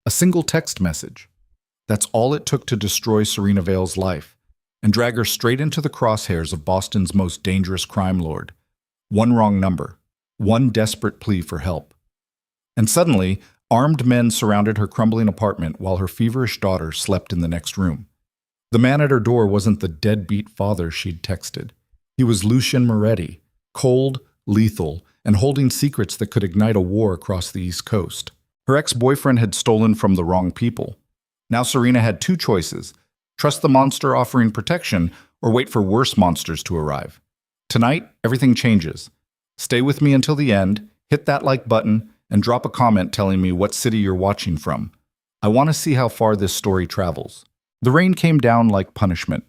A single text message. That's all it took to destroy Serena Vale's life and drag her straight into the crosshairs of Boston's most dangerous crime lord. One wrong number, one desperate plea for help. And suddenly, armed men surrounded her crumbling apartment while her feverish daughter slept in the next room. The man at her door wasn't the deadbeat father she'd texted. He was Lucian Moretti, cold, lethal, and holding secrets that could ignite a war across the East Coast. Her ex-boyfriend had stolen from the wrong people. Now Serena had two choices: trust the monster offering protection or wait for worse monsters to arrive. Tonight, everything changes. Stay with me until the end, hit that like button, and drop a comment telling me what city you're watching from. I want to see how far this story travels. The rain came down like punishment.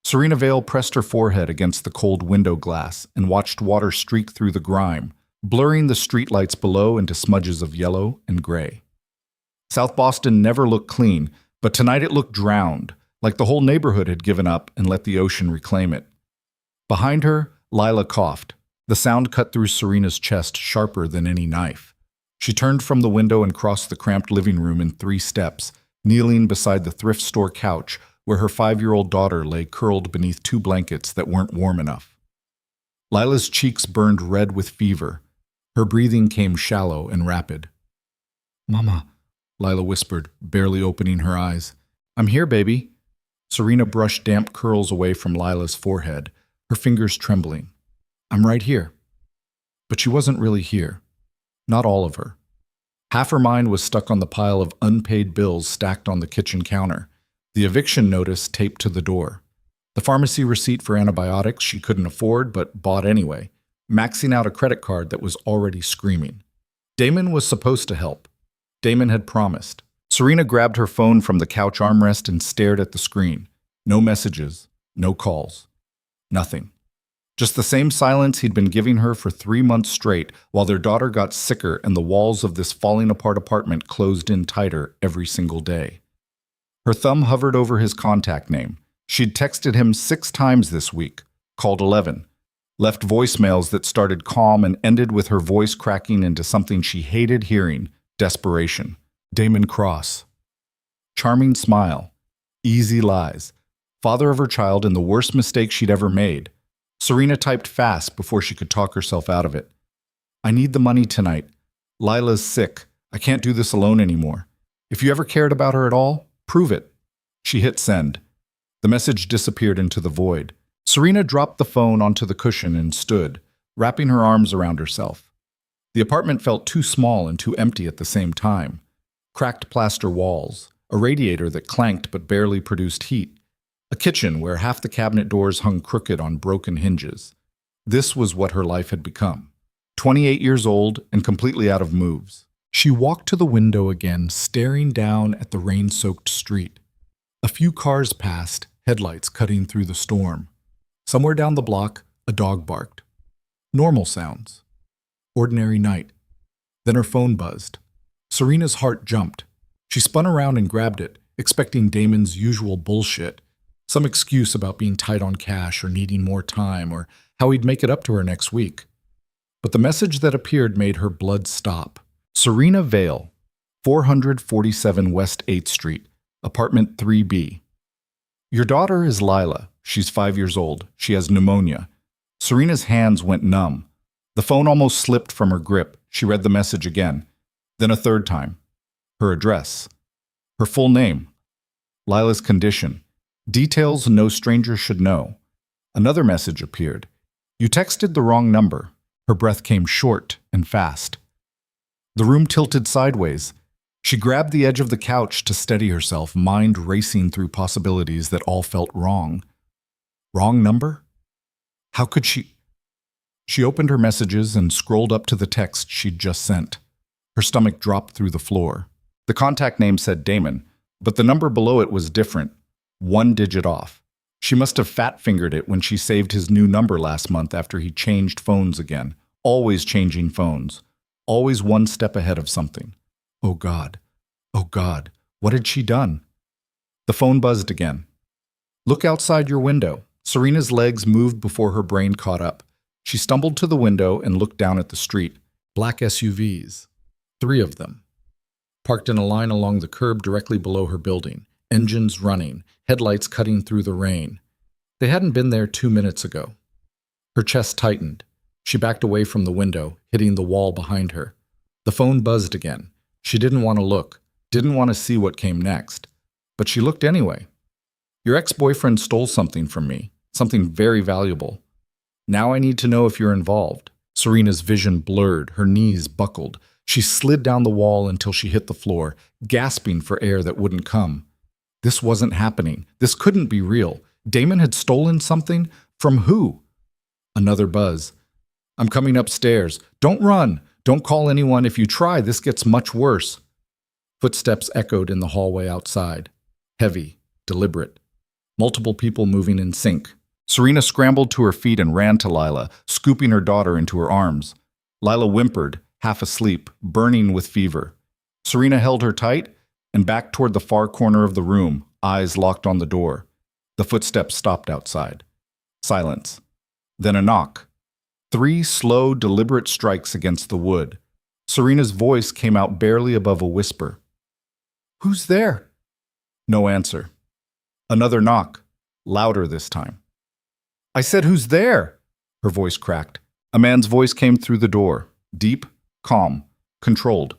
Serena Vale pressed her forehead against the cold window glass and watched water streak through the grime, blurring the streetlights below into smudges of yellow and gray. South Boston never looked clean, but tonight it looked drowned, like the whole neighborhood had given up and let the ocean reclaim it. Behind her, Lila coughed. The sound cut through Serena's chest sharper than any knife. She turned from the window and crossed the cramped living room in 3 steps, kneeling beside the thrift store couch where her 5-year-old daughter lay curled beneath 2 blankets that weren't warm enough. Lila's cheeks burned red with fever. Her breathing came shallow and rapid. "Mama," Lila whispered, barely opening her eyes. "I'm here, baby." Serena brushed damp curls away from Lila's forehead, her fingers trembling. "I'm right here." But she wasn't really here. Not all of her. Half her mind was stuck on the pile of unpaid bills stacked on the kitchen counter, the eviction notice taped to the door, the pharmacy receipt for antibiotics she couldn't afford but bought anyway, maxing out a credit card that was already screaming. Damon was supposed to help. Damon had promised. Serena grabbed her phone from the couch armrest and stared at the screen. No messages, no calls. Nothing. Just the same silence he'd been giving her for 3 months straight while their daughter got sicker and the walls of this falling-apart apartment closed in tighter every single day. Her thumb hovered over his contact name. She'd texted him 6 times this week, called 11, left voicemails that started calm and ended with her voice cracking into something she hated hearing: desperation. Damon Cross. Charming smile. Easy lies. Father of her child in the worst mistake she'd ever made. Serena typed fast before she could talk herself out of it. "I need the money tonight. Lila's sick. I can't do this alone anymore. If you ever cared about her at all, prove it." She hit send. The message disappeared into the void. Serena dropped the phone onto the cushion and stood, wrapping her arms around herself. The apartment felt too small and too empty at the same time. Cracked plaster walls, a radiator that clanked but barely produced heat, a kitchen where half the cabinet doors hung crooked on broken hinges. This was what her life had become. 28 years old and completely out of moves. She walked to the window again, staring down at the rain-soaked street. A few cars passed, headlights cutting through the storm. Somewhere down the block, a dog barked. Normal sounds. Ordinary night. Then her phone buzzed. Serena's heart jumped. She spun around and grabbed it, expecting Damon's usual bullshit. Some excuse about being tight on cash or needing more time or how he'd make it up to her next week. But the message that appeared made her blood stop. Serena Vale, 447 West 8th Street, apartment 3B. Your daughter is Lila. She's 5 years old. She has pneumonia. Serena's hands went numb. The phone almost slipped from her grip. She read the message again, then a third time. Her address. Her full name. Lila's condition. Details no stranger should know. Another message appeared. You texted the wrong number. Her breath came short and fast. The room tilted sideways. She grabbed the edge of the couch to steady herself, mind racing through possibilities that all felt wrong. Wrong number? How could she? She opened her messages and scrolled up to the text she'd just sent. Her stomach dropped through the floor. The contact name said Damon, but the number below it was different. 1 digit off. She must have fat-fingered it when she saved his new number last month after he changed phones again. Always changing phones. Always one step ahead of something. Oh God. Oh God. What had she done? The phone buzzed again. Look outside your window. Serena's legs moved before her brain caught up. She stumbled to the window and looked down at the street. Black SUVs. 3 of them. parked in a line along the curb directly below her building, engines running, headlights cutting through the rain. They hadn't been there 2 minutes ago. Her chest tightened. She backed away from the window, hitting the wall behind her. The phone buzzed again. She didn't want to look, didn't want to see what came next. But she looked anyway. Your ex-boyfriend stole something from me, something very valuable. Now I need to know if you're involved. Serena's vision blurred, her knees buckled. She slid down the wall until she hit the floor, gasping for air that wouldn't come. This wasn't happening. This couldn't be real. Damon had stolen something? From who? Another buzz. I'm coming upstairs. Don't run. Don't call anyone. If you try, this gets much worse. Footsteps echoed in the hallway outside. Heavy, deliberate. Multiple people moving in sync. Serena scrambled to her feet and ran to Lila, scooping her daughter into her arms. Lila whimpered, half asleep, burning with fever. Serena held her tight and backed toward the far corner of the room, eyes locked on the door. The footsteps stopped outside. Silence. Then a knock. 3 slow, deliberate strikes against the wood. Serena's voice came out barely above a whisper. Who's there? No answer. Another knock, louder this time. I said, who's there? Her voice cracked. A man's voice came through the door, deep, calm, controlled.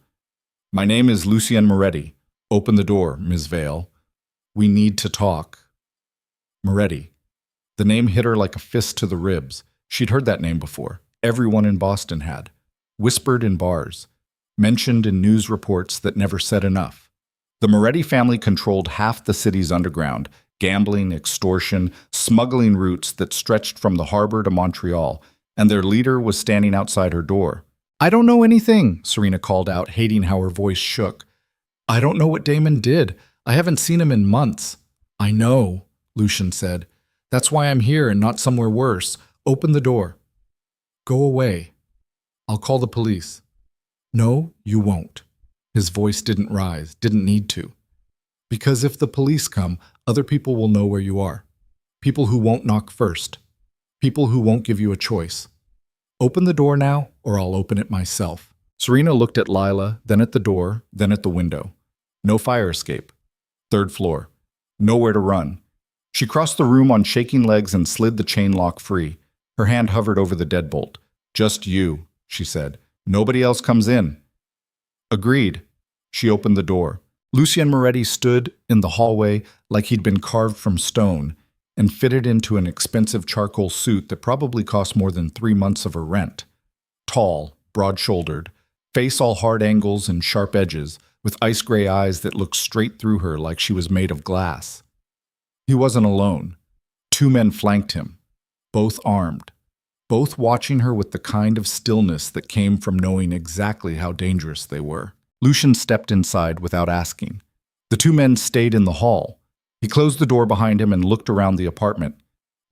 My name is Lucien Moretti. Open the door, Ms. Vale. We need to talk. Moretti. The name hit her like a fist to the ribs. She'd heard that name before. Everyone in Boston had. Whispered in bars. Mentioned in news reports that never said enough. The Moretti family controlled half the city's underground, gambling, extortion, smuggling routes that stretched from the harbor to Montreal, and their leader was standing outside her door. I don't know anything, Serena called out, hating how her voice shook. I don't know what Damon did. I haven't seen him in months. I know, Lucien said. That's why I'm here and not somewhere worse. Open the door. Go away. I'll call the police. No, you won't. His voice didn't rise, didn't need to. Because if the police come, other people will know where you are. People who won't knock first. People who won't give you a choice. Open the door now, or I'll open it myself. Serena looked at Lila, then at the door, then at the window. No fire escape. 3rd floor. Nowhere to run. She crossed the room on shaking legs and slid the chain lock free. Her hand hovered over the deadbolt. Just you, she said. Nobody else comes in. Agreed. She opened the door. Lucien Moretti stood in the hallway like he'd been carved from stone and fitted into an expensive charcoal suit that probably cost more than 3 months of her rent. Tall, broad-shouldered, face all hard angles and sharp edges, with ice-gray eyes that looked straight through her like she was made of glass. He wasn't alone. 2 men flanked him, both armed, both watching her with the kind of stillness that came from knowing exactly how dangerous they were. Lucien stepped inside without asking. The 2 men stayed in the hall. He closed the door behind him and looked around the apartment,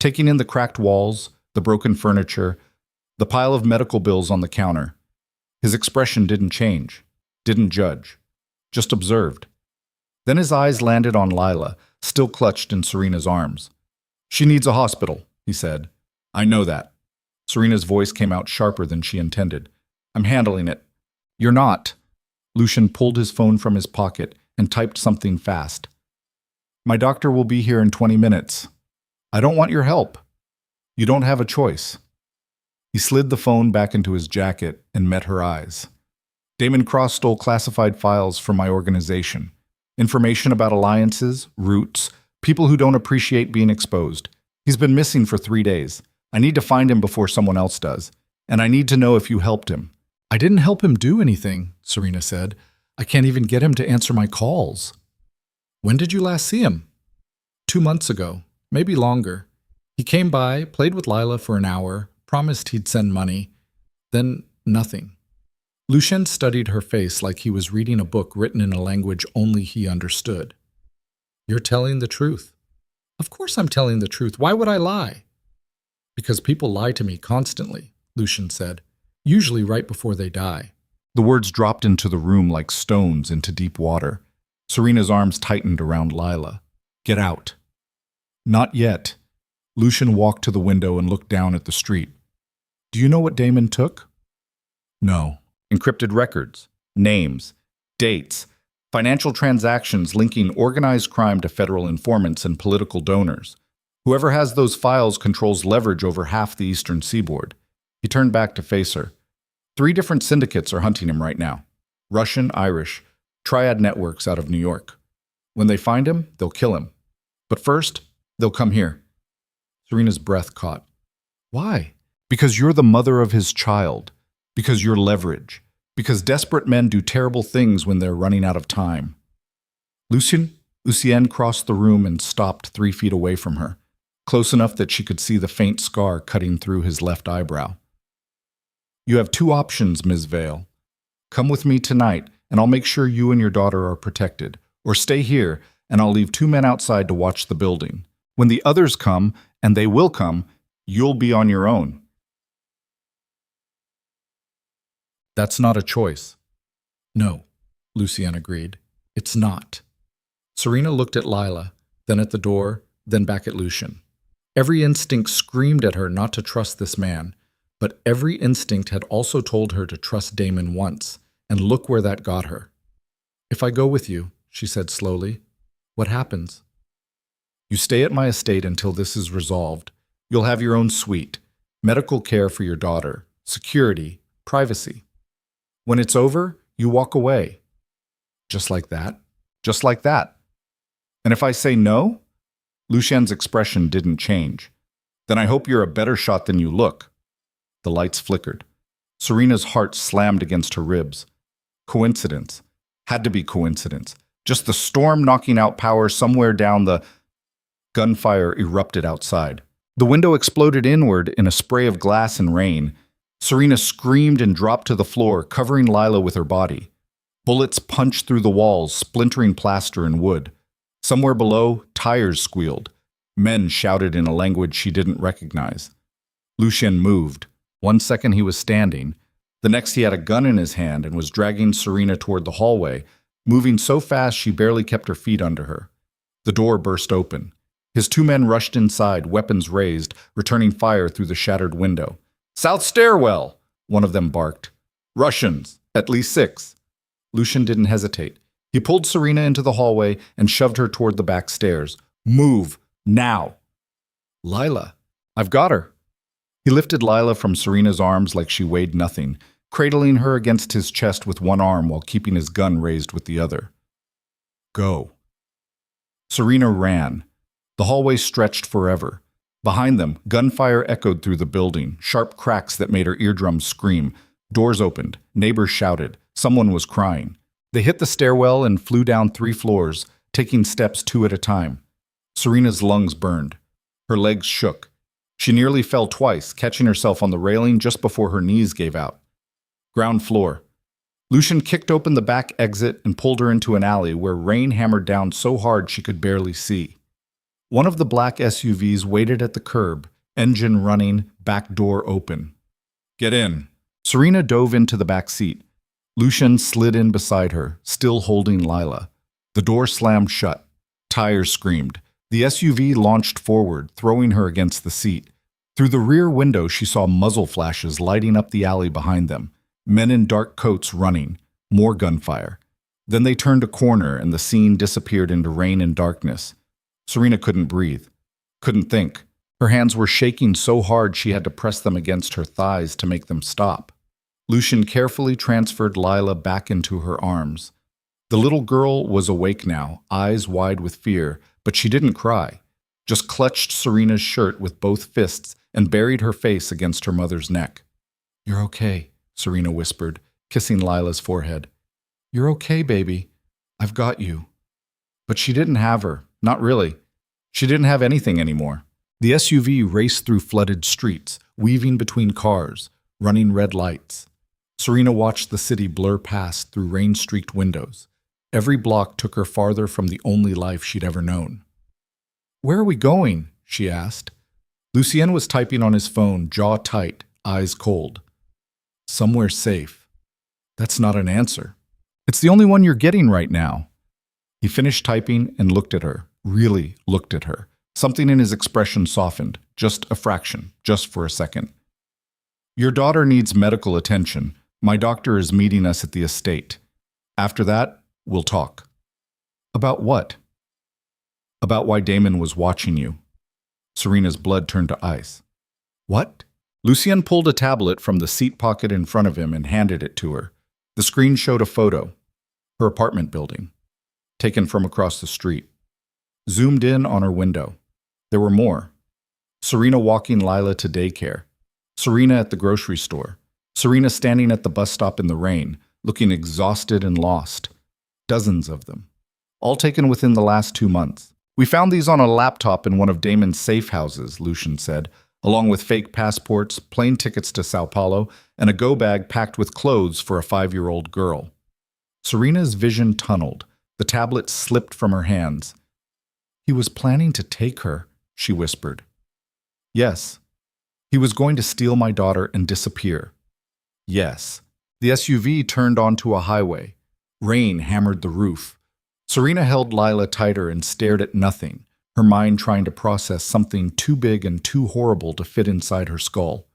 taking in the cracked walls, the broken furniture, the pile of medical bills on the counter. His expression didn't change, didn't judge, just observed. Then his eyes landed on Lila, still clutched in Serena's arms. She needs a hospital, he said. I know that. Serena's voice came out sharper than she intended. I'm handling it. You're not. Lucien pulled his phone from his pocket and typed something fast. My doctor will be here in 20 minutes. I don't want your help. You don't have a choice. He slid the phone back into his jacket and met her eyes. Damon Cross stole classified files from my organization. Information about alliances, routes, people who don't appreciate being exposed. He's been missing for 3 days. I need to find him before someone else does. And I need to know if you helped him. I didn't help him do anything, Serena said. I can't even get him to answer my calls. When did you last see him? 2 months ago, maybe longer. He came by, played with Lila for an hour, promised he'd send money. Then nothing. Lucien studied her face like he was reading a book written in a language only he understood. You're telling the truth. Of course I'm telling the truth. Why would I lie? Because people lie to me constantly, Lucien said, usually right before they die. The words dropped into the room like stones into deep water. Serena's arms tightened around Lila. Get out. Not yet. Lucien walked to the window and looked down at the street. Do you know what Damon took? No. Encrypted records, names, dates, Financial transactions linking organized crime to federal informants and political donors. Whoever has those files controls leverage over half the eastern seaboard. He turned back to face her. 3 different syndicates are hunting him right now. Russian, Irish, triad networks out of New York. When they find him, they'll kill him. But first, they'll come here. Serena's breath caught. Why? Because you're the mother of his child. Because you're leverage. Because desperate men do terrible things when they're running out of time. Lucien crossed the room and stopped 3 feet away from her, close enough that she could see the faint scar cutting through his left eyebrow. You have 2 options, Ms. Vale. Come with me tonight, and I'll make sure you and your daughter are protected. Or stay here, and I'll leave 2 men outside to watch the building. When the others come, and they will come, you'll be on your own. That's not a choice. No, Lucien agreed. It's not. Serena looked at Lila, then at the door, then back at Lucien. Every instinct screamed at her not to trust this man, but every instinct had also told her to trust Damon once, and look where that got her. If I go with you, she said slowly, what happens? You stay at my estate until this is resolved. You'll have your own suite, medical care for your daughter, security, privacy. When it's over, you walk away. Just like that. Just like that. And if I say no? Lucien's expression didn't change. Then I hope you're a better shot than you look. The lights flickered. Serena's heart slammed against her ribs. Coincidence. Had to be coincidence. Just the storm knocking out power somewhere down the... Gunfire erupted outside. The window exploded inward in a spray of glass and rain. Serena screamed and dropped to the floor, covering Lila with her body. Bullets punched through the walls, splintering plaster and wood. Somewhere below, tires squealed. Men shouted in a language she didn't recognize. Lucien moved. 1 second he was standing. The next he had a gun in his hand and was dragging Serena toward the hallway, moving so fast she barely kept her feet under her. The door burst open. His 2 men rushed inside, weapons raised, returning fire through the shattered window. South stairwell, one of them barked. Russians, at least 6. Lucien didn't hesitate. He pulled Serena into the hallway and shoved her toward the back stairs. Move, now. Lila, I've got her. He lifted Lila from Serena's arms like she weighed nothing, cradling her against his chest with one arm while keeping his gun raised with the other. Go. Serena ran. The hallway stretched forever. Behind them, gunfire echoed through the building, sharp cracks that made her eardrums scream. Doors opened. Neighbors shouted. Someone was crying. They hit the stairwell and flew down 3 floors, taking steps 2 at a time. Serena's lungs burned. Her legs shook. She nearly fell twice, catching herself on the railing just before her knees gave out. Ground floor. Lucien kicked open the back exit and pulled her into an alley where rain hammered down so hard she could barely see. One of the black SUVs waited at the curb, engine running, back door open. Get in. Serena dove into the back seat. Lucien slid in beside her, still holding Lila. The door slammed shut. Tires screamed. The SUV launched forward, throwing her against the seat. Through the rear window, she saw muzzle flashes lighting up the alley behind them. Men in dark coats running. More gunfire. Then they turned a corner and the scene disappeared into rain and darkness. Serena couldn't breathe. Couldn't think. Her hands were shaking so hard she had to press them against her thighs to make them stop. Lucien carefully transferred Lila back into her arms. The little girl was awake now, eyes wide with fear, but she didn't cry. Just clutched Serena's shirt with both fists and buried her face against her mother's neck. You're okay, Serena whispered, kissing Lila's forehead. You're okay, baby. I've got you. But she didn't have her. Not really. She didn't have anything anymore. The SUV raced through flooded streets, weaving between cars, running red lights. Serena watched the city blur past through rain-streaked windows. Every block took her farther from the only life she'd ever known. Where are we going? She asked. Lucien was typing on his phone, jaw tight, eyes cold. Somewhere safe. That's not an answer. It's the only one you're getting right now. He finished typing and looked at her, really looked at her. Something in his expression softened, just a fraction, just for a second. Your daughter needs medical attention. My doctor is meeting us at the estate. After that, We'll talk. About what? About why Damon was watching you. Serena's blood turned to ice. What? Lucien pulled a tablet from the seat pocket in front of him and handed it to her. The screen showed a photo. Her apartment building. Taken from across the street. Zoomed in on her window. There were more. Serena walking Lila to daycare. Serena at the grocery store. Serena standing at the bus stop in the rain, looking exhausted and lost. Dozens of them. All taken within the last 2 months. We found these on a laptop in one of Damon's safe houses, Lucien said, along with fake passports, plane tickets to Sao Paulo, and a go bag packed with clothes for a 5-year-old girl. Serena's vision tunneled. The tablet slipped from her hands. He was planning to take her, she whispered. Yes. He was going to steal my daughter and disappear. Yes. The SUV turned onto a highway. Rain hammered the roof. Serena held Lila tighter and stared at nothing, her mind trying to process something too big and too horrible to fit inside her skull.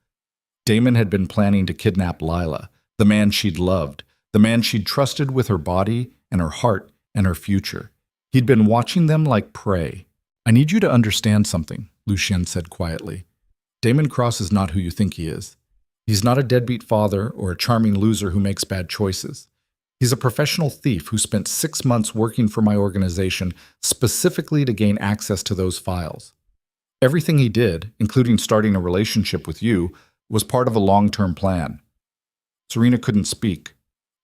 Damon had been planning to kidnap Lila, the man she'd loved, the man she'd trusted with her body and her heart and her future. He'd been watching them like prey. I need you to understand something, Lucien said quietly. Damon Cross is not who you think he is. He's not a deadbeat father or a charming loser who makes bad choices. He's a professional thief who spent 6 months working for my organization specifically to gain access to those files. Everything he did, including starting a relationship with you, was part of a long-term plan. Serena couldn't speak,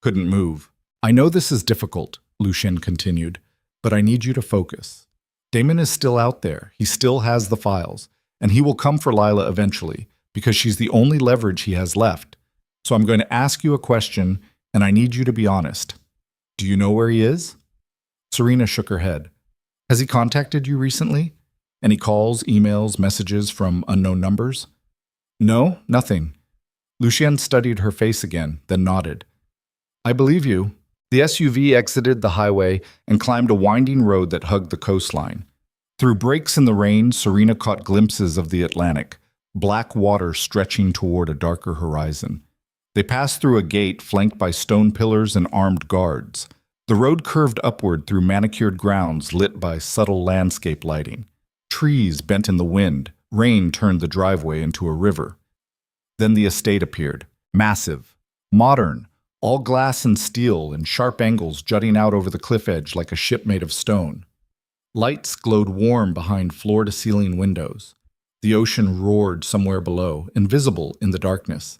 couldn't move. I know this is difficult, Lucien continued, but I need you to focus. Damon is still out there. He still has the files, and he will come for Lila eventually because she's the only leverage he has left. So I'm going to ask you a question, and I need you to be honest. Do you know where he is? Serena shook her head. Has he contacted you recently? Any calls, emails, messages from unknown numbers? No, nothing. Lucien studied her face again, then nodded. I believe you. The SUV exited the highway and climbed a winding road that hugged the coastline. Through breaks in the rain, Serena caught glimpses of the Atlantic, black water stretching toward a darker horizon. They passed through a gate flanked by stone pillars and armed guards. The road curved upward through manicured grounds lit by subtle landscape lighting. Trees bent in the wind. Rain turned the driveway into a river. Then the estate appeared, massive, modern, all glass and steel and sharp angles jutting out over the cliff edge like a ship made of stone. Lights glowed warm behind floor-to-ceiling windows. The ocean roared somewhere below, invisible in the darkness.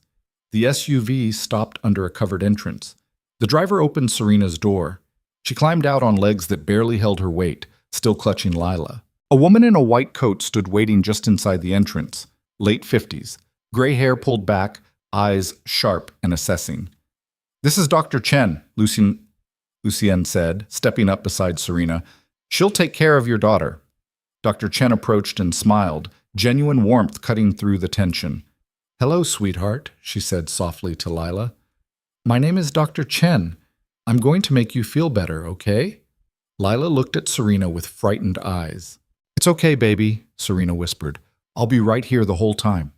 The SUV stopped under a covered entrance. The driver opened Serena's door. She climbed out on legs that barely held her weight, still clutching Lila. A woman in a white coat stood waiting just inside the entrance, late 50s, gray hair pulled back, eyes sharp and assessing. This is Dr. Chen, Lucien said, stepping up beside Serena. She'll take care of your daughter. Dr. Chen approached and smiled, genuine warmth cutting through the tension. Hello, sweetheart, she said softly to Lila. My name is Dr. Chen. I'm going to make you feel better, okay? Lila looked at Serena with frightened eyes. It's okay, baby, Serena whispered. I'll be right here the whole time.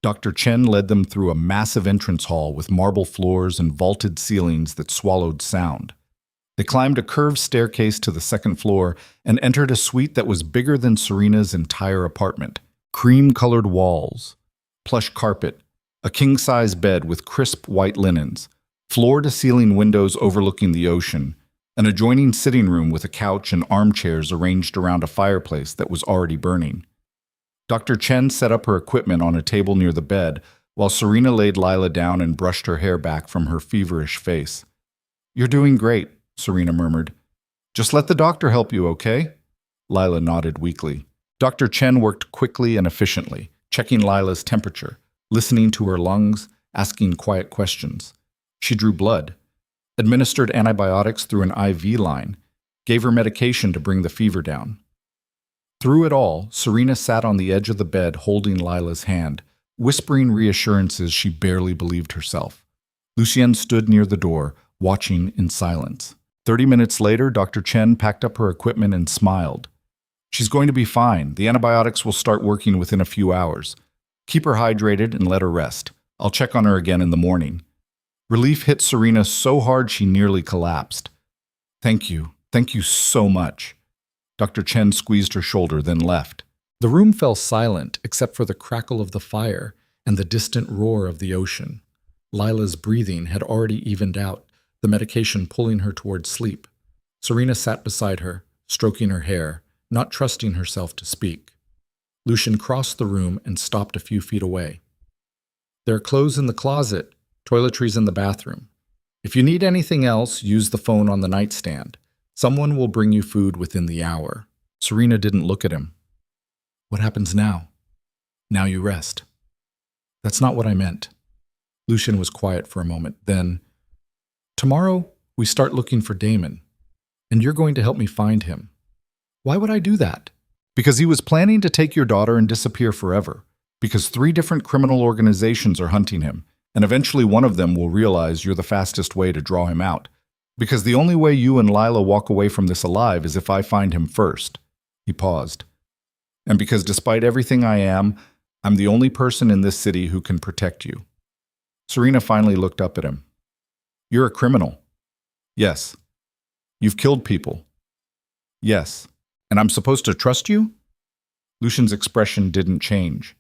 Dr. Chen led them through a massive entrance hall with marble floors and vaulted ceilings that swallowed sound. They climbed a curved staircase to the second floor and entered a suite that was bigger than Serena's entire apartment. Cream-colored walls, plush carpet, a king-size bed with crisp white linens, floor-to-ceiling windows overlooking the ocean, an adjoining sitting room with a couch and armchairs arranged around a fireplace that was already burning. Dr. Chen set up her equipment on a table near the bed, while Serena laid Lila down and brushed her hair back from her feverish face. You're doing great, Serena murmured. Just let the doctor help you, okay? Lila nodded weakly. Dr. Chen worked quickly and efficiently, checking Lila's temperature, listening to her lungs, asking quiet questions. She drew blood, administered antibiotics through an IV line, gave her medication to bring the fever down. Through it all, Serena sat on the edge of the bed holding Lila's hand, whispering reassurances she barely believed herself. Lucien stood near the door, watching in silence. 30 minutes later, Dr. Chen packed up her equipment and smiled. She's going to be fine. The antibiotics will start working within a few hours. Keep her hydrated and let her rest. I'll check on her again in the morning. Relief hit Serena so hard she nearly collapsed. Thank you. Thank you so much. Dr. Chen squeezed her shoulder, then left. The room fell silent except for the crackle of the fire and the distant roar of the ocean. Lila's breathing had already evened out, the medication pulling her towards sleep. Serena sat beside her, stroking her hair, not trusting herself to speak. Lucian crossed the room and stopped a few feet away. There are clothes in the closet, toiletries in the bathroom. If you need anything else, use the phone on the nightstand. Someone will bring you food within the hour. Serena didn't look at him. What happens now? Now you rest. That's not what I meant. Lucian was quiet for a moment. Then, tomorrow we start looking for Damon, and you're going to help me find him. Why would I do that? Because he was planning to take your daughter and disappear forever. Because 3 different criminal organizations are hunting him, and eventually one of them will realize you're the fastest way to draw him out. Because the only way you and Lila walk away from this alive is if I find him first. He paused. And because despite everything I am, I'm the only person in this city who can protect you. Serena finally looked up at him. You're a criminal. Yes. You've killed people. Yes. And I'm supposed to trust you? Lucian's expression didn't change.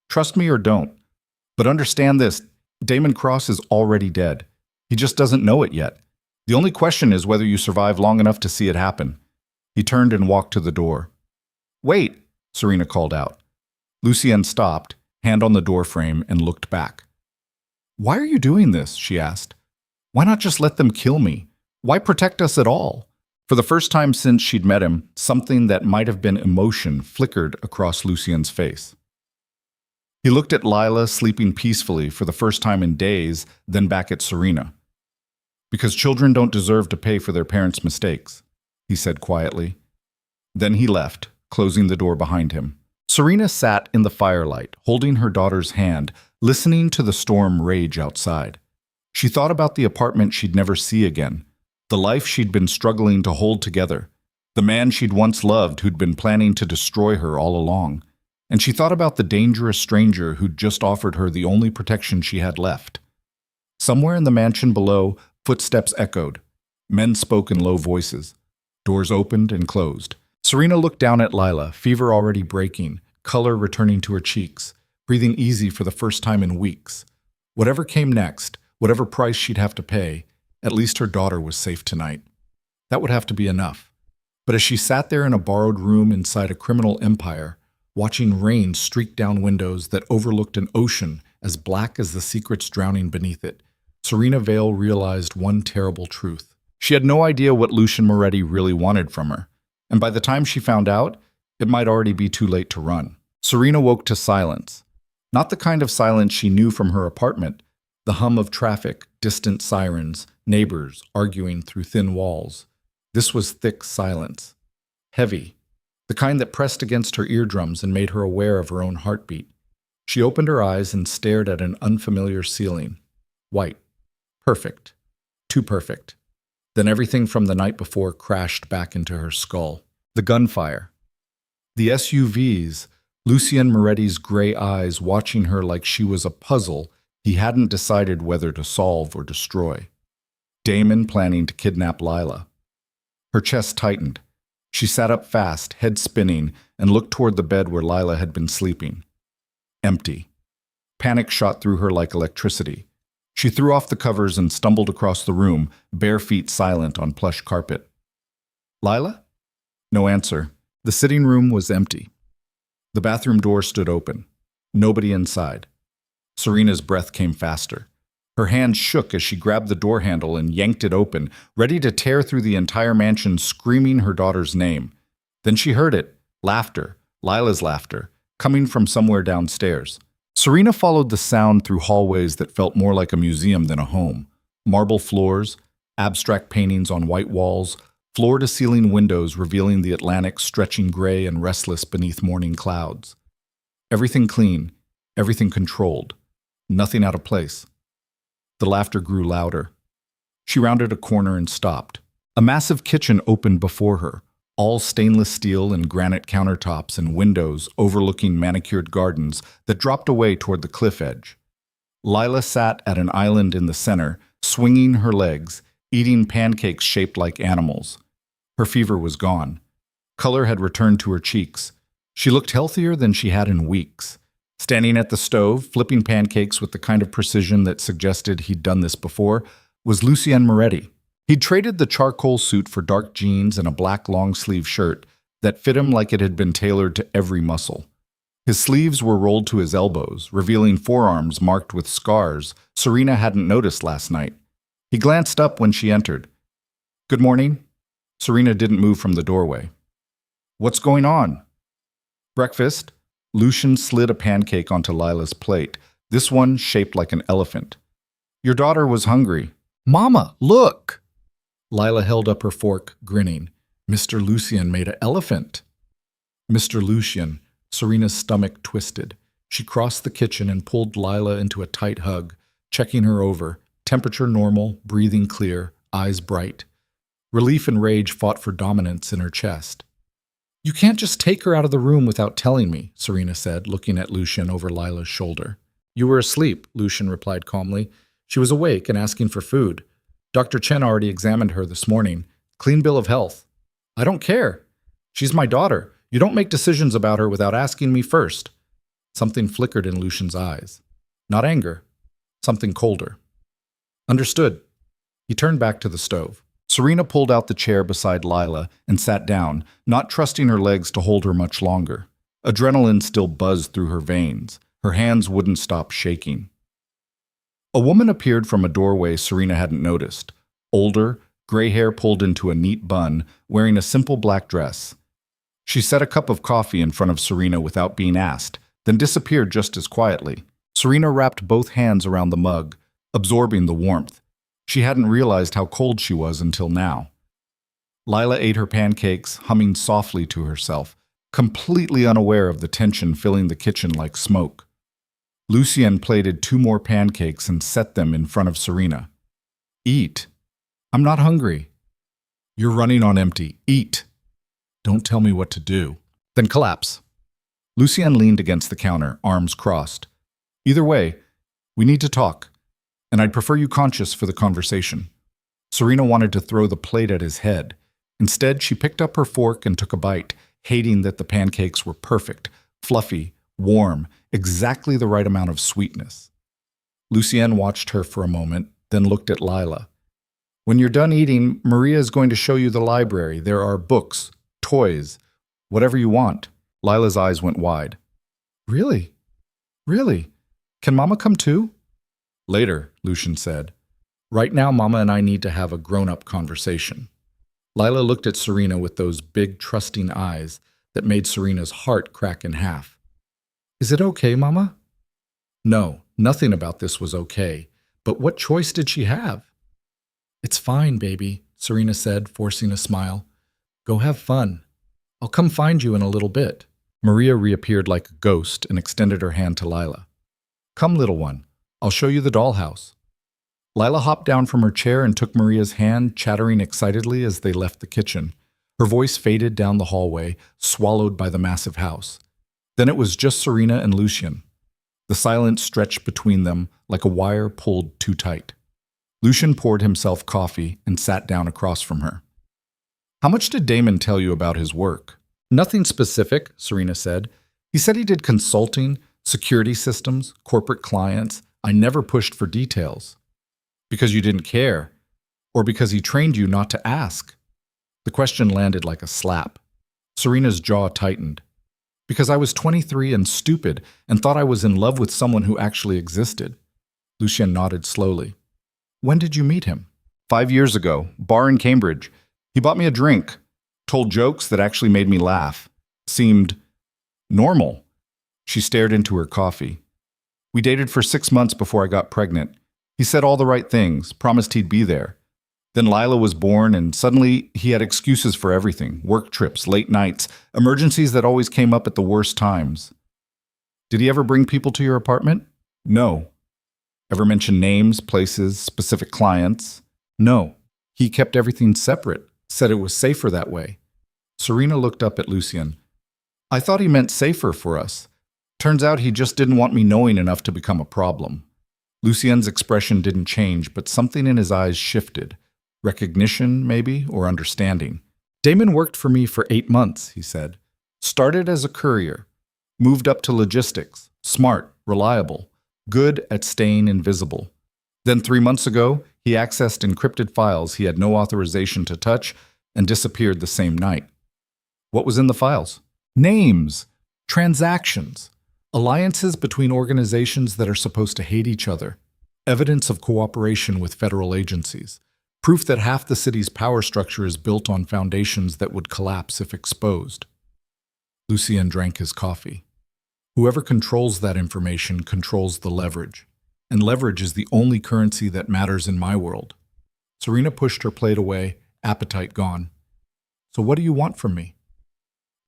Trust me or don't. But understand this, Damon Cross is already dead. He just doesn't know it yet. The only question is whether you survive long enough to see it happen. He turned and walked to the door. Wait, Serena called out. Lucienne stopped, hand on the door frame, and looked back. Why are you doing this? She asked. Why not just let them kill me? Why protect us at all? For the first time since she'd met him, something that might have been emotion flickered across Lucien's face. He looked at Lila sleeping peacefully for the first time in days, then back at Serena. Because children don't deserve to pay for their parents' mistakes, he said quietly. Then he left, closing the door behind him. Serena sat in the firelight, holding her daughter's hand, listening to the storm rage outside. She thought about the apartment she'd never see again, the life she'd been struggling to hold together, the man she'd once loved who'd been planning to destroy her all along. And she thought about the dangerous stranger who'd just offered her the only protection she had left. Somewhere in the mansion below, footsteps echoed. Men spoke in low voices. Doors opened and closed. Serena looked down at Lila, fever already breaking, color returning to her cheeks, breathing easy for the first time in weeks. Whatever came next, whatever price she'd have to pay, at least her daughter was safe tonight. That would have to be enough. But as she sat there in a borrowed room inside a criminal empire, watching rain streak down windows that overlooked an ocean as black as the secrets drowning beneath it, Serena Vale realized one terrible truth. She had no idea what Lucian Moretti really wanted from her, and by the time she found out, it might already be too late to run. Serena woke to silence. Not the kind of silence she knew from her apartment, the hum of traffic, distant sirens, neighbors arguing through thin walls. This was thick silence. Heavy. The kind that pressed against her eardrums and made her aware of her own heartbeat. She opened her eyes and stared at an unfamiliar ceiling. White. Perfect. Too perfect. Then everything from the night before crashed back into her skull. The gunfire. The SUVs, Lucian Moretti's gray eyes watching her like she was a puzzle he hadn't decided whether to solve or destroy. Damon planning to kidnap Lila. Her chest tightened. She sat up fast, head spinning, and looked toward the bed where Lila had been sleeping. Empty. Panic shot through her like electricity. She threw off the covers and stumbled across the room, bare feet silent on plush carpet. Lila? No answer. The sitting room was empty. The bathroom door stood open. Nobody inside. Serena's breath came faster. Her hand shook as she grabbed the door handle and yanked it open, ready to tear through the entire mansion, screaming her daughter's name. Then she heard it. Laughter. Lila's laughter. Coming from somewhere downstairs. Serena followed the sound through hallways that felt more like a museum than a home. Marble floors, abstract paintings on white walls, floor-to-ceiling windows revealing the Atlantic stretching gray and restless beneath morning clouds. Everything clean, everything controlled. Nothing out of place. The laughter grew louder. She rounded a corner and stopped. A massive kitchen opened before her, all stainless steel and granite countertops and windows overlooking manicured gardens that dropped away toward the cliff edge. Lila sat at an island in the center, swinging her legs, eating pancakes shaped like animals. Her fever was gone. Color had returned to her cheeks. She looked healthier than she had in weeks. Standing at the stove, flipping pancakes with the kind of precision that suggested he'd done this before, was Lucien Moretti. He'd traded the charcoal suit for dark jeans and a black long-sleeve shirt that fit him like it had been tailored to every muscle. His sleeves were rolled to his elbows, revealing forearms marked with scars Serena hadn't noticed last night. He glanced up when she entered. "Good morning." Serena didn't move from the doorway. "What's going on?" "Breakfast." Lucian slid a pancake onto Lila's plate, this one shaped like an elephant. "Your daughter was hungry." "Mama, look!" Lila held up her fork, grinning. "Mr. Lucien made an elephant." "Mr. Lucien." Serena's stomach twisted. She crossed the kitchen and pulled Lila into a tight hug, checking her over, temperature normal, breathing clear, eyes bright. Relief and rage fought for dominance in her chest. "You can't just take her out of the room without telling me," Serena said, looking at Lucien over Lila's shoulder. "You were asleep," Lucien replied calmly. "She was awake and asking for food. Dr. Chen already examined her this morning. Clean bill of health." "I don't care. She's my daughter. You don't make decisions about her without asking me first." Something flickered in Lucian's eyes. Not anger. Something colder. "Understood." He turned back to the stove. Serena pulled out the chair beside Lila and sat down, not trusting her legs to hold her much longer. Adrenaline still buzzed through her veins. Her hands wouldn't stop shaking. A woman appeared from a doorway Serena hadn't noticed. Older, gray hair pulled into a neat bun, wearing a simple black dress. She set a cup of coffee in front of Serena without being asked, then disappeared just as quietly. Serena wrapped both hands around the mug, absorbing the warmth. She hadn't realized how cold she was until now. Lila ate her pancakes, humming softly to herself, completely unaware of the tension filling the kitchen like smoke. Lucien plated 2 more pancakes and set them in front of Serena. "Eat." "I'm not hungry." "You're running on empty. Eat." "Don't tell me what to do." "Then collapse." Lucien leaned against the counter, arms crossed. "Either way, we need to talk, and I'd prefer you conscious for the conversation." Serena wanted to throw the plate at his head. Instead, she picked up her fork and took a bite, hating that the pancakes were perfect, fluffy, warm, exactly the right amount of sweetness. Lucien watched her for a moment, then looked at Lila. "When you're done eating, Maria is going to show you the library. There are books, toys, whatever you want." Lila's eyes went wide. "Really? Really? Can Mama come too?" "Later," Lucien said. "Right now, Mama and I need to have a grown-up conversation." Lila looked at Serena with those big, trusting eyes that made Serena's heart crack in half. "Is it okay, Mama?" No, nothing about this was okay. But what choice did she have? "It's fine, baby," Serena said, forcing a smile. "Go have fun. I'll come find you in a little bit." Maria reappeared like a ghost and extended her hand to Lila. "Come, little one. I'll show you the dollhouse." Lila hopped down from her chair and took Maria's hand, chattering excitedly as they left the kitchen. Her voice faded down the hallway, swallowed by the massive house. Then it was just Serena and Lucien. The silence stretched between them like a wire pulled too tight. Lucien poured himself coffee and sat down across from her. "How much did Damon tell you about his work?" "Nothing specific," Serena said. "He said he did consulting, security systems, corporate clients. I never pushed for details." "Because you didn't care? Or because he trained you not to ask?" The question landed like a slap. Serena's jaw tightened. "Because I was 23 and stupid and thought I was in love with someone who actually existed." Lucien nodded slowly. "When did you meet him?" 5 years ago, bar in Cambridge. He bought me a drink, told jokes that actually made me laugh. Seemed normal." She stared into her coffee. "We dated for 6 months before I got pregnant. He said all the right things, promised he'd be there. Then Lila was born, and suddenly he had excuses for everything. Work trips, late nights, emergencies that always came up at the worst times." "Did he ever bring people to your apartment?" "No." "Ever mention names, places, specific clients?" "No." "He kept everything separate, said it was safer that way." Serena looked up at Lucien. "I thought he meant safer for us. Turns out he just didn't want me knowing enough to become a problem." Lucien's expression didn't change, but something in his eyes shifted. Recognition, maybe, or understanding. Damon worked for me for 8 months, he said. Started as a courier, moved up to logistics, smart, reliable, good at staying invisible. Then 3 months ago, he accessed encrypted files he had no authorization to touch and disappeared the same night. What was in the files? Names, transactions, alliances between organizations that are supposed to hate each other, evidence of cooperation with federal agencies, proof that half the city's power structure is built on foundations that would collapse if exposed. Lucien drank his coffee. Whoever controls that information controls the leverage, and leverage is the only currency that matters in my world. Serena pushed her plate away, appetite gone. So what do you want from me?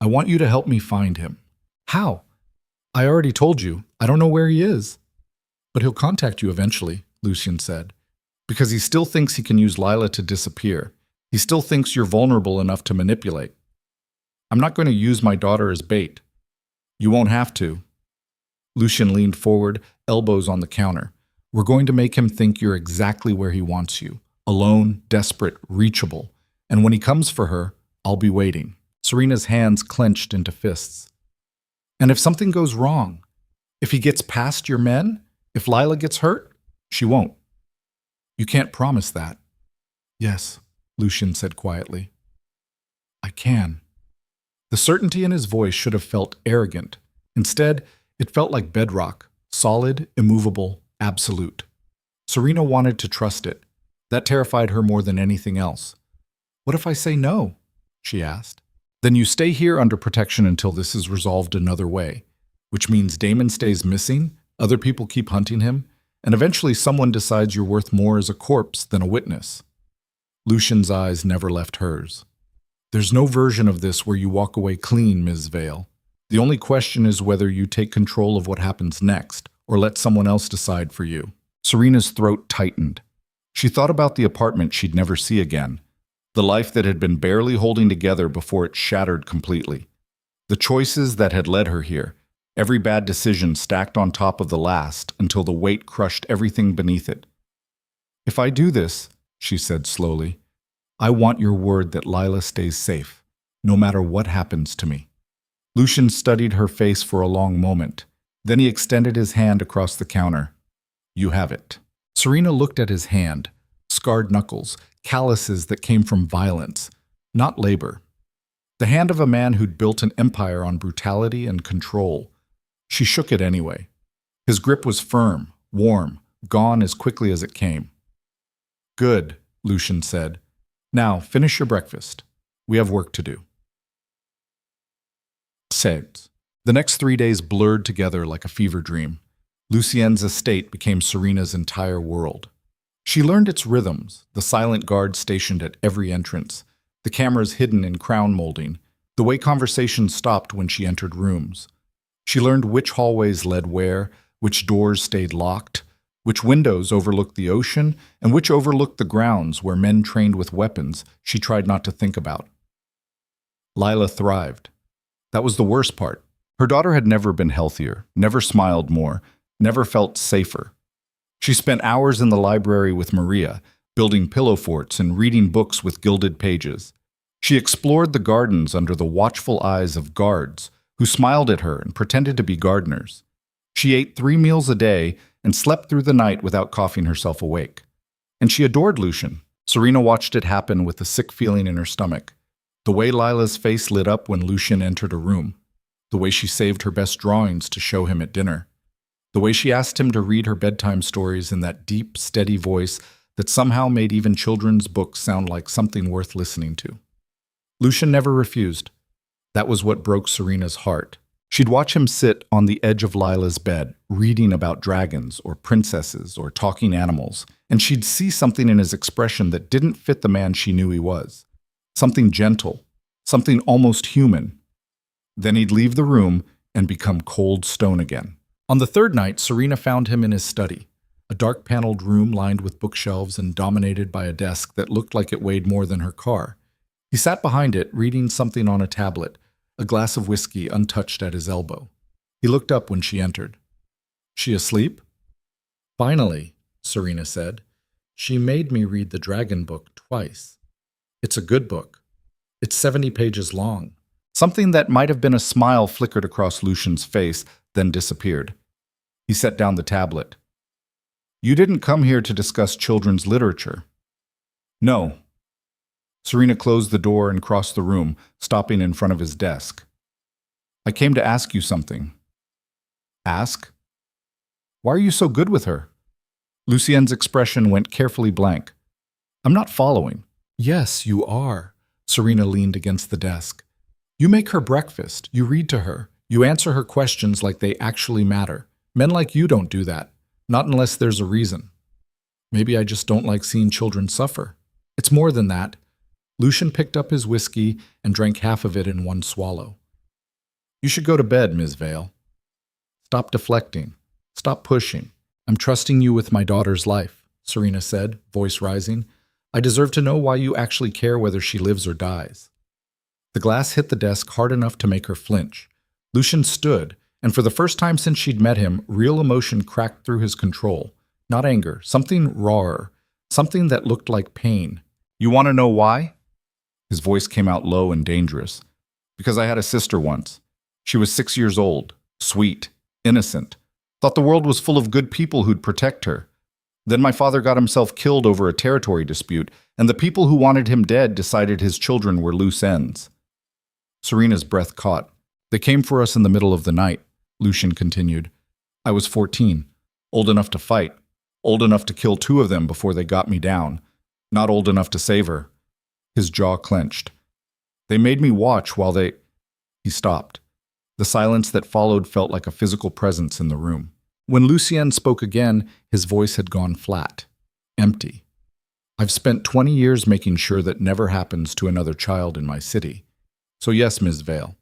I want you to help me find him. How? I already told you. I don't know where he is. But he'll contact you eventually, Lucien said, because he still thinks he can use Lila to disappear. He still thinks you're vulnerable enough to manipulate. I'm not going to use my daughter as bait. You won't have to. Lucien leaned forward, elbows on the counter. We're going to make him think you're exactly where he wants you. Alone, desperate, reachable. And when he comes for her, I'll be waiting. Serena's hands clenched into fists. And if something goes wrong, if he gets past your men, if Lila gets hurt, she won't. You can't promise that. Yes, Lucien said quietly. I can. The certainty in his voice should have felt arrogant. Instead, it felt like bedrock, solid, immovable, absolute. Serena wanted to trust it. That terrified her more than anything else. What if I say no? She asked. Then you stay here under protection until this is resolved another way, which means Damon stays missing, other people keep hunting him, and eventually someone decides you're worth more as a corpse than a witness. Lucien's eyes never left hers. There's no version of this where you walk away clean, Ms. Vale. The only question is whether you take control of what happens next, or let someone else decide for you. Serena's throat tightened. She thought about the apartment she'd never see again, the life that had been barely holding together before it shattered completely. The choices that had led her here, every bad decision stacked on top of the last until the weight crushed everything beneath it. If I do this, she said slowly, I want your word that Lila stays safe, no matter what happens to me. Lucien studied her face for a long moment. Then he extended his hand across the counter. You have it. Serena looked at his hand, scarred knuckles, calluses that came from violence, not labor. The hand of a man who'd built an empire on brutality and control. She shook it anyway. His grip was firm, warm, gone as quickly as it came. Good, Lucien said. Now, finish your breakfast. We have work to do. Saved. The next 3 days blurred together like a fever dream. Lucien's estate became Serena's entire world. She learned its rhythms, the silent guards stationed at every entrance, the cameras hidden in crown molding, the way conversations stopped when she entered rooms. She learned which hallways led where, which doors stayed locked, which windows overlooked the ocean, and which overlooked the grounds where men trained with weapons she tried not to think about. Lila thrived. That was the worst part. Her daughter had never been healthier, never smiled more, never felt safer. She spent hours in the library with Maria, building pillow forts and reading books with gilded pages. She explored the gardens under the watchful eyes of guards who smiled at her and pretended to be gardeners. She ate 3 meals a day and slept through the night without coughing herself awake. And she adored Lucien. Serena watched it happen with a sick feeling in her stomach. The way Lila's face lit up when Lucien entered a room. The way she saved her best drawings to show him at dinner. The way she asked him to read her bedtime stories in that deep, steady voice that somehow made even children's books sound like something worth listening to. Lucien never refused. That was what broke Serena's heart. She'd watch him sit on the edge of Lila's bed, reading about dragons or princesses or talking animals, and she'd see something in his expression that didn't fit the man she knew he was. Something gentle, something almost human. Then he'd leave the room and become cold stone again. On the 3rd night, Serena found him in his study, a dark-paneled room lined with bookshelves and dominated by a desk that looked like it weighed more than her car. He sat behind it, reading something on a tablet, a glass of whiskey untouched at his elbow. He looked up when she entered. She asleep? Finally, Serena said. She made me read the dragon book twice. It's a good book. It's 70 pages long. Something that might have been a smile flickered across Lucian's face, then disappeared. He set down the tablet. You didn't come here to discuss children's literature. No. Serena closed the door and crossed the room, stopping in front of his desk. I came to ask you something. Ask? Why are you so good with her? Lucien's expression went carefully blank. I'm not following. Yes, you are. Serena leaned against the desk. You make her breakfast, you read to her, you answer her questions like they actually matter. Men like you don't do that, not unless there's a reason. Maybe I just don't like seeing children suffer. It's more than that. Lucian picked up his whiskey and drank half of it in one swallow. You should go to bed, Ms. Vale. Stop deflecting. Stop pushing. I'm trusting you with my daughter's life, Serena said, voice rising. I deserve to know why you actually care whether she lives or dies. The glass hit the desk hard enough to make her flinch. Lucian stood, and for the first time since she'd met him, real emotion cracked through his control. Not anger, something rawer, something that looked like pain. You want to know why? His voice came out low and dangerous. Because I had a sister once. She was 6 years old, sweet, innocent. Thought the world was full of good people who'd protect her. Then my father got himself killed over a territory dispute, and the people who wanted him dead decided his children were loose ends. Serena's breath caught. They came for us in the middle of the night, Lucian continued. I was 14, old enough to fight, old enough to kill 2 of them before they got me down, not old enough to save her. His jaw clenched. They made me watch while they... He stopped. The silence that followed felt like a physical presence in the room. When Lucien spoke again, his voice had gone flat, empty. I've spent 20 years making sure that never happens to another child in my city. So yes, Ms. Vale,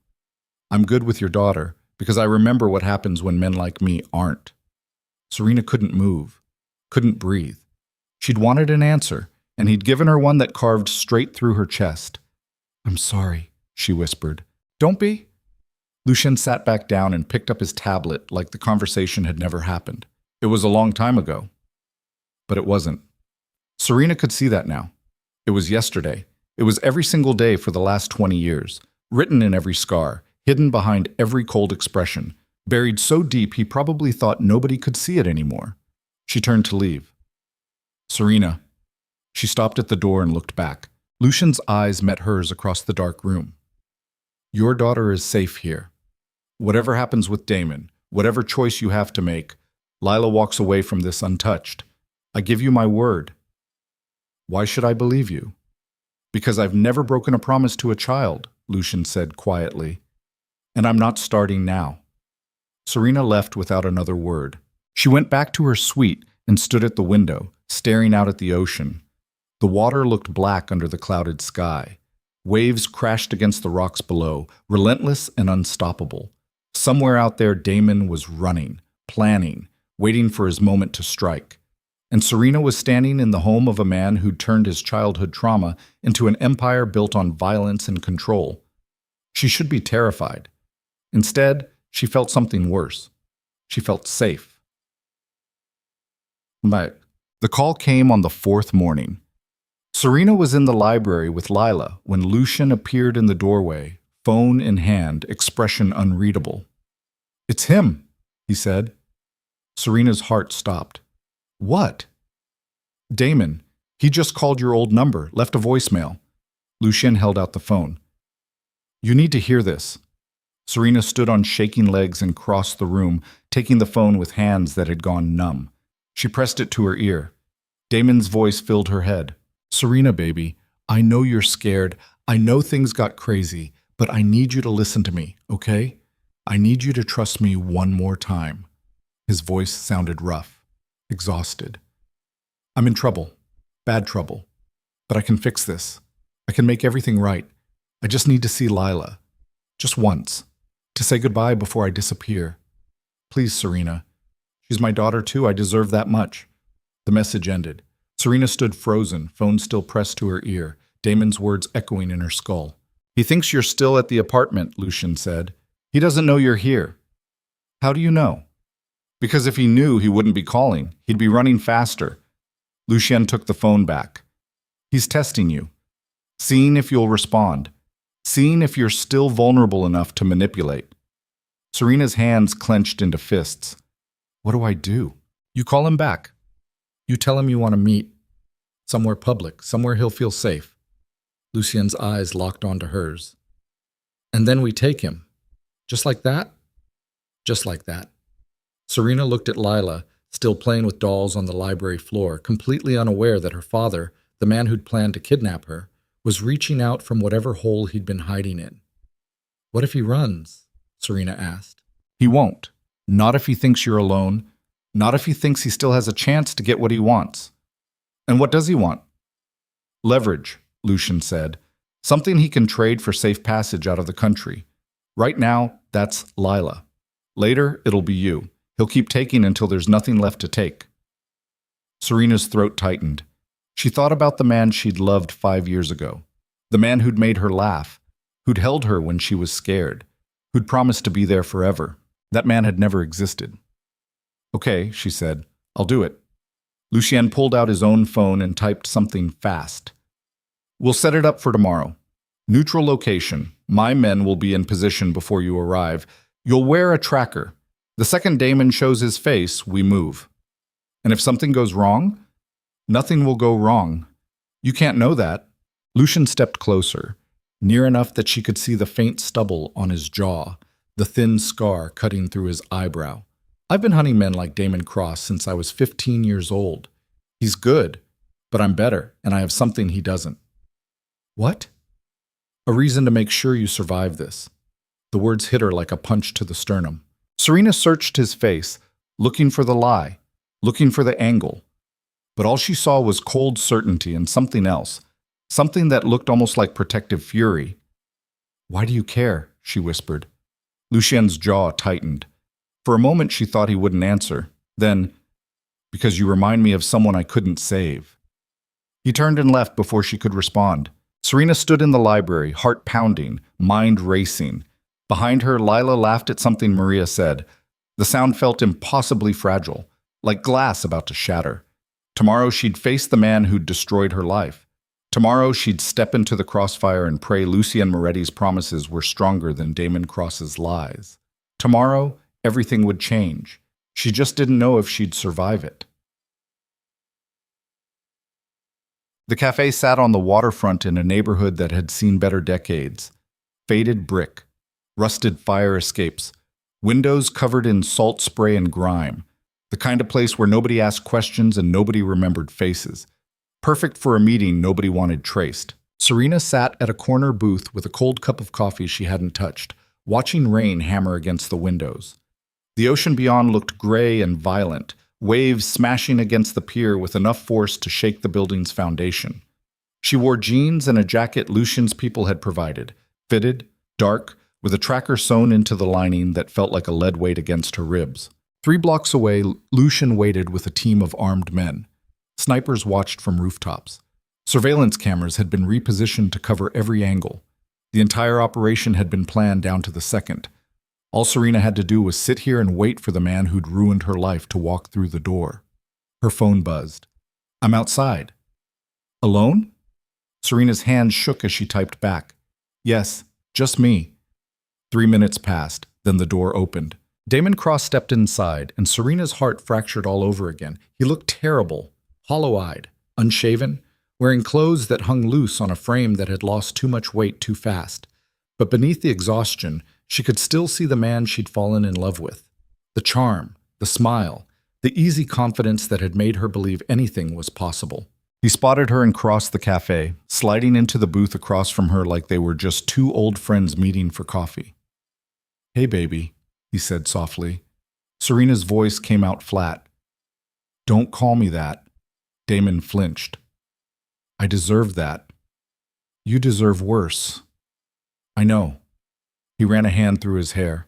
I'm good with your daughter because I remember what happens when men like me aren't. Serena couldn't move, couldn't breathe. She'd wanted an answer, and he'd given her one that carved straight through her chest. I'm sorry, she whispered. Don't be. Lucien sat back down and picked up his tablet like the conversation had never happened. It was a long time ago. But it wasn't. Serena could see that now. It was yesterday. It was every single day for the last 20 years, written in every scar, hidden behind every cold expression, buried so deep he probably thought nobody could see it anymore. She turned to leave. Serena. She stopped at the door and looked back. Lucian's eyes met hers across the dark room. Your daughter is safe here. Whatever happens with Damon, whatever choice you have to make, Lila walks away from this untouched. I give you my word. Why should I believe you? Because I've never broken a promise to a child, Lucian said quietly. And I'm not starting now. Serena left without another word. She went back to her suite and stood at the window, staring out at the ocean. The water looked black under the clouded sky. Waves crashed against the rocks below, relentless and unstoppable. Somewhere out there, Damon was running, planning, waiting for his moment to strike. And Serena was standing in the home of a man who'd turned his childhood trauma into an empire built on violence and control. She should be terrified. Instead, she felt something worse. She felt safe. But the call came on the 4th morning. Serena was in the library with Lila when Lucian appeared in the doorway, phone in hand, expression unreadable. It's him, he said. Serena's heart stopped. What? Damon. He just called your old number, left a voicemail. Lucian held out the phone. You need to hear this. Serena stood on shaking legs and crossed the room, taking the phone with hands that had gone numb. She pressed it to her ear. Damon's voice filled her head. Serena, baby, I know you're scared. I know things got crazy, but I need you to listen to me, okay? I need you to trust me one more time. His voice sounded rough, exhausted. I'm in trouble, bad trouble, but I can fix this. I can make everything right. I just need to see Lila, just once, to say goodbye before I disappear. Please, Serena. She's my daughter too. I deserve that much. The message ended. Serena stood frozen, phone still pressed to her ear, Damon's words echoing in her skull. He thinks you're still at the apartment, Lucian said. He doesn't know you're here. How do you know? Because if he knew, he wouldn't be calling. He'd be running faster. Lucien took the phone back. He's testing you, seeing if you'll respond, seeing if you're still vulnerable enough to manipulate. Serena's hands clenched into fists. What do I do? You call him back. You tell him you want to meet. Somewhere public, somewhere he'll feel safe. Lucien's eyes locked onto hers. And then we take him. Just like that? Just like that. Serena looked at Lila, still playing with dolls on the library floor, completely unaware that her father, the man who'd planned to kidnap her, was reaching out from whatever hole he'd been hiding in. What if he runs? Serena asked. He won't. Not if he thinks you're alone. Not if he thinks he still has a chance to get what he wants. And what does he want? Leverage, Lucien said. Something he can trade for safe passage out of the country. Right now, that's Lila. Later, it'll be you. He'll keep taking until there's nothing left to take. Serena's throat tightened. She thought about the man she'd loved 5 years ago. The man who'd made her laugh, who'd held her when she was scared, who'd promised to be there forever. That man had never existed. Okay, she said, I'll do it. Lucien pulled out his own phone and typed something fast. We'll set it up for tomorrow. Neutral location. My men will be in position before you arrive. You'll wear a tracker. The second Damon shows his face, we move. And if something goes wrong, nothing will go wrong. You can't know that. Lucien stepped closer, near enough that she could see the faint stubble on his jaw, the thin scar cutting through his eyebrow. I've been hunting men like Damon Cross since I was 15 years old. He's good, but I'm better, and I have something he doesn't. What? A reason to make sure you survive this. The words hit her like a punch to the sternum. Serena searched his face, looking for the lie, looking for the angle. But all she saw was cold certainty and something else, something that looked almost like protective fury. Why do you care? She whispered. Lucien's jaw tightened. For a moment she thought he wouldn't answer. Then, because you remind me of someone I couldn't save. He turned and left before she could respond. Serena stood in the library, heart pounding, mind racing. Behind her, Lila laughed at something Maria said. The sound felt impossibly fragile, like glass about to shatter. Tomorrow she'd face the man who'd destroyed her life. Tomorrow she'd step into the crossfire and pray Lucien Moretti's promises were stronger than Damon Cross's lies. Tomorrow, everything would change. She just didn't know if she'd survive it. The cafe sat on the waterfront in a neighborhood that had seen better decades. Faded brick, rusted fire escapes, windows covered in salt spray and grime, the kind of place where nobody asked questions and nobody remembered faces. Perfect for a meeting nobody wanted traced. Serena sat at a corner booth with a cold cup of coffee she hadn't touched, watching rain hammer against the windows. The ocean beyond looked gray and violent, waves smashing against the pier with enough force to shake the building's foundation. She wore jeans and a jacket Lucien's people had provided, fitted, dark, with a tracker sewn into the lining that felt like a lead weight against her ribs. 3 blocks away, Lucien waited with a team of armed men. Snipers watched from rooftops. Surveillance cameras had been repositioned to cover every angle. The entire operation had been planned down to the second. All Serena had to do was sit here and wait for the man who'd ruined her life to walk through the door. Her phone buzzed. I'm outside. Alone? Serena's hands shook as she typed back. Yes, just me. 3 minutes passed, then the door opened. Damon Cross stepped inside, and Serena's heart fractured all over again. He looked terrible, hollow-eyed, unshaven, wearing clothes that hung loose on a frame that had lost too much weight too fast. But beneath the exhaustion, she could still see the man she'd fallen in love with. The charm, the smile, the easy confidence that had made her believe anything was possible. He spotted her and crossed the cafe, sliding into the booth across from her like they were just 2 old friends meeting for coffee. Hey, baby, he said softly. Serena's voice came out flat. Don't call me that. Damon flinched. I deserve that. You deserve worse. I know. He ran a hand through his hair.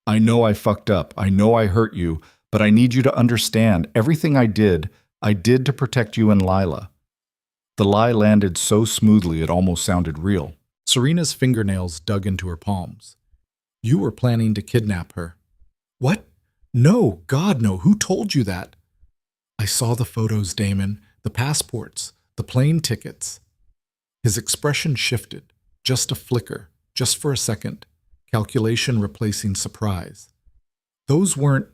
I know I fucked up. I know I hurt you, but I need you to understand everything I did to protect you and Lila. The lie landed so smoothly it almost sounded real. Serena's fingernails dug into her palms. You were planning to kidnap her. What? No, God, no. Who told you that? I saw the photos, Damon. the passports, the plane tickets. His expression shifted, just a flicker, just for a second, calculation replacing surprise. Those weren't...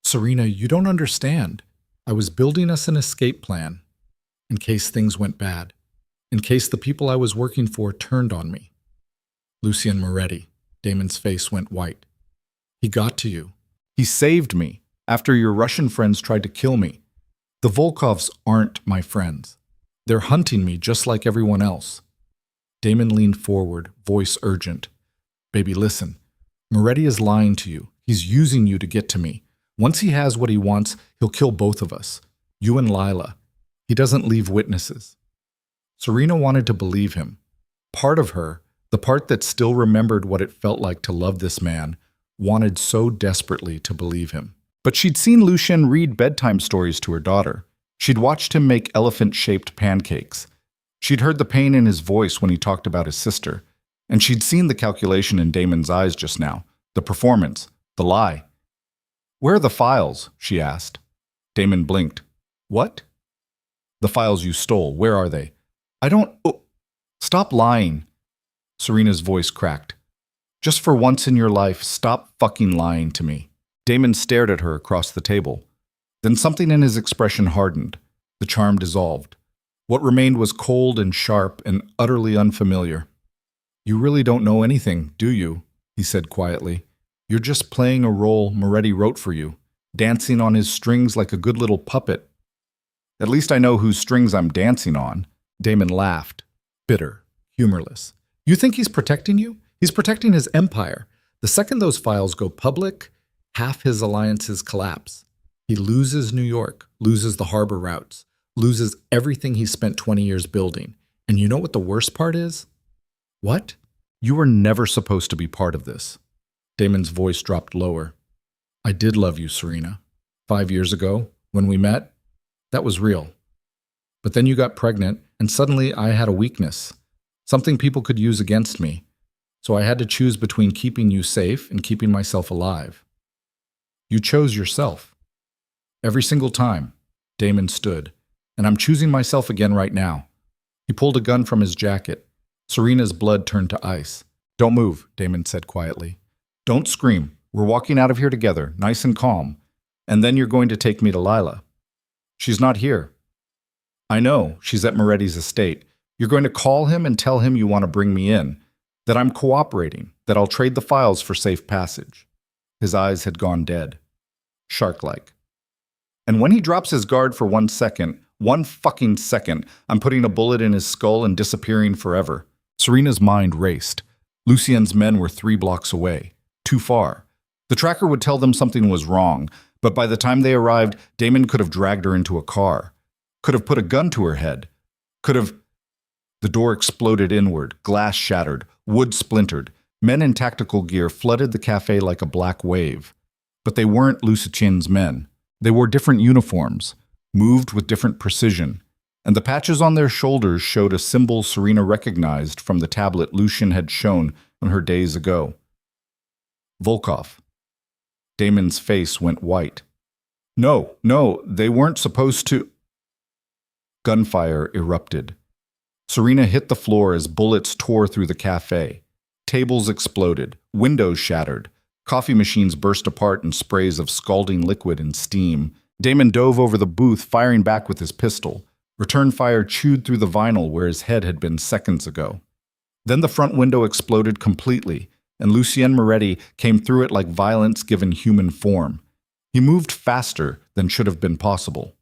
Serena, you don't understand. I was building us an escape plan, in case things went bad, in case the people I was working for turned on me. Lucien Moretti, Damon's face went white. He got to you. He saved me after your Russian friends tried to kill me. The Volkovs aren't my friends. They're hunting me just like everyone else. Damon leaned forward, voice urgent. Baby, listen. Moretti is lying to you. He's using you to get to me. Once he has what he wants, he'll kill both of us. You and Lila. He doesn't leave witnesses. Serena wanted to believe him. Part of her, the part that still remembered what it felt like to love this man, wanted so desperately to believe him. But she'd seen Lucien read bedtime stories to her daughter. She'd watched him make elephant-shaped pancakes. She'd heard the pain in his voice when he talked about his sister. And she'd seen the calculation in Damon's eyes just now, the performance, the lie. Where are the files? She asked. Damon blinked. What? The files you stole, where are they? I don't... Oh, stop lying. Serena's voice cracked. Just for once in your life, stop fucking lying to me. Damon stared at her across the table. Then something in his expression hardened. The charm dissolved. What remained was cold and sharp and utterly unfamiliar. You really don't know anything, do you? He said quietly. You're just playing a role Moretti wrote for you, dancing on his strings like a good little puppet. At least I know whose strings I'm dancing on. Damon laughed, bitter, humorless. You think he's protecting you? He's protecting his empire. The second those files go public, half his alliances collapse. He loses New York, loses the harbor routes, loses everything he spent 20 years building. And you know what the worst part is? What? You were never supposed to be part of this. Damon's voice dropped lower. I did love you, Serena. 5 years ago, when we met, that was real. But then you got pregnant, and suddenly I had a weakness, something people could use against me. So I had to choose between keeping you safe and keeping myself alive. You chose yourself. Every single time. Damon stood. And I'm choosing myself again right now. He pulled a gun from his jacket. Serena's blood turned to ice. Don't move, Damon said quietly. Don't scream. We're walking out of here together, nice and calm. And then you're going to take me to Lila. She's not here. I know, she's at Moretti's estate. You're going to call him and tell him you want to bring me in, that I'm cooperating, that I'll trade the files for safe passage. His eyes had gone dead. Shark-like. And when he drops his guard for 1 second, 1 fucking second, I'm putting a bullet in his skull and disappearing forever. Serena's mind raced. Lucien's men were 3 blocks away. Too far. The tracker would tell them something was wrong, but by the time they arrived, Damon could have dragged her into a car. Could have put a gun to her head. Could have... The door exploded inward, glass shattered, wood splintered. Men in tactical gear flooded the cafe like a black wave. But they weren't Lucien's men. They wore different uniforms, moved with different precision, and the patches on their shoulders showed a symbol Serena recognized from the tablet Lucien had shown on her days ago. Volkov. Damon's face went white. No, they weren't supposed to... Gunfire erupted. Serena hit the floor as bullets tore through the cafe. Tables exploded, windows shattered, coffee machines burst apart in sprays of scalding liquid and steam. Damon dove over the booth, firing back with his pistol. Return fire chewed through the vinyl where his head had been seconds ago. Then the front window exploded completely, and Lucien Moretti came through it like violence given human form. He moved faster than should have been possible.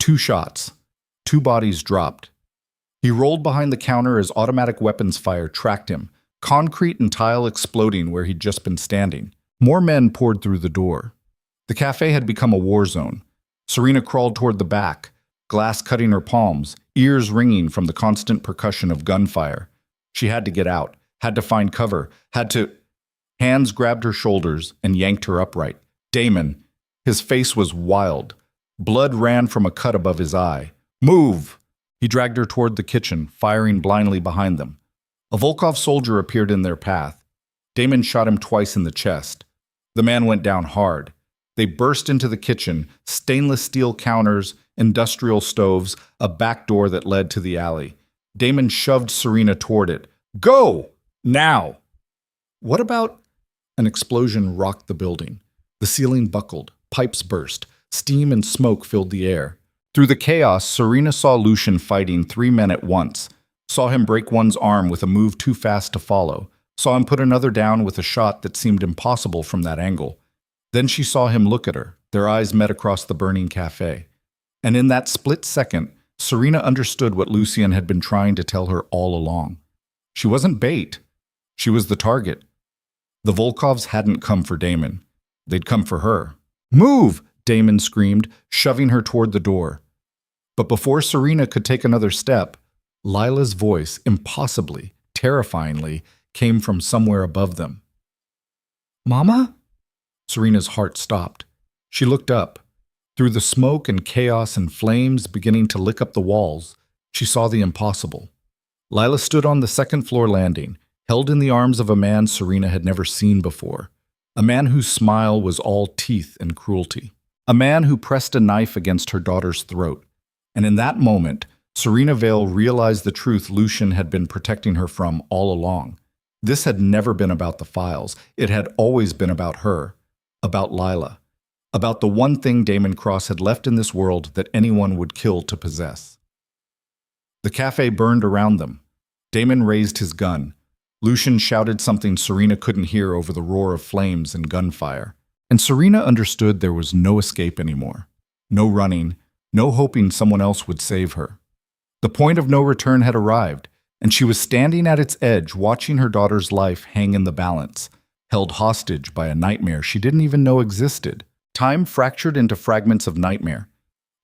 2 shots. 2 bodies dropped. He rolled behind the counter as automatic weapons fire tracked him, concrete and tile exploding where he'd just been standing. More men poured through the door. The cafe had become a war zone. Serena crawled toward the back, glass cutting her palms, ears ringing from the constant percussion of gunfire. She had to get out, had to find cover, had to... Hands grabbed her shoulders and yanked her upright. Damon. His face was wild. Blood ran from a cut above his eye. Move! He dragged her toward the kitchen, firing blindly behind them. A Volkov soldier appeared in their path. Damon shot him twice in the chest. The man went down hard. They burst into the kitchen, stainless steel counters industrial stoves, a back door that led to the alley. Damon shoved Serena toward it. Go! Now! What about... An explosion rocked the building. The ceiling buckled, pipes burst, steam and smoke filled the air. Through the chaos, Serena saw Lucian fighting 3 men at once, saw him break one's arm with a move too fast to follow, saw him put another down with a shot that seemed impossible from that angle. Then she saw him look at her. Their eyes met across the burning cafe. And in that split second, Serena understood what Lucian had been trying to tell her all along. She wasn't bait. She was the target. The Volkovs hadn't come for Damon. They'd come for her. Move! Damon screamed, shoving her toward the door. But before Serena could take another step, Lila's voice, impossibly, terrifyingly, came from somewhere above them. Mama? Serena's heart stopped. She looked up. Through the smoke and chaos and flames beginning to lick up the walls, she saw the impossible. Lila stood on the second-floor landing, held in the arms of a man Serena had never seen before, a man whose smile was all teeth and cruelty, a man who pressed a knife against her daughter's throat. And in that moment, Serena Vale realized the truth Lucian had been protecting her from all along. This had never been about the files. It had always been about her, about Lila, about the one thing Damon Cross had left in this world that anyone would kill to possess. The cafe burned around them. Damon raised his gun. Lucian shouted something Serena couldn't hear over the roar of flames and gunfire. And Serena understood there was no escape anymore. No running, no hoping someone else would save her. The point of no return had arrived, and she was standing at its edge watching her daughter's life hang in the balance, held hostage by a nightmare she didn't even know existed. Time fractured into fragments of nightmare.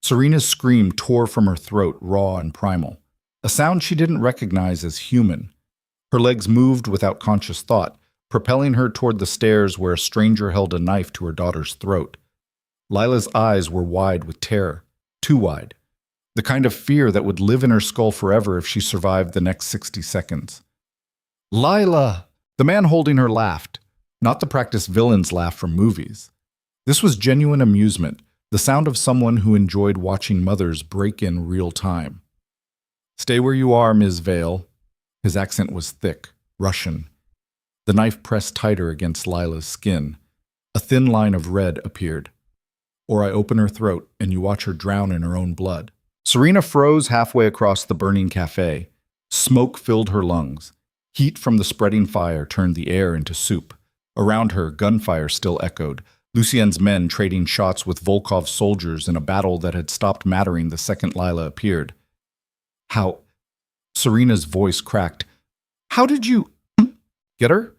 Serena's scream tore from her throat, raw and primal, a sound she didn't recognize as human. Her legs moved without conscious thought, propelling her toward the stairs where a stranger held a knife to her daughter's throat. Lila's eyes were wide with terror, too wide, the kind of fear that would live in her skull forever if she survived the next 60 seconds. Lila! The man holding her laughed, not the practiced villain's laugh from movies. This was genuine amusement, the sound of someone who enjoyed watching mothers break in real time. Stay where you are, Ms. Vale. His accent was thick, Russian. The knife pressed tighter against Lila's skin. A thin line of red appeared. Or I open her throat and you watch her drown in her own blood. Serena froze halfway across the burning cafe. Smoke filled her lungs. Heat from the spreading fire turned the air into soup. Around her, gunfire still echoed, Lucien's men trading shots with Volkov's soldiers in a battle that had stopped mattering the second Lila appeared. How? Serena's voice cracked. How did you... Get her?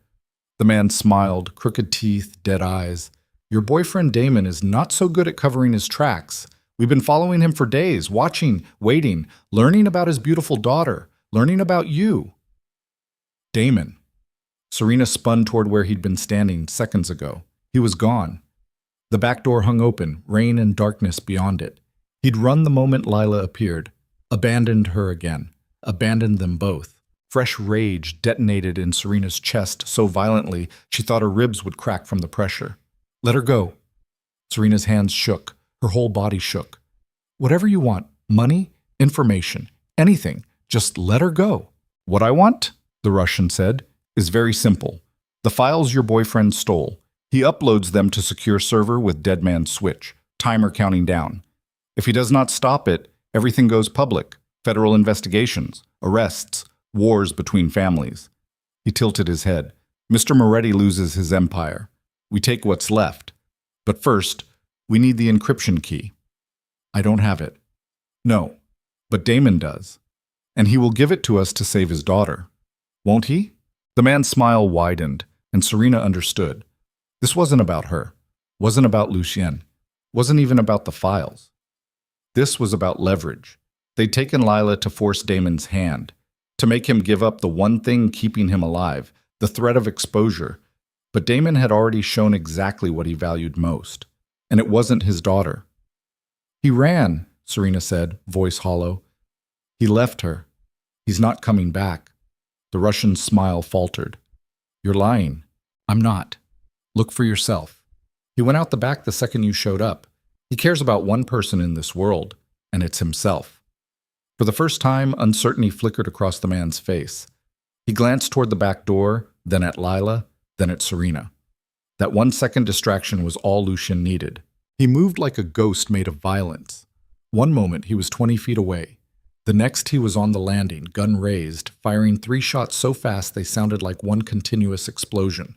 The man smiled, crooked teeth, dead eyes. Your boyfriend Damon is not so good at covering his tracks. We've been following him for days, watching, waiting, learning about his beautiful daughter, learning about you. Damon. Serena spun toward where he'd been standing seconds ago. He was gone. The back door hung open, rain and darkness beyond it. He'd run the moment Lila appeared, abandoned her again, abandoned them both. Fresh rage detonated in Serena's chest so violently she thought her ribs would crack from the pressure. Let her go. Serena's hands shook. Her whole body shook. Whatever you want, money, information, anything, just let her go. What I want, the Russian said, is very simple. The files your boyfriend stole. He uploads them to secure server with Dead Man's Switch, timer counting down. If he does not stop it, everything goes public. Federal investigations, arrests, wars between families. He tilted his head. Mr. Moretti loses his empire. We take what's left. But first, we need the encryption key. I don't have it. No, but Damon does. And he will give it to us to save his daughter. Won't he? The man's smile widened, and Serena understood. This wasn't about her, wasn't about Lucien, wasn't even about the files. This was about leverage. They'd taken Lila to force Damon's hand, to make him give up the one thing keeping him alive, the threat of exposure. But Damon had already shown exactly what he valued most, and it wasn't his daughter. He ran, Serena said, voice hollow. He left her. He's not coming back. The Russian's smile faltered. You're lying. I'm not. Look for yourself. He went out the back the second you showed up. He cares about one person in this world, and it's himself. For the first time, uncertainty flickered across the man's face. He glanced toward the back door, then at Lila, then at Serena. That 1-second distraction was all Lucien needed. He moved like a ghost made of violence. One moment he was 20 feet away. The next he was on the landing, gun raised, firing 3 shots so fast they sounded like one continuous explosion.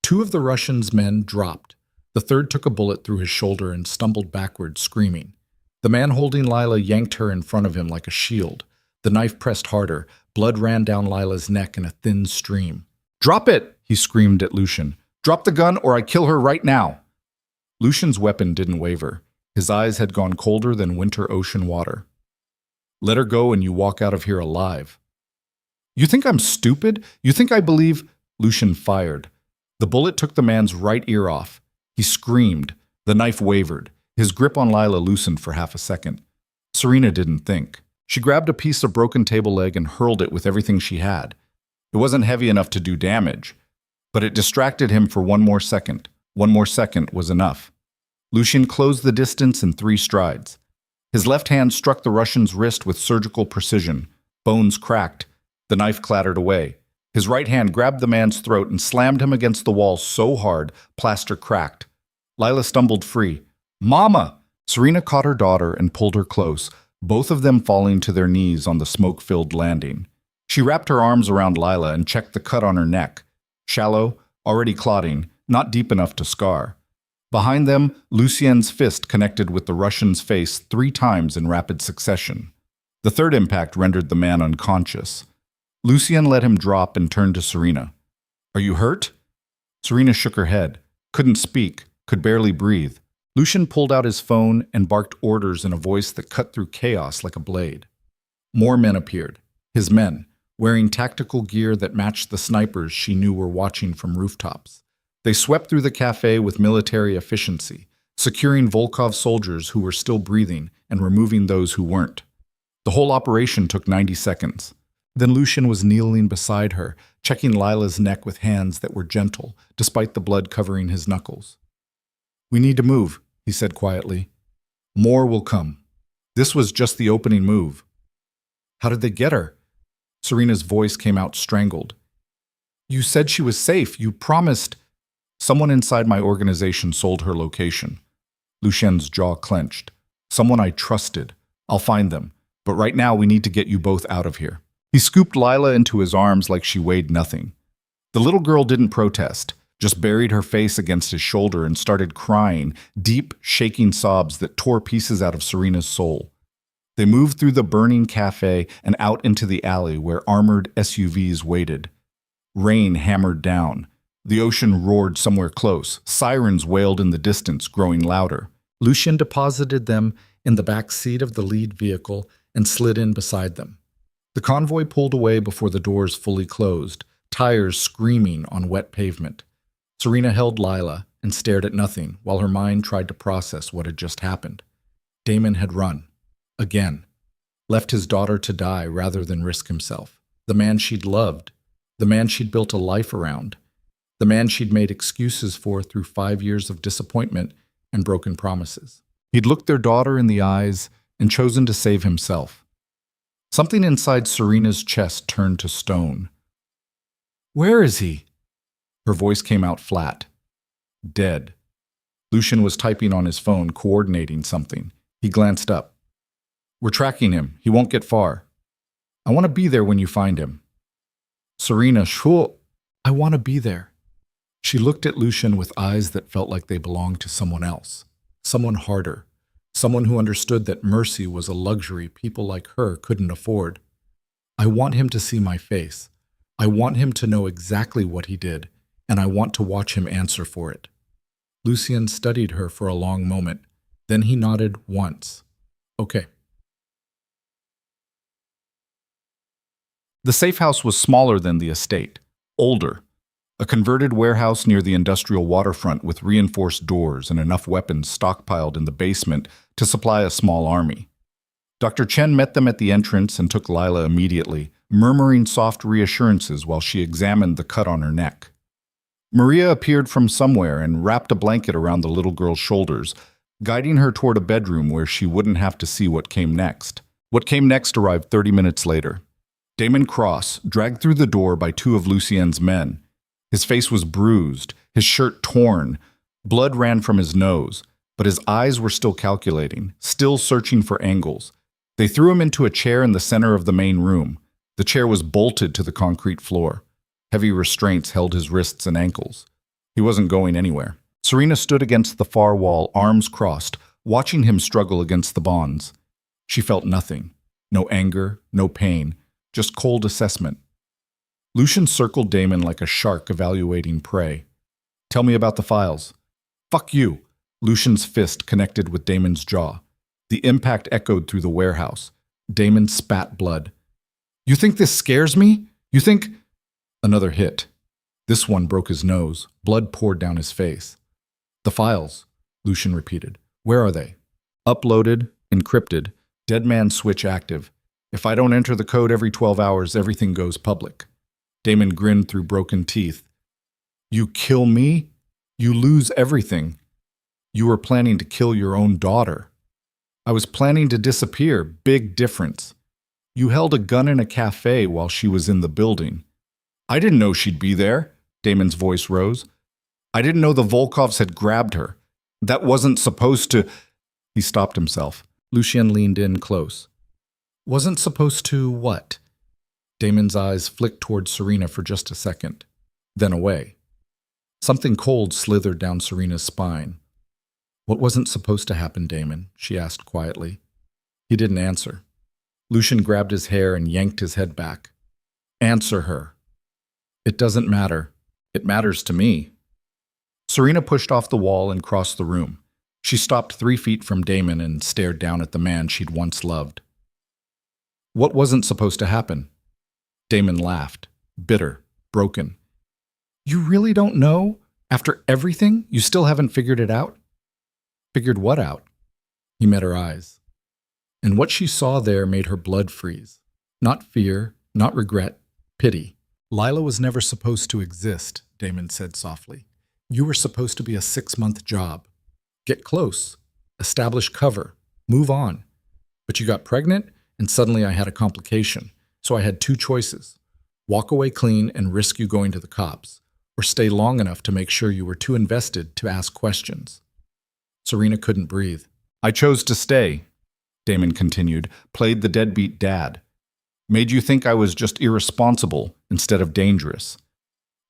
2 of the Russians' men dropped. The third took a bullet through his shoulder and stumbled backward, screaming. The man holding Lila yanked her in front of him like a shield. The knife pressed harder. Blood ran down Lila's neck in a thin stream. "Drop it!" he screamed at Lucien. "Drop the gun or I kill her right now!" Lucien's weapon didn't waver. His eyes had gone colder than winter ocean water. "Let her go and you walk out of here alive." "You think I'm stupid? You think I believe—" Lucien fired. The bullet took the man's right ear off. He screamed. The knife wavered. His grip on Lila loosened for half a second. Serena didn't think. She grabbed a piece of broken table leg and hurled it with everything she had. It wasn't heavy enough to do damage, but it distracted him for 1 more second. 1 more second was enough. Lucien closed the distance in 3 strides. His left hand struck the Russian's wrist with surgical precision. Bones cracked. The knife clattered away. His right hand grabbed the man's throat and slammed him against the wall so hard, plaster cracked. Lila stumbled free. "Mama!" Serena caught her daughter and pulled her close, both of them falling to their knees on the smoke-filled landing. She wrapped her arms around Lila and checked the cut on her neck. Shallow, already clotting, not deep enough to scar. Behind them, Lucien's fist connected with the Russian's face 3 times in rapid succession. The third impact rendered the man unconscious. Lucien let him drop and turned to Serena. "Are you hurt?" Serena shook her head, couldn't speak, could barely breathe. Lucien pulled out his phone and barked orders in a voice that cut through chaos like a blade. More men appeared. His men, wearing tactical gear that matched the snipers she knew were watching from rooftops. They swept through the cafe with military efficiency, securing Volkov soldiers who were still breathing and removing those who weren't. The whole operation took 90 seconds. Then Lucien was kneeling beside her, checking Lila's neck with hands that were gentle, despite the blood covering his knuckles. "We need to move," he said quietly. "More will come. This was just the opening move." "How did they get her?" Serena's voice came out strangled. "You said she was safe. You promised—" "Someone inside my organization sold her location." Lucien's jaw clenched. "Someone I trusted. I'll find them. But right now we need to get you both out of here." He scooped Lila into his arms like she weighed nothing. The little girl didn't protest, just buried her face against his shoulder and started crying, deep, shaking sobs that tore pieces out of Serena's soul. They moved through the burning cafe and out into the alley where armored SUVs waited. Rain hammered down. The ocean roared somewhere close. Sirens wailed in the distance, growing louder. Lucien deposited them in the back seat of the lead vehicle and slid in beside them. The convoy pulled away before the doors fully closed, tires screaming on wet pavement. Serena held Lila and stared at nothing while her mind tried to process what had just happened. Damon had run. Again. Left his daughter to die rather than risk himself. The man she'd loved. The man she'd built a life around. The man she'd made excuses for through 5 years of disappointment and broken promises. He'd looked their daughter in the eyes and chosen to save himself. Something inside Serena's chest turned to stone. "Where is he?" Her voice came out flat. "Dead." Lucien was typing on his phone, coordinating something. He glanced up. "We're tracking him. He won't get far. I want to be there when you find him." Serena, "Shul, I want to be there." She looked at Lucien with eyes that felt like they belonged to someone else. Someone harder. Someone who understood that mercy was a luxury people like her couldn't afford. "I want him to see my face. I want him to know exactly what he did, and I want to watch him answer for it." Lucien studied her for a long moment. Then he nodded once. "Okay." The safe house was smaller than the estate, older. A converted warehouse near the industrial waterfront with reinforced doors and enough weapons stockpiled in the basement to supply a small army. Dr. Chen met them at the entrance and took Lila immediately, murmuring soft reassurances while she examined the cut on her neck. Maria appeared from somewhere and wrapped a blanket around the little girl's shoulders. guiding her toward a bedroom where she wouldn't have to see what came next. What came next arrived 30 minutes later. Damon Cross, dragged through the door by two of Lucien's men. His face was bruised, his shirt torn, blood ran from his nose, but his eyes were still calculating, still searching for angles. They threw him into a chair in the center of the main room. The chair was bolted to the concrete floor. Heavy restraints held his wrists and ankles. He wasn't going anywhere. Serena stood against the far wall, arms crossed, watching him struggle against the bonds. She felt nothing. No anger, no pain, just cold assessment. Lucian circled Damon like a shark evaluating prey. "Tell me about the files." "Fuck you!" Lucian's fist connected with Damon's jaw. The impact echoed through the warehouse. Damon spat blood. "You think this scares me? You think—" Another hit. This one broke his nose. Blood poured down his face. "The files," Lucian repeated. "Where are they?" "Uploaded, encrypted, dead man switch active. If I don't enter the code every 12 hours, everything goes public." Damon grinned through broken teeth. "You kill me? You lose everything. You were planning to kill your own daughter." "I was planning to disappear. Big difference. You held a gun in a cafe while she was in the building." "I didn't know she'd be there." Damon's voice rose. "I didn't know the Volkovs had grabbed her. That wasn't supposed to—" He stopped himself. Lucien leaned in close. "Wasn't supposed to what?" Damon's eyes flicked toward Serena for just a second, then away. Something cold slithered down Serena's spine. "What wasn't supposed to happen, Damon?" she asked quietly. He didn't answer. Lucian grabbed his hair and yanked his head back. "Answer her." "It doesn't matter. It matters to me." Serena pushed off the wall and crossed the room. She stopped 3 feet from Damon and stared down at the man she'd once loved. "What wasn't supposed to happen?" Damon laughed, bitter, broken. "You really don't know? After everything, you still haven't figured it out?" "Figured what out?" He met her eyes. And what she saw there made her blood freeze. Not fear, not regret, pity. "Lila was never supposed to exist," Damon said softly. "You were supposed to be a 6-month job. Get close, establish cover, move on. But you got pregnant, and suddenly I had a complication. So I had 2 choices. Walk away clean and risk you going to the cops, or stay long enough to make sure you were too invested to ask questions." Serena couldn't breathe. "I chose to stay," Damon continued, "played the deadbeat dad. Made you think I was just irresponsible instead of dangerous.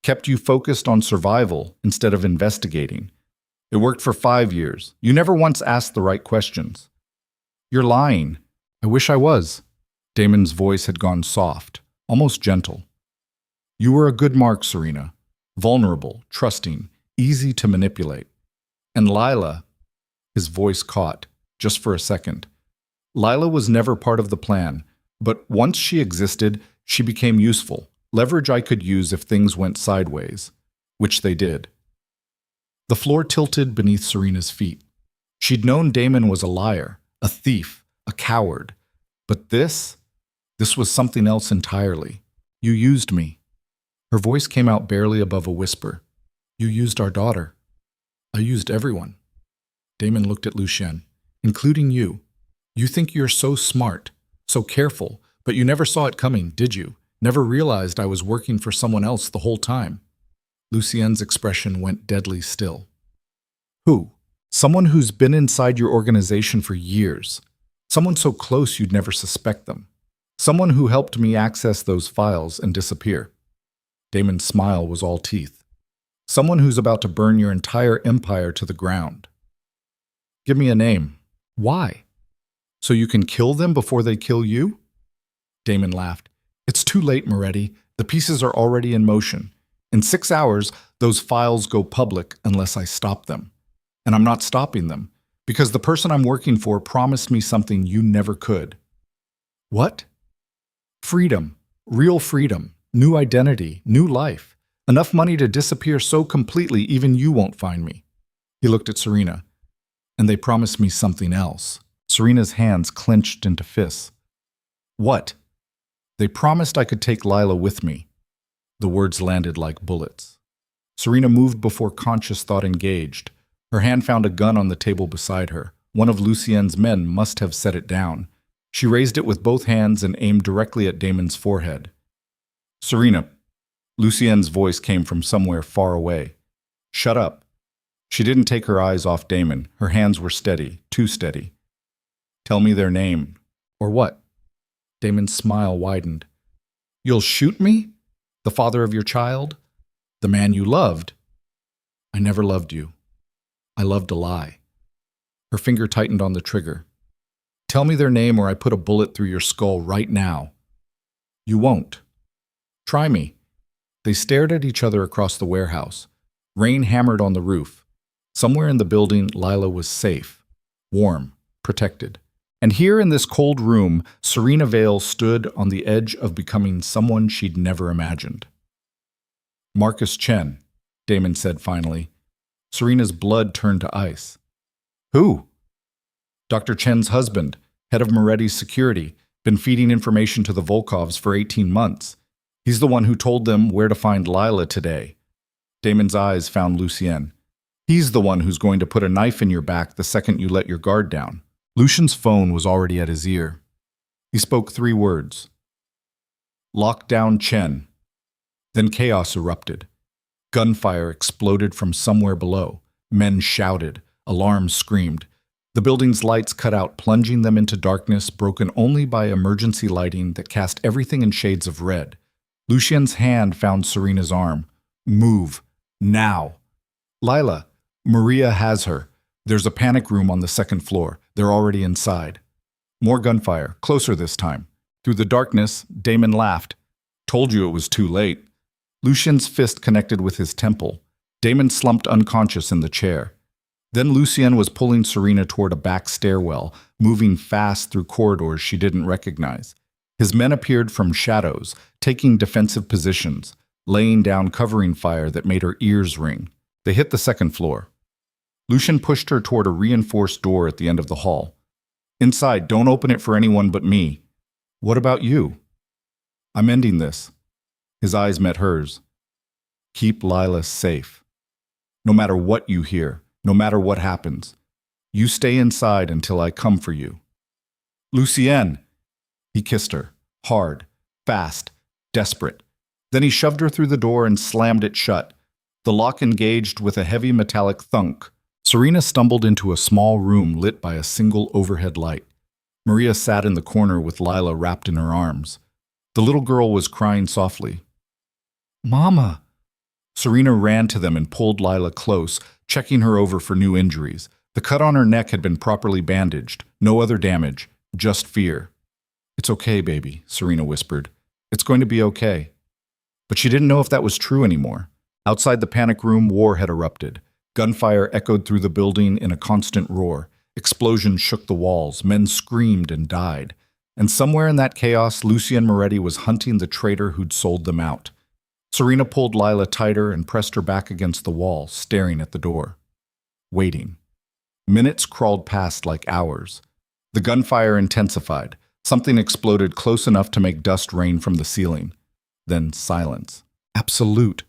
Kept you focused on survival instead of investigating. It worked for 5 years. You never once asked the right questions." "You're lying." "I wish I was." Damon's voice had gone soft, almost gentle. "You were a good mark, Serena. Vulnerable, trusting, easy to manipulate. And Lila," his voice caught, just for a second. "Lila was never part of the plan, but once she existed, she became useful, leverage I could use if things went sideways, which they did." The floor tilted beneath Serena's feet. She'd known Damon was a liar, a thief, a coward. But this was something else entirely. "You used me." Her voice came out barely above a whisper. "You used our daughter." "I used everyone." Damon looked at Lucien. "Including you. You think you're so smart, so careful, but you never saw it coming, did you? Never realized I was working for someone else the whole time." Lucien's expression went deadly still. "Who?" "Someone who's been inside your organization for years. Someone so close you'd never suspect them. Someone who helped me access those files and disappear." Damon's smile was all teeth. "Someone who's about to burn your entire empire to the ground." "Give me a name." "Why? So you can kill them before they kill you?" Damon laughed. "It's too late, Moretti. The pieces are already in motion. In 6 hours, those files go public unless I stop them. And I'm not stopping them, because the person I'm working for promised me something you never could." "What?" "Freedom. Real freedom. New identity. New life. Enough money to disappear so completely even you won't find me." He looked at Serena. "And they promised me something else." Serena's hands clenched into fists. "What?" "They promised I could take Lila with me." The words landed like bullets. Serena moved before conscious thought engaged. Her hand found a gun on the table beside her. One of Lucien's men must have set it down. She raised it with both hands and aimed directly at Damon's forehead. Serena. Lucien's voice came from somewhere far away. Shut up. She didn't take her eyes off Damon. Her hands were steady, too steady. Tell me their name. Or what? Damon's smile widened. You'll shoot me? The father of your child? The man you loved? I never loved you. I loved a lie. Her finger tightened on the trigger. Tell me their name or I put a bullet through your skull right now. You won't. Try me. They stared at each other across the warehouse. Rain hammered on the roof. Somewhere in the building, Lila was safe, warm, protected. And here in this cold room, Serena Vale stood on the edge of becoming someone she'd never imagined. Marcus Chen, Damon said finally. Serena's blood turned to ice. Who? Dr. Chen's husband, head of Moretti's security, been feeding information to the Volkovs for 18 months. He's the one who told them where to find Lila today. Damon's eyes found Lucien. He's the one who's going to put a knife in your back the second you let your guard down. Lucien's phone was already at his ear. He spoke 3 words. Lock down Chen. Then chaos erupted. Gunfire exploded from somewhere below. Men shouted. Alarms screamed. The building's lights cut out, plunging them into darkness, broken only by emergency lighting that cast everything in shades of red. Lucien's hand found Serena's arm. Move. Now. Lila, Maria has her. There's a panic room on the 2nd floor. They're already inside. More gunfire, closer this time. Through the darkness, Damon laughed. Told you it was too late. Lucien's fist connected with his temple. Damon slumped unconscious in the chair. Then Lucien was pulling Serena toward a back stairwell, moving fast through corridors she didn't recognize. His men appeared from shadows, taking defensive positions, laying down covering fire that made her ears ring. They hit the 2nd floor. Lucien pushed her toward a reinforced door at the end of the hall. Inside, don't open it for anyone but me. What about you? I'm ending this. His eyes met hers. Keep Lila safe. No matter what you hear, no matter what happens, you stay inside until I come for you. Lucienne! He kissed her, hard, fast, desperate. Then he shoved her through the door and slammed it shut. The lock engaged with a heavy metallic thunk. Serena stumbled into a small room lit by a single overhead light. Maria sat in the corner with Lila wrapped in her arms. The little girl was crying softly. Mama! Serena ran to them and pulled Lila close, checking her over for new injuries. The cut on her neck had been properly bandaged. No other damage, just fear. It's okay, baby, Serena whispered. It's going to be okay. But she didn't know if that was true anymore. Outside the panic room, war had erupted. Gunfire echoed through the building in a constant roar. Explosions shook the walls. Men screamed and died. And somewhere in that chaos, Lucien Moretti was hunting the traitor who'd sold them out. Serena pulled Lila tighter and pressed her back against the wall, staring at the door. Waiting. Minutes crawled past like hours. The gunfire intensified. Something exploded close enough to make dust rain from the ceiling. Then silence. Absolute.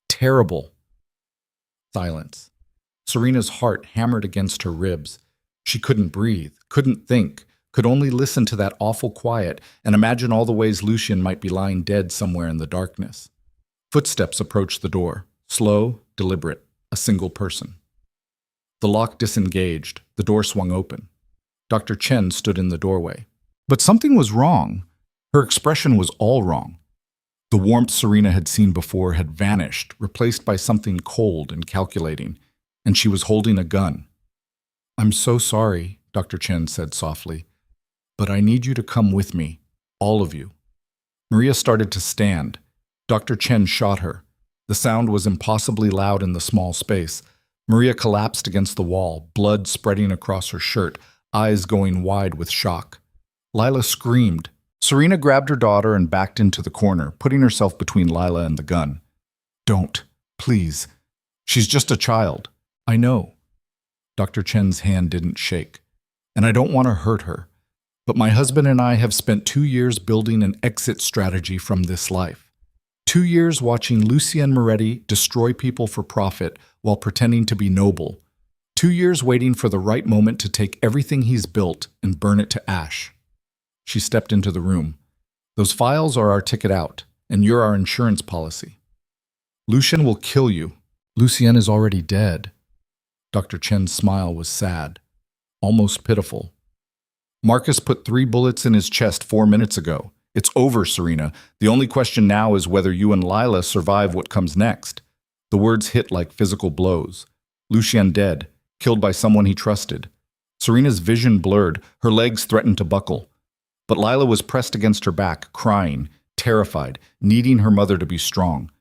Terrible. Silence. Serena's heart hammered against her ribs. She couldn't breathe, couldn't think, could only listen to that awful quiet and imagine all the ways Lucien might be lying dead somewhere in the darkness. Footsteps approached the door, slow, deliberate, a single person. The lock disengaged, the door swung open. Dr. Chen stood in the doorway. But something was wrong. Her expression was all wrong. The warmth Serena had seen before had vanished, replaced by something cold and calculating, and she was holding a gun. I'm so sorry, Dr. Chen said softly, but I need you to come with me, all of you. Maria started to stand. Dr. Chen shot her. The sound was impossibly loud in the small space. Maria collapsed against the wall, blood spreading across her shirt, eyes going wide with shock. Lila screamed. Serena grabbed her daughter and backed into the corner, putting herself between Lila and the gun. Don't, please. She's just a child. I know. Dr. Chen's hand didn't shake. And I don't want to hurt her. But my husband and I have spent 2 years building an exit strategy from this life. 2 years watching Lucien Moretti destroy people for profit while pretending to be noble. 2 years waiting for the right moment to take everything he's built and burn it to ash. She stepped into the room. Those files are our ticket out, and you're our insurance policy. Lucien will kill you. Lucien is already dead. Dr. Chen's smile was sad, almost pitiful. Marcus put 3 bullets in his chest 4 minutes ago. It's over, Serena. The only question now is whether you and Lila survive what comes next. The words hit like physical blows. Lucien dead, killed by someone he trusted. Serena's vision blurred, her legs threatened to buckle. But Lila was pressed against her back, crying, terrified, needing her mother to be strong.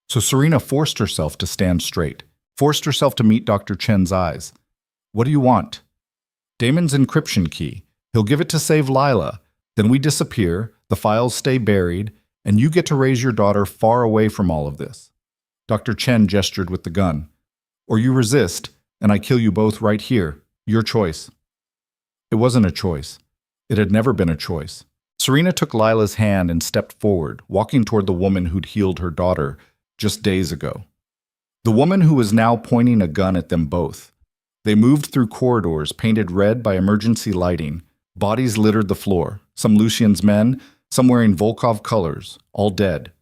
So Serena forced herself to stand straight, forced herself to meet Dr. Chen's eyes. What do you want? Damon's encryption key. He'll give it to save Lila. Then we disappear, the files stay buried, and you get to raise your daughter far away from all of this. Dr. Chen gestured with the gun. Or you resist, and I kill you both right here. Your choice. It wasn't a choice. It had never been a choice. Serena took Lila's hand and stepped forward, walking toward the woman who'd healed her daughter just days ago. The woman who was now pointing a gun at them both. They moved through corridors painted red by emergency lighting. Bodies littered the floor, some Lucien's men, some wearing Volkov colors, all dead.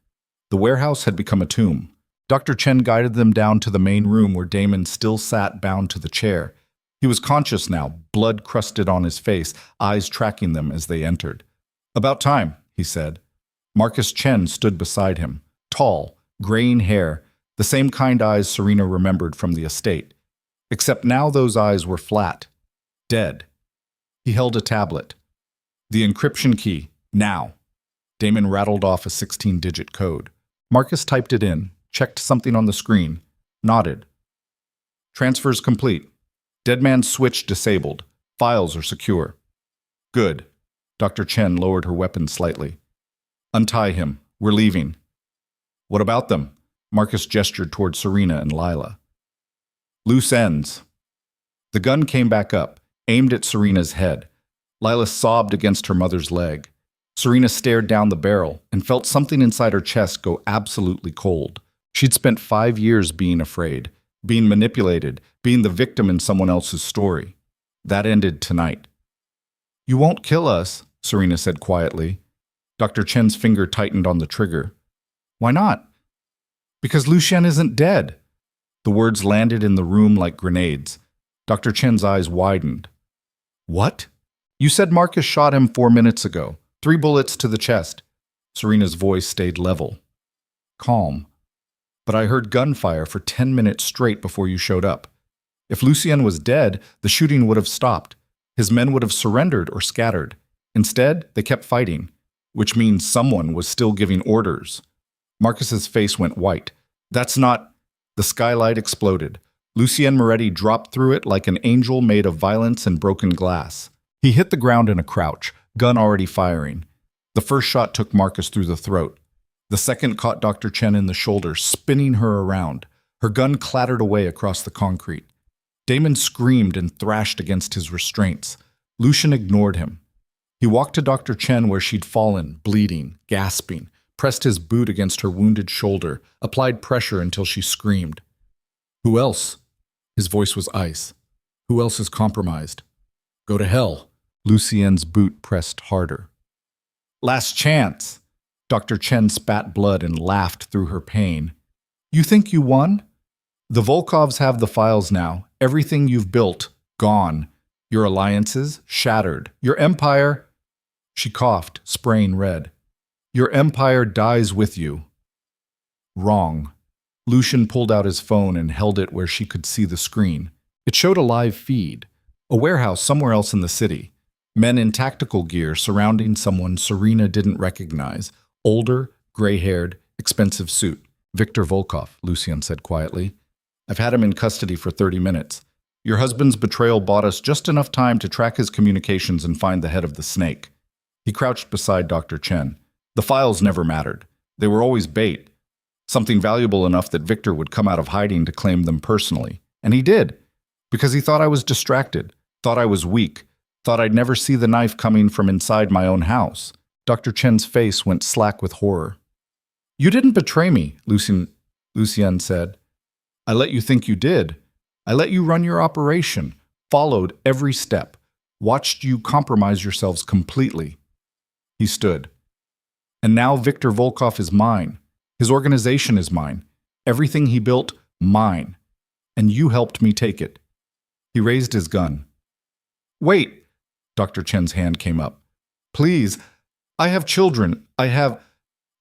The warehouse had become a tomb. Dr. Chen guided them down to the main room where Damon still sat bound to the chair. He was conscious now, blood crusted on his face, eyes tracking them as they entered. About time, he said. Marcus Chen stood beside him, tall, graying hair, the same kind eyes Serena remembered from the estate. Except now those eyes were flat, dead. He held a tablet. The encryption key, now. Damon rattled off a 16-digit code. Marcus typed it in, checked something on the screen, nodded. Transfers complete. Dead man's switch disabled. Files are secure. Good. Dr. Chen lowered her weapon slightly. Untie him. We're leaving. What about them? Marcus gestured toward Serena and Lila. Loose ends. The gun came back up, aimed at Serena's head. Lila sobbed against her mother's leg. Serena stared down the barrel and felt something inside her chest go absolutely cold. She'd spent 5 years being afraid, being manipulated, being the victim in someone else's story. That ended tonight. You won't kill us, Serena said quietly. Dr. Chen's finger tightened on the trigger. Why not? Because Lucien isn't dead. The words landed in the room like grenades. Dr. Chen's eyes widened. What? You said Marcus shot him 4 minutes ago. 3 bullets to the chest. Serena's voice stayed level. Calm. But I heard gunfire for 10 minutes straight before you showed up. If Lucien was dead, the shooting would have stopped. His men would have surrendered or scattered. Instead, they kept fighting, which means someone was still giving orders. Marcus's face went white. That's not... The skylight exploded. Lucien Moretti dropped through it like an angel made of violence and broken glass. He hit the ground in a crouch, gun already firing. The first shot took Marcus through the throat. The second caught Dr. Chen in the shoulder, spinning her around. Her gun clattered away across the concrete. Damon screamed and thrashed against his restraints. Lucien ignored him. He walked to Dr. Chen where she'd fallen, bleeding, gasping, pressed his boot against her wounded shoulder, applied pressure until she screamed. Who else? His voice was ice. Who else is compromised? Go to hell. Lucien's boot pressed harder. Last chance. Dr. Chen spat blood and laughed through her pain. You think you won? The Volkovs have the files now. Everything you've built, gone. Your alliances, shattered. Your empire... She coughed, spraying red. Your empire dies with you. Wrong. Lucien pulled out his phone and held it where she could see the screen. It showed a live feed. A warehouse somewhere else in the city. Men in tactical gear surrounding someone Serena didn't recognize. Older, gray-haired, expensive suit. Victor Volkov, Lucien said quietly. I've had him in custody for 30 minutes. Your husband's betrayal bought us just enough time to track his communications and find the head of the snake. He crouched beside Dr. Chen. The files never mattered. They were always bait. Something valuable enough that Victor would come out of hiding to claim them personally. And he did. Because he thought I was distracted, thought I was weak, thought I'd never see the knife coming from inside my own house. Dr. Chen's face went slack with horror. You didn't betray me, Lucien said. I let you think you did. I let you run your operation, followed every step, watched you compromise yourselves completely. He stood. And now Viktor Volkov is mine. His organization is mine. Everything he built, mine. And you helped me take it. He raised his gun. Wait! Dr. Chen's hand came up. Please, I have children. I have...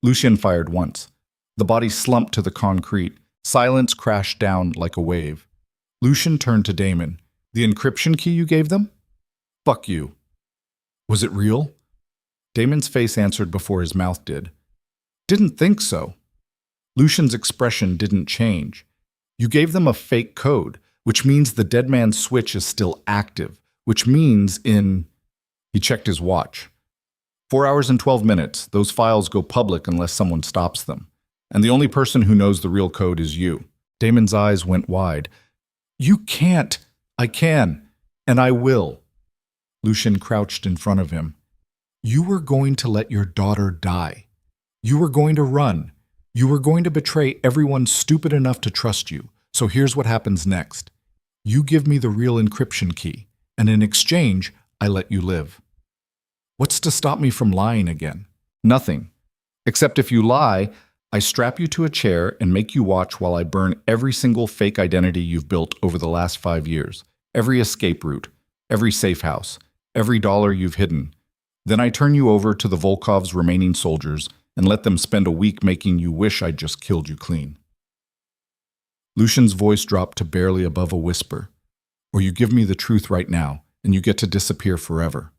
Lucien fired once. The body slumped to the concrete. Silence crashed down like a wave. Lucien turned to Damon. The encryption key you gave them? Fuck you. Was it real? Damon's face answered before his mouth did. Didn't think so. Lucien's expression didn't change. You gave them a fake code, which means the dead man's switch is still active, which means He checked his watch. 4 hours and 12 minutes. Those files go public unless someone stops them. And the only person who knows the real code is you. Damon's eyes went wide. You can't. I can. And I will. Lucien crouched in front of him. You were going to let your daughter die. You were going to run. You were going to betray everyone stupid enough to trust you. So here's what happens next. You give me the real encryption key, and in exchange, I let you live. What's to stop me from lying again? Nothing. Except if you lie, I strap you to a chair and make you watch while I burn every single fake identity you've built over the last 5 years. Every escape route, every safe house, every dollar you've hidden. Then I turn you over to the Volkov's remaining soldiers and let them spend a week making you wish I'd just killed you clean. Lucien's voice dropped to barely above a whisper. Or you give me the truth right now, and you get to disappear forever.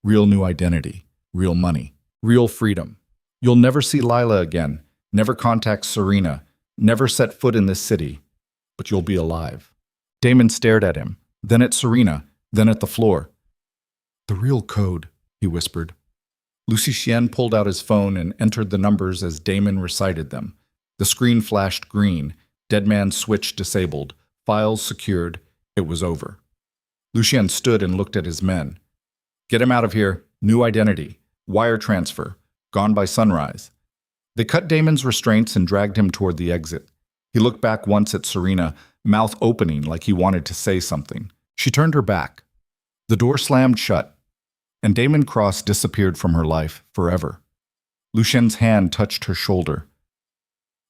Real new identity, real money, real freedom. You'll never see Lila again, never contact Serena, never set foot in this city, but you'll be alive. Damon stared at him, then at Serena, then at the floor. The real code, he whispered. Lucien pulled out his phone and entered the numbers as Damon recited them. The screen flashed green, dead man's switch disabled, files secured. It was over. Lucien stood and looked at his men. Get him out of here. New identity. Wire transfer. Gone by sunrise. They cut Damon's restraints and dragged him toward the exit. He looked back once at Serena, mouth opening like he wanted to say something. She turned her back. The door slammed shut, and Damon Cross disappeared from her life forever. Lucien's hand touched her shoulder.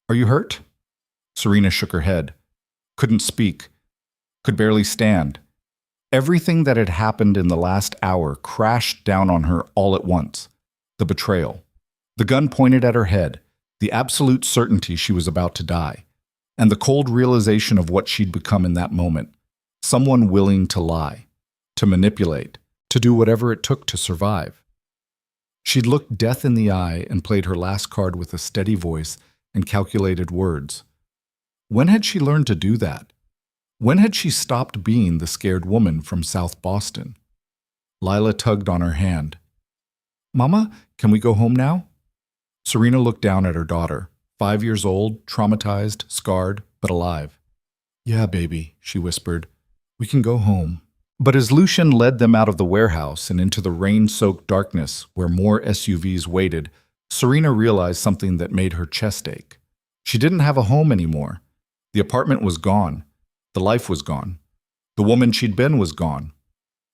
Are you hurt? Serena shook her head. Couldn't speak. Could barely stand. Everything that had happened in the last hour crashed down on her all at once. The betrayal. The gun pointed at her head. The absolute certainty she was about to die. And the cold realization of what she'd become in that moment. Someone willing to lie. To manipulate. To do whatever it took to survive. She'd looked death in the eye and played her last card with a steady voice and calculated words. When had she learned to do that? When had she stopped being the scared woman from South Boston? Lila tugged on her hand. Mama, can we go home now? Serena looked down at her daughter, 5 years old, traumatized, scarred, but alive. Yeah, baby, she whispered. We can go home. But as Lucien led them out of the warehouse and into the rain-soaked darkness where more SUVs waited, Serena realized something that made her chest ache. She didn't have a home anymore. The apartment was gone. The life was gone. The woman she'd been was gone.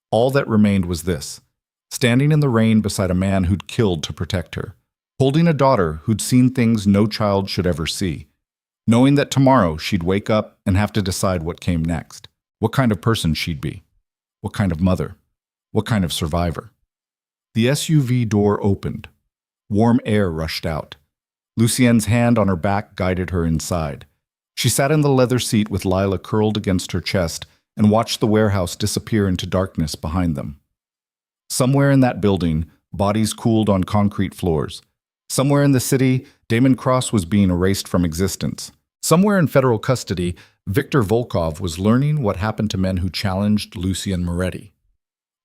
All that remained was this, standing in the rain beside a man who'd killed to protect her, holding a daughter who'd seen things no child should ever see, knowing that tomorrow she'd wake up and have to decide what came next, what kind of person she'd be. What kind of mother? What kind of survivor? The SUV door opened. Warm air rushed out. Lucien's hand on her back guided her inside. She sat in the leather seat with Lila curled against her chest and watched the warehouse disappear into darkness behind them. Somewhere in that building, bodies cooled on concrete floors. Somewhere in the city, Damon Cross was being erased from existence. Somewhere in federal custody, Viktor Volkov was learning what happened to men who challenged Lucien Moretti.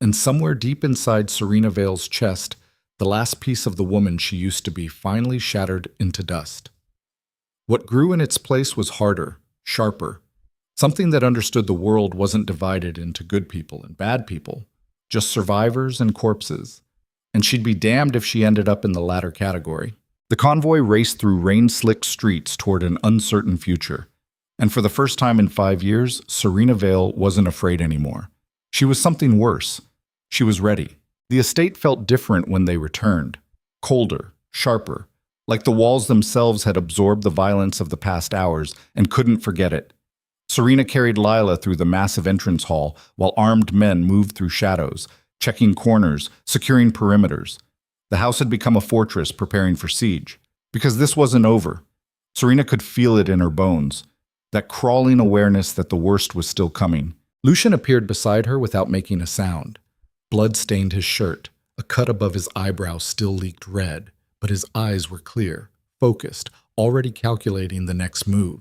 And somewhere deep inside Serena Vale's chest, the last piece of the woman she used to be finally shattered into dust. What grew in its place was harder, sharper, something that understood the world wasn't divided into good people and bad people, just survivors and corpses. And she'd be damned if she ended up in the latter category. The convoy raced through rain-slicked streets toward an uncertain future. And for the first time in 5 years, Serena Vale wasn't afraid anymore. She was something worse. She was ready. The estate felt different when they returned. Colder, sharper, like the walls themselves had absorbed the violence of the past hours and couldn't forget it. Serena carried Lila through the massive entrance hall while armed men moved through shadows, checking corners, securing perimeters. The house had become a fortress preparing for siege. Because this wasn't over. Serena could feel it in her bones, that crawling awareness that the worst was still coming. Lucian appeared beside her without making a sound. Blood stained his shirt. A cut above his eyebrow still leaked red, but his eyes were clear, focused, already calculating the next move.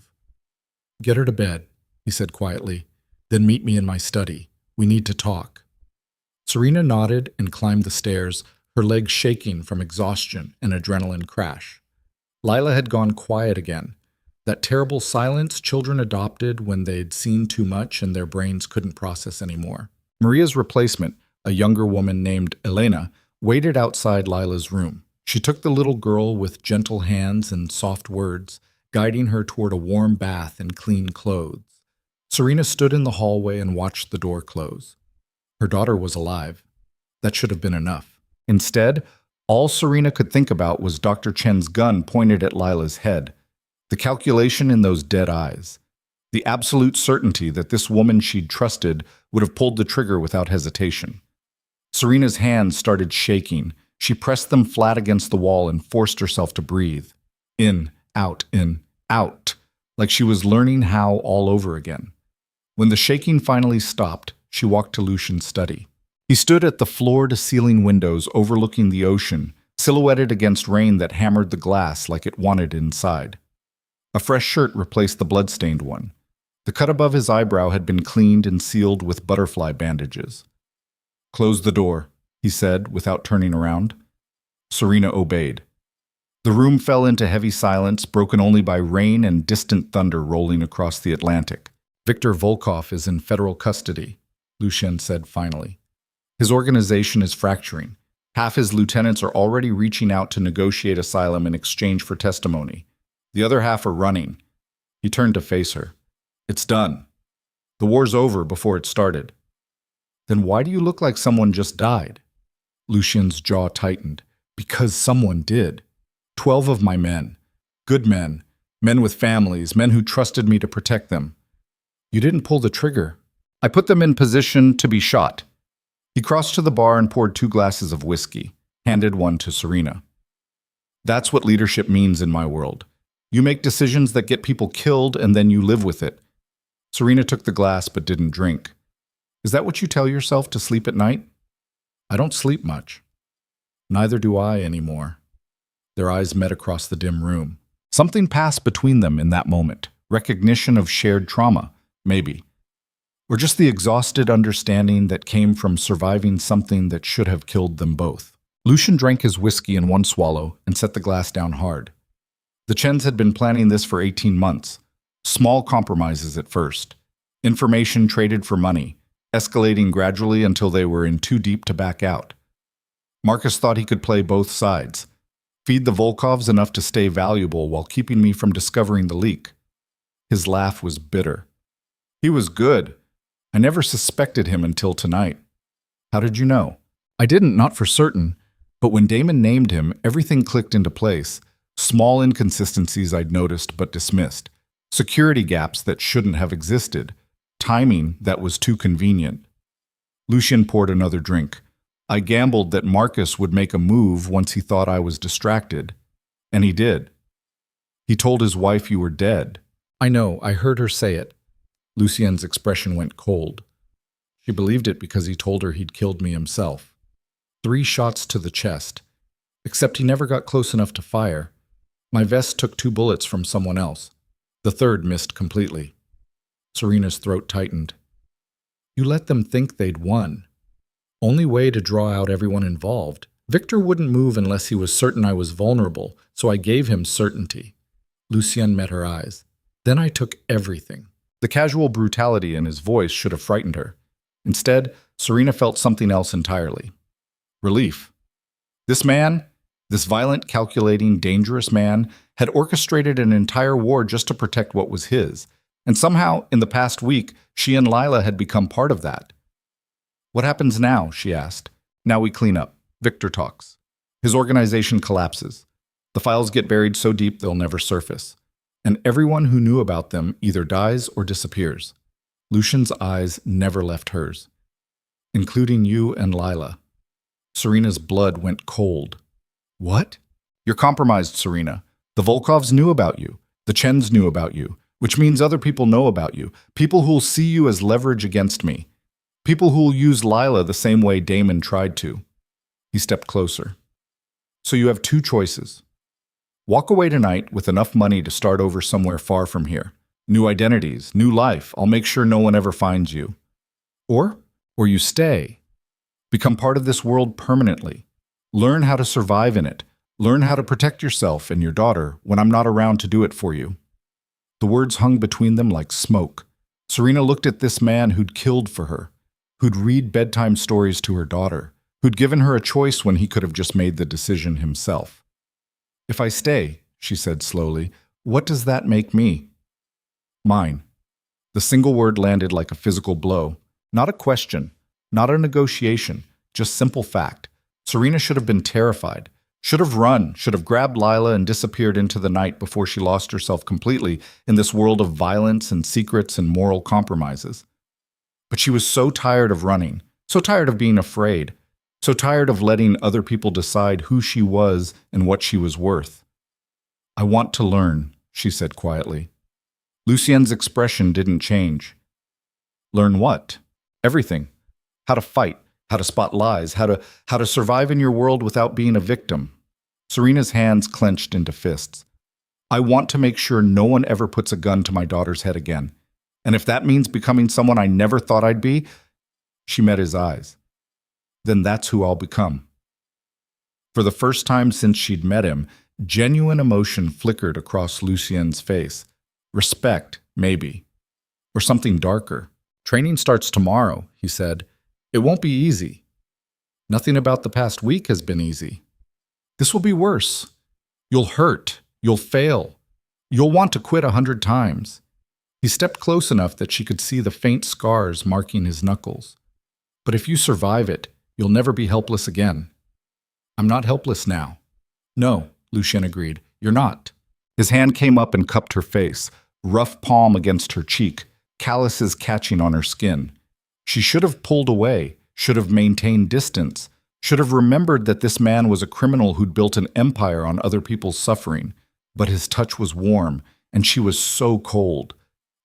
"Get her to bed," he said quietly. "Then meet me in my study. We need to talk." Serena nodded and climbed the stairs, her legs shaking from exhaustion and adrenaline crash. Lila had gone quiet again. That terrible silence children adopted when they'd seen too much and their brains couldn't process anymore. Maria's replacement, a younger woman named Elena, waited outside Lila's room. She took the little girl with gentle hands and soft words, guiding her toward a warm bath and clean clothes. Serena stood in the hallway and watched the door close. Her daughter was alive. That should have been enough. Instead, all Serena could think about was Dr. Chen's gun pointed at Lila's head, the calculation in those dead eyes, the absolute certainty that this woman she'd trusted would have pulled the trigger without hesitation. Serena's hands started shaking. She pressed them flat against the wall and forced herself to breathe. In, out, like she was learning how all over again. When the shaking finally stopped, she walked to Lucian's study. He stood at the floor-to-ceiling windows overlooking the ocean, silhouetted against rain that hammered the glass like it wanted inside. A fresh shirt replaced the blood-stained one. The cut above his eyebrow had been cleaned and sealed with butterfly bandages. "Close the door," he said, without turning around. Serena obeyed. The room fell into heavy silence, broken only by rain and distant thunder rolling across the Atlantic. "Viktor Volkov is in federal custody," Lucian said finally. "His organization is fracturing. Half his lieutenants are already reaching out to negotiate asylum in exchange for testimony. The other half are running." He turned to face her. "It's done. The war's over before it started." "Then why do you look like someone just died?" Lucian's jaw tightened. "Because someone did. 12 of my men. Good men. Men with families. Men who trusted me to protect them. You didn't pull the trigger. I put them in position to be shot." He crossed to the bar and poured 2 glasses of whiskey, handed one to Serena. "That's what leadership means in my world. You make decisions that get people killed and then you live with it." Serena took the glass but didn't drink. "Is that what you tell yourself to sleep at night?" "I don't sleep much." "Neither do I anymore." Their eyes met across the dim room. Something passed between them in that moment. Recognition of shared trauma, maybe. Or just the exhausted understanding that came from surviving something that should have killed them both. Lucian drank his whiskey in one swallow and set the glass down hard. The Chens had been planning this for 18 months. Small compromises at first. Information traded for money, escalating gradually until they were in too deep to back out. Marcus thought he could play both sides. Feed the Volkovs enough to stay valuable while keeping me from discovering the leak. His laugh was bitter. "He was good. I never suspected him until tonight." "How did you know?" "I didn't, not for certain. But when Damon named him, everything clicked into place. Small inconsistencies I'd noticed but dismissed. Security gaps that shouldn't have existed. Timing that was too convenient." Lucian poured another drink. "I gambled that Marcus would make a move once he thought I was distracted. And he did. He told his wife you were dead." "I know, I heard her say it." Lucien's expression went cold. "She believed it because he told her he'd killed me himself. 3 shots to the chest. Except he never got close enough to fire. My vest took 2 bullets from someone else. The 3rd missed completely." Serena's throat tightened. "You let them think they'd won. Only way to draw out everyone involved. Victor wouldn't move unless he was certain I was vulnerable, so I gave him certainty." Lucien met her eyes. "Then I took everything." The casual brutality in his voice should have frightened her. Instead, Serena felt something else entirely. Relief. This man, this violent, calculating, dangerous man, had orchestrated an entire war just to protect what was his. And somehow, in the past week, she and Lila had become part of that. What happens now? She asked. Now we clean up. Victor talks. His organization collapses. The files get buried so deep they'll never surface. And everyone who knew about them either dies or disappears. Lucian's eyes never left hers. Including you and Lila. Serena's blood went cold. What? You're compromised, Serena. The Volkovs knew about you. The Chens knew about you, which means other people know about you. People who'll see you as leverage against me. People who'll use Lila the same way Damon tried to. He stepped closer. So you have two choices. Walk away tonight with enough money to start over somewhere far from here. New identities, new life. I'll make sure no one ever finds you. Or you stay. Become part of this world permanently. Learn how to survive in it. Learn how to protect yourself and your daughter when I'm not around to do it for you. The words hung between them like smoke. Serena looked at this man who'd killed for her, who'd read bedtime stories to her daughter, who'd given her a choice when he could have just made the decision himself. If I stay, she said slowly, what does that make me? Mine. The single word landed like a physical blow. Not a question, not a negotiation, just simple fact. Serena should have been terrified, should have run, should have grabbed Lila and disappeared into the night before she lost herself completely in this world of violence and secrets and moral compromises. But she was so tired of running, so tired of being afraid, so tired of letting other people decide who she was and what she was worth. I want to learn, she said quietly. Lucien's expression didn't change. Learn what? Everything. How to fight, how to spot lies, how to survive in your world without being a victim. Serena's hands clenched into fists. I want to make sure no one ever puts a gun to my daughter's head again. And if that means becoming someone I never thought I'd be, she met his eyes. Then that's who I'll become. For the first time since she'd met him, genuine emotion flickered across Lucien's face. Respect, maybe. Or something darker. Training starts tomorrow, he said. It won't be easy. Nothing about the past week has been easy. This will be worse. You'll hurt. You'll fail. You'll want to quit 100 times. He stepped close enough that she could see the faint scars marking his knuckles. But if you survive it, you'll never be helpless again. I'm not helpless now. No, Lucien agreed. You're not. His hand came up and cupped her face, rough palm against her cheek, calluses catching on her skin. She should have pulled away, should have maintained distance, should have remembered that this man was a criminal who'd built an empire on other people's suffering. But his touch was warm, and she was so cold.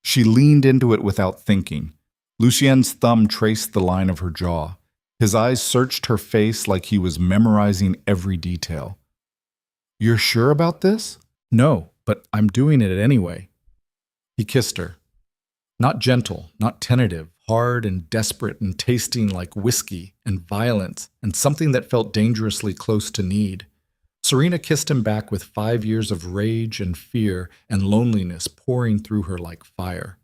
She leaned into it without thinking. Lucien's thumb traced the line of her jaw. His eyes searched her face like he was memorizing every detail. You're sure about this? No, but I'm doing it anyway. He kissed her. Not gentle, not tentative, hard and desperate and tasting like whiskey and violence and something that felt dangerously close to need. Serena kissed him back with 5 years of rage and fear and loneliness pouring through her like fire.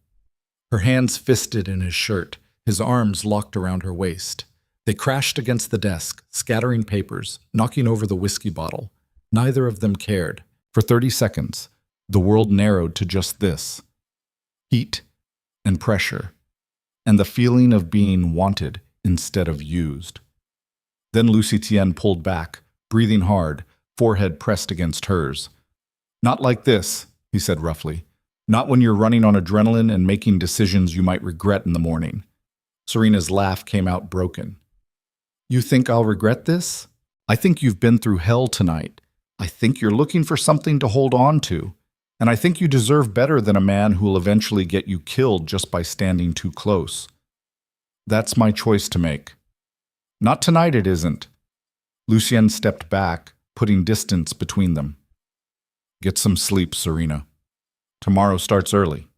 Her hands fisted in his shirt, his arms locked around her waist. They crashed against the desk, scattering papers, knocking over the whiskey bottle. Neither of them cared. For 30 seconds, the world narrowed to just this: heat and pressure, and the feeling of being wanted instead of used. Then Lucy Tien pulled back, breathing hard, forehead pressed against hers. Not like this, he said roughly. Not when you're running on adrenaline and making decisions you might regret in the morning. Serena's laugh came out broken. You think I'll regret this? I think you've been through hell tonight. I think you're looking for something to hold on to. And I think you deserve better than a man who will eventually get you killed just by standing too close. That's my choice to make. Not tonight, it isn't. Lucien stepped back, putting distance between them. Get some sleep, Serena. Tomorrow starts early.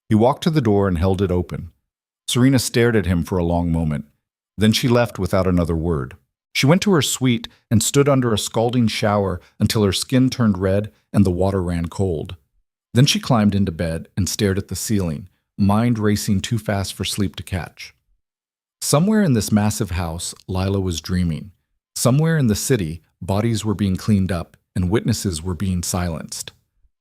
He walked to the door and held it open. Serena stared at him for a long moment. Then she left without another word. She went to her suite and stood under a scalding shower until her skin turned red and the water ran cold. Then she climbed into bed and stared at the ceiling, mind racing too fast for sleep to catch. Somewhere in this massive house, Lila was dreaming. Somewhere in the city, bodies were being cleaned up and witnesses were being silenced.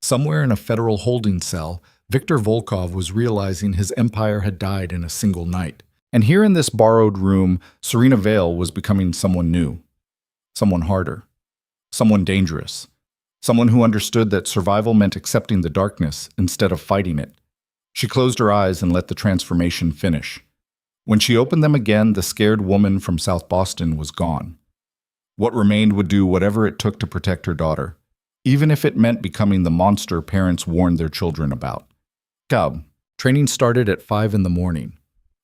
Somewhere in a federal holding cell, Viktor Volkov was realizing his empire had died in a single night. And here in this borrowed room, Serena Vale was becoming someone new, someone harder, someone dangerous, someone who understood that survival meant accepting the darkness instead of fighting it. She closed her eyes and let the transformation finish. When she opened them again, the scared woman from South Boston was gone. What remained would do whatever it took to protect her daughter, even if it meant becoming the monster parents warned their children about. Cub. Training started at 5 in the morning.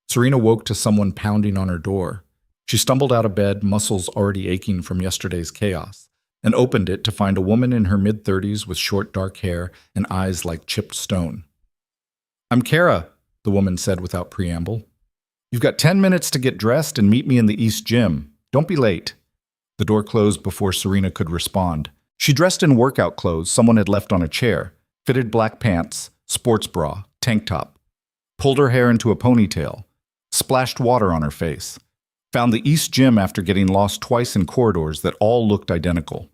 Serena woke to someone pounding on her door. She stumbled out of bed, muscles already aching from yesterday's chaos, and opened it to find a woman in her mid-30s with short dark hair and eyes like chipped stone. "I'm Kara," the woman said without preamble. "You've got 10 minutes to get dressed and meet me in the East Gym. Don't be late." The door closed before Serena could respond. She dressed in workout clothes someone had left on a chair, fitted black pants, sports bra, tank top, pulled her hair into a ponytail, splashed water on her face, found the East Gym after getting lost twice in corridors that all looked identical.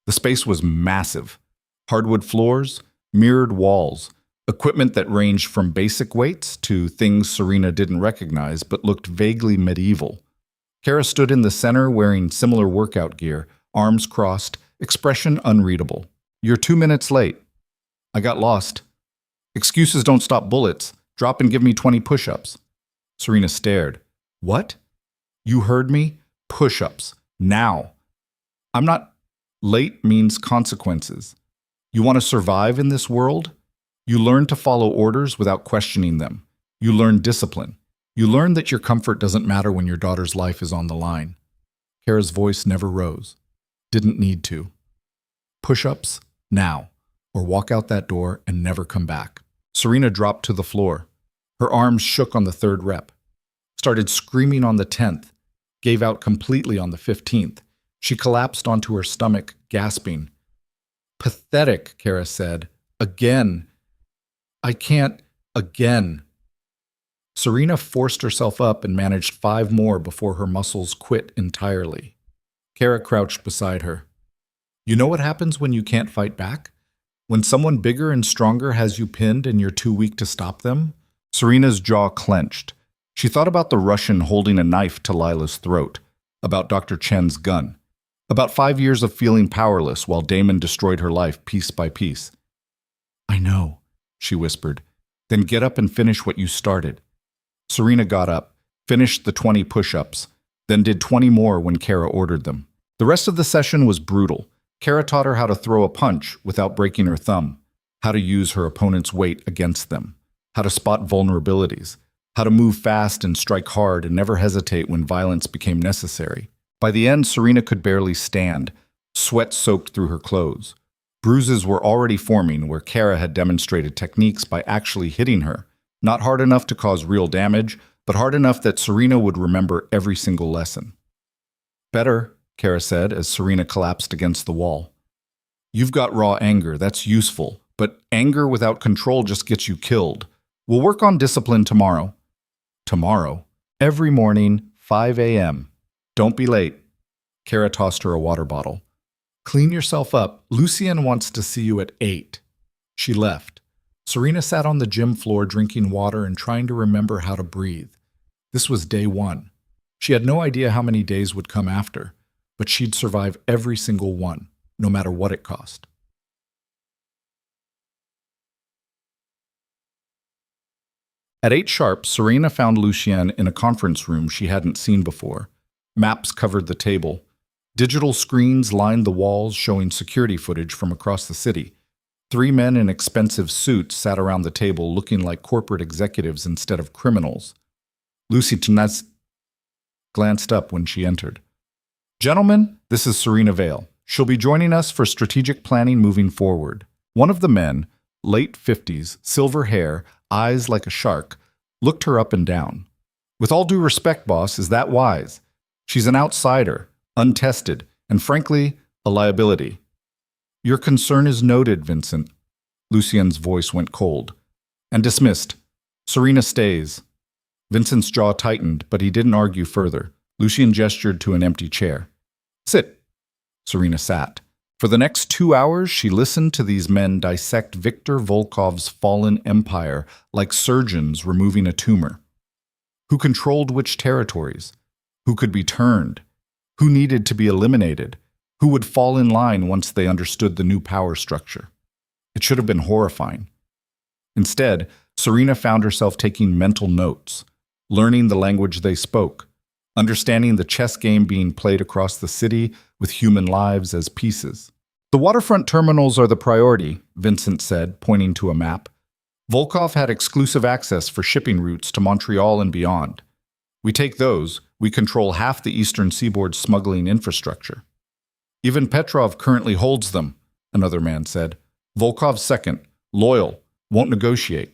The space was massive. Hardwood floors, mirrored walls, equipment that ranged from basic weights to things Serena didn't recognize but looked vaguely medieval. Kara stood in the center wearing similar workout gear, arms crossed, expression unreadable. "You're 2 minutes late." "I got lost." "Excuses don't stop bullets. Drop and give me 20 push-ups." Serena stared. "What?" "You heard me. Push-ups. Now." "I'm not." Late means consequences. You want to survive in this world? You learn to follow orders without questioning them. You learn discipline. You learn that your comfort doesn't matter when your daughter's life is on the line. Kara's voice never rose. Didn't need to. Push-ups, now, or walk out that door and never come back. Serena dropped to the floor. Her arms shook on the 3rd rep. Started screaming on the 10th. Gave out completely on the 15th. She collapsed onto her stomach, gasping. "Pathetic," Kara said. "Again. I can't. Again." Serena forced herself up and managed 5 more before her muscles quit entirely. Kara crouched beside her. "You know what happens when you can't fight back? When someone bigger and stronger has you pinned and you're too weak to stop them?" Serena's jaw clenched. She thought about the Russian holding a knife to Lila's throat, about Dr. Chen's gun, about 5 years of feeling powerless while Damon destroyed her life piece by piece. "I know," she whispered. "Then get up and finish what you started." Serena got up, finished the 20 push-ups, then did 20 more when Kara ordered them. The rest of the session was brutal. Kara taught her how to throw a punch without breaking her thumb, how to use her opponent's weight against them, how to spot vulnerabilities, how to move fast and strike hard and never hesitate when violence became necessary. By the end, Serena could barely stand. Sweat soaked through her clothes. Bruises were already forming where Kara had demonstrated techniques by actually hitting her, not hard enough to cause real damage, but hard enough that Serena would remember every single lesson. "Better," Kara said as Serena collapsed against the wall. "You've got raw anger, that's useful, but anger without control just gets you killed. We'll work on discipline tomorrow." Tomorrow. Every morning, 5 a.m. Don't be late. Kara tossed her a water bottle. "Clean yourself up. Lucien wants to see you at 8. She left. Serena sat on the gym floor drinking water and trying to remember how to breathe. This was day 1. She had no idea how many days would come after, but she'd survive every single one, no matter what it cost. At 8 sharp, Serena found Lucien in a conference room she hadn't seen before. Maps covered the table. Digital screens lined the walls showing security footage from across the city. 3 men in expensive suits sat around the table looking like corporate executives instead of criminals. Lucy Tnaz glanced up when she entered. "Gentlemen, this is Serena Vale. She'll be joining us for strategic planning moving forward." One of the men, late 50s, silver hair, eyes like a shark, looked her up and down. "With all due respect, boss, is that wise? She's an outsider, untested, and frankly, a liability." "Your concern is noted, Vincent." Lucien's voice went cold. "And dismissed. Serena stays." Vincent's jaw tightened, but he didn't argue further. Lucien gestured to an empty chair. "Sit." Serena sat. For the next 2 hours, she listened to these men dissect Viktor Volkov's fallen empire like surgeons removing a tumor. Who controlled which territories? Who could be turned? Who needed to be eliminated? Who would fall in line once they understood the new power structure? It should have been horrifying. Instead, Serena found herself taking mental notes, learning the language they spoke, understanding the chess game being played across the city with human lives as pieces. The waterfront terminals are the priority, Vincent said, pointing to a map. Volkov had exclusive access for shipping routes to Montreal and beyond. We take those, we control half the eastern seaboard's smuggling infrastructure. Even Petrov currently holds them, another man said. Volkov's second, loyal, won't negotiate.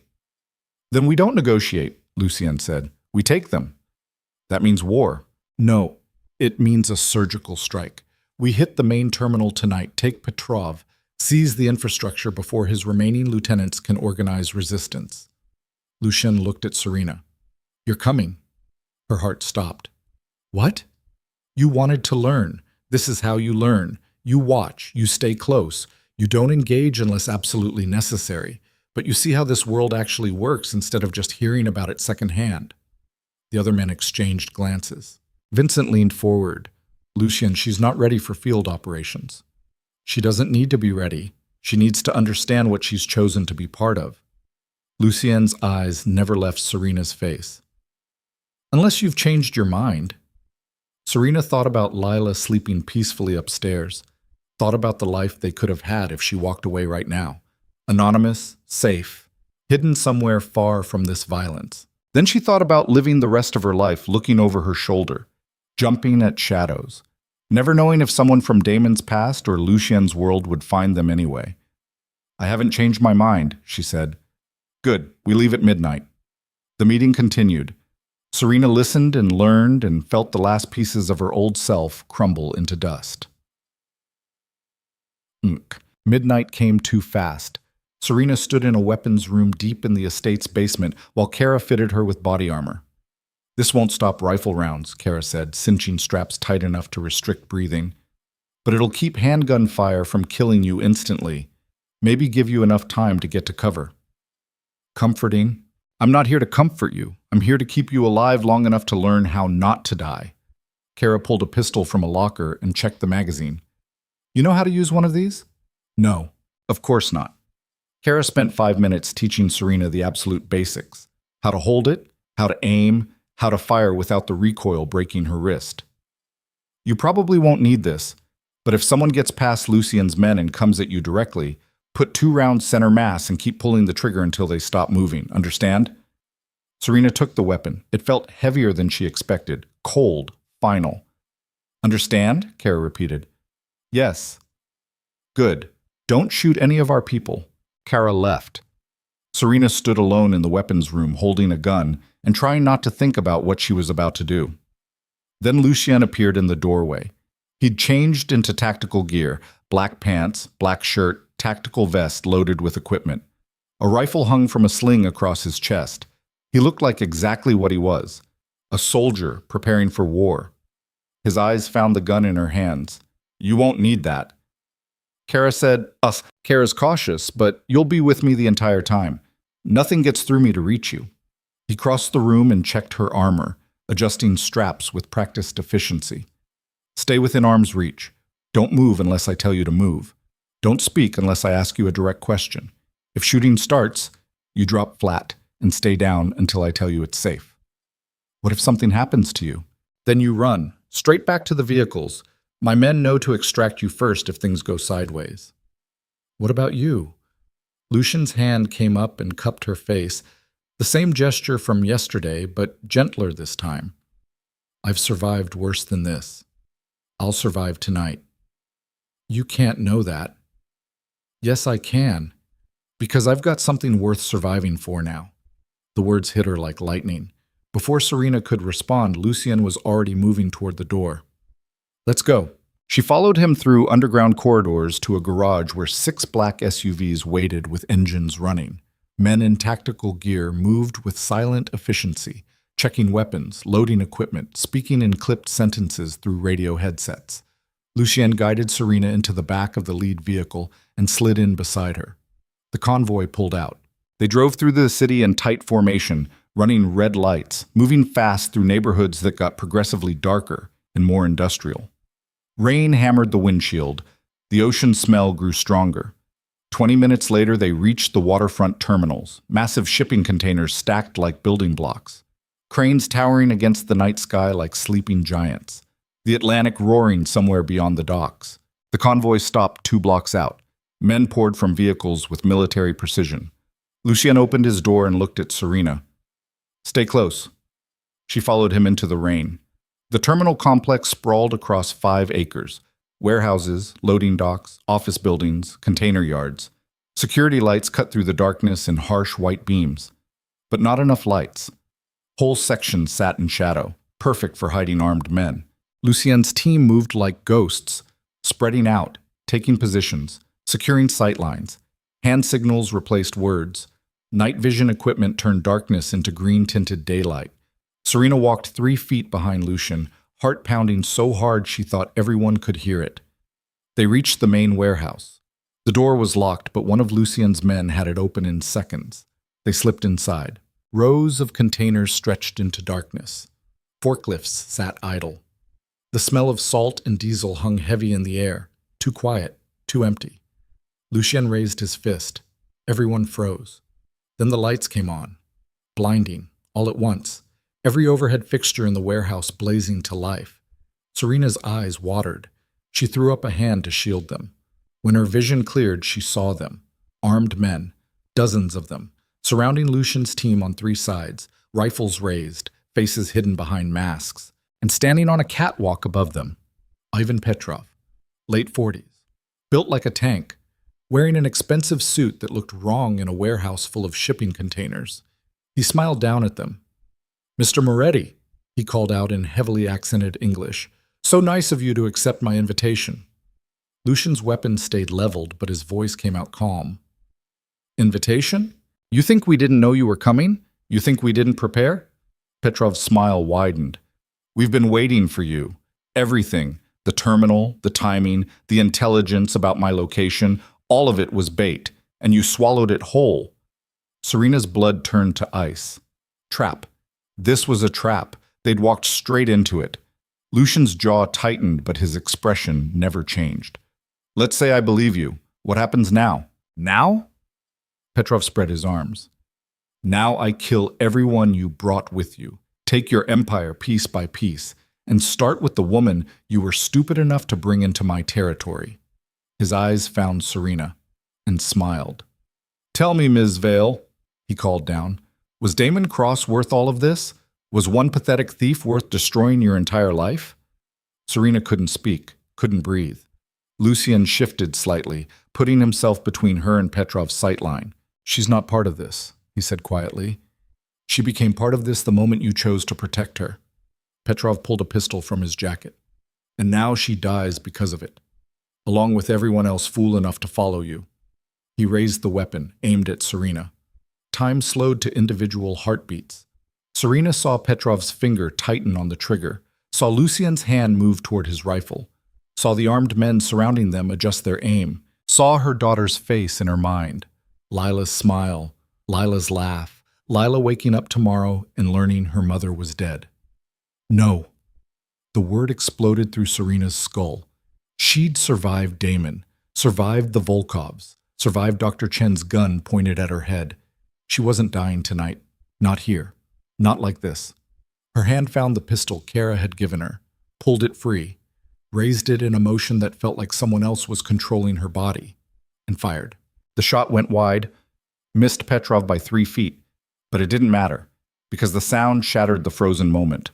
Then we don't negotiate, Lucien said. We take them. That means war. No, it means a surgical strike. We hit the main terminal tonight, take Petrov, seize the infrastructure before his remaining lieutenants can organize resistance. Lucien looked at Serena. You're coming. Her heart stopped. What? You wanted to learn. This is how you learn. You watch, you stay close. You don't engage unless absolutely necessary. But you see how this world actually works instead of just hearing about it secondhand. The other men exchanged glances. Vincent leaned forward. Lucien, she's not ready for field operations. She doesn't need to be ready. She needs to understand what she's chosen to be part of. Lucien's eyes never left Serena's face. Unless you've changed your mind. Serena thought about Lila sleeping peacefully upstairs, thought about the life they could have had if she walked away right now. Anonymous, safe, hidden somewhere far from this violence. Then she thought about living the rest of her life looking over her shoulder, jumping at shadows, never knowing if someone from Damon's past or Lucien's world would find them anyway. I haven't changed my mind, she said. Good, we leave at midnight. The meeting continued. Serena listened and learned and felt the last pieces of her old self crumble into dust. Midnight came too fast. Serena stood in a weapons room deep in the estate's basement while Kara fitted her with body armor. This won't stop rifle rounds, Kara said, cinching straps tight enough to restrict breathing. But it'll keep handgun fire from killing you instantly. Maybe give you enough time to get to cover. Comforting. I'm not here to comfort you. I'm here to keep you alive long enough to learn how not to die. Kara pulled a pistol from a locker and checked the magazine. You know how to use one of these? No, of course not. Kara spent 5 minutes teaching Serena the absolute basics. How to hold it, how to aim, how to fire without the recoil breaking her wrist. You probably won't need this, but if someone gets past Lucien's men and comes at you directly, put 2 rounds center mass and keep pulling the trigger until they stop moving. Understand? Serena took the weapon. It felt heavier than she expected. Cold. Final. Understand? Kara repeated. Yes. Good. Don't shoot any of our people. Kara left. Serena stood alone in the weapons room holding a gun and trying not to think about what she was about to do. Then Lucien appeared in the doorway. He'd changed into tactical gear, black pants, black shirt, tactical vest loaded with equipment. A rifle hung from a sling across his chest. He looked like exactly what he was, a soldier preparing for war. His eyes found the gun in her hands. You won't need that. Kara said, Kara's cautious, but you'll be with me the entire time. Nothing gets through me to reach you. He crossed the room and checked her armor, adjusting straps with practiced efficiency. Stay within arm's reach. Don't move unless I tell you to move. Don't speak unless I ask you a direct question. If shooting starts, you drop flat and stay down until I tell you it's safe. What if something happens to you? Then you run, straight back to the vehicles. My men know to extract you first if things go sideways. What about you? Lucien's hand came up and cupped her face, the same gesture from yesterday, but gentler this time. I've survived worse than this. I'll survive tonight. You can't know that. Yes, I can, because I've got something worth surviving for now. The words hit her like lightning. Before Serena could respond, Lucien was already moving toward the door. Let's go. She followed him through underground corridors to a garage where 6 black SUVs waited with engines running. Men in tactical gear moved with silent efficiency, checking weapons, loading equipment, speaking in clipped sentences through radio headsets. Lucien guided Serena into the back of the lead vehicle and slid in beside her. The convoy pulled out. They drove through the city in tight formation, running red lights, moving fast through neighborhoods that got progressively darker and more industrial. Rain hammered the windshield. The ocean smell grew stronger. 20 minutes later, they reached the waterfront terminals, massive shipping containers stacked like building blocks, cranes towering against the night sky like sleeping giants, the Atlantic roaring somewhere beyond the docks. The convoy stopped 2 blocks out. Men poured from vehicles with military precision. Lucien opened his door and looked at Serena. "Stay close." She followed him into the rain. The terminal complex sprawled across 5 acres. Warehouses, loading docks, office buildings, container yards. Security lights cut through the darkness in harsh white beams. But not enough lights. Whole sections sat in shadow, perfect for hiding armed men. Lucien's team moved like ghosts, spreading out, taking positions, securing sightlines. Hand signals replaced words. Night vision equipment turned darkness into green-tinted daylight. Serena walked 3 feet behind Lucien, heart pounding so hard she thought everyone could hear it. They reached the main warehouse. The door was locked, but one of Lucien's men had it open in seconds. They slipped inside. Rows of containers stretched into darkness. Forklifts sat idle. The smell of salt and diesel hung heavy in the air, too quiet, too empty. Lucien raised his fist. Everyone froze. Then the lights came on, blinding, all at once. Every overhead fixture in the warehouse blazing to life. Serena's eyes watered. She threw up a hand to shield them. When her vision cleared, she saw them. Armed men, dozens of them, surrounding Lucien's team on 3 sides, rifles raised, faces hidden behind masks, and standing on a catwalk above them, Ivan Petrov, late 40s, built like a tank, wearing an expensive suit that looked wrong in a warehouse full of shipping containers. He smiled down at them. "Mr. Moretti," he called out in heavily accented English, "so nice of you to accept my invitation." Lucien's weapon stayed leveled, but his voice came out calm. "Invitation? You think we didn't know you were coming? You think we didn't prepare?" Petrov's smile widened. "We've been waiting for you. Everything, the terminal, the timing, the intelligence about my location, all of it was bait, and you swallowed it whole." Serena's blood turned to ice. Trap. This was a trap. They'd walked straight into it. Lucien's jaw tightened, but his expression never changed. "Let's say I believe you. What happens now?" "Now?" Petrov spread his arms. "Now I kill everyone you brought with you, take your empire piece by piece, and start with the woman you were stupid enough to bring into my territory." His eyes found Serena, and smiled. "Tell me, Ms. Vale," he called down, "was Damon Cross worth all of this? Was one pathetic thief worth destroying your entire life?" Serena couldn't speak, couldn't breathe. Lucien shifted slightly, putting himself between her and Petrov's sightline. "She's not part of this," he said quietly. "She became part of this the moment you chose to protect her." Petrov pulled a pistol from his jacket. "And now she dies because of it, along with everyone else fool enough to follow you." He raised the weapon, aimed at Serena. Time slowed to individual heartbeats. Serena saw Petrov's finger tighten on the trigger, saw Lucien's hand move toward his rifle, saw the armed men surrounding them adjust their aim, saw her daughter's face in her mind. Lila's smile, Lila's laugh, Lila waking up tomorrow and learning her mother was dead. No. The word exploded through Serena's skull. She'd survived Damon, survived the Volkovs, survived Dr. Chen's gun pointed at her head. She wasn't dying tonight. Not here. Not like this. Her hand found the pistol Kara had given her, pulled it free, raised it in a motion that felt like someone else was controlling her body, and fired. The shot went wide, missed Petrov by 3 feet, but it didn't matter, because the sound shattered the frozen moment.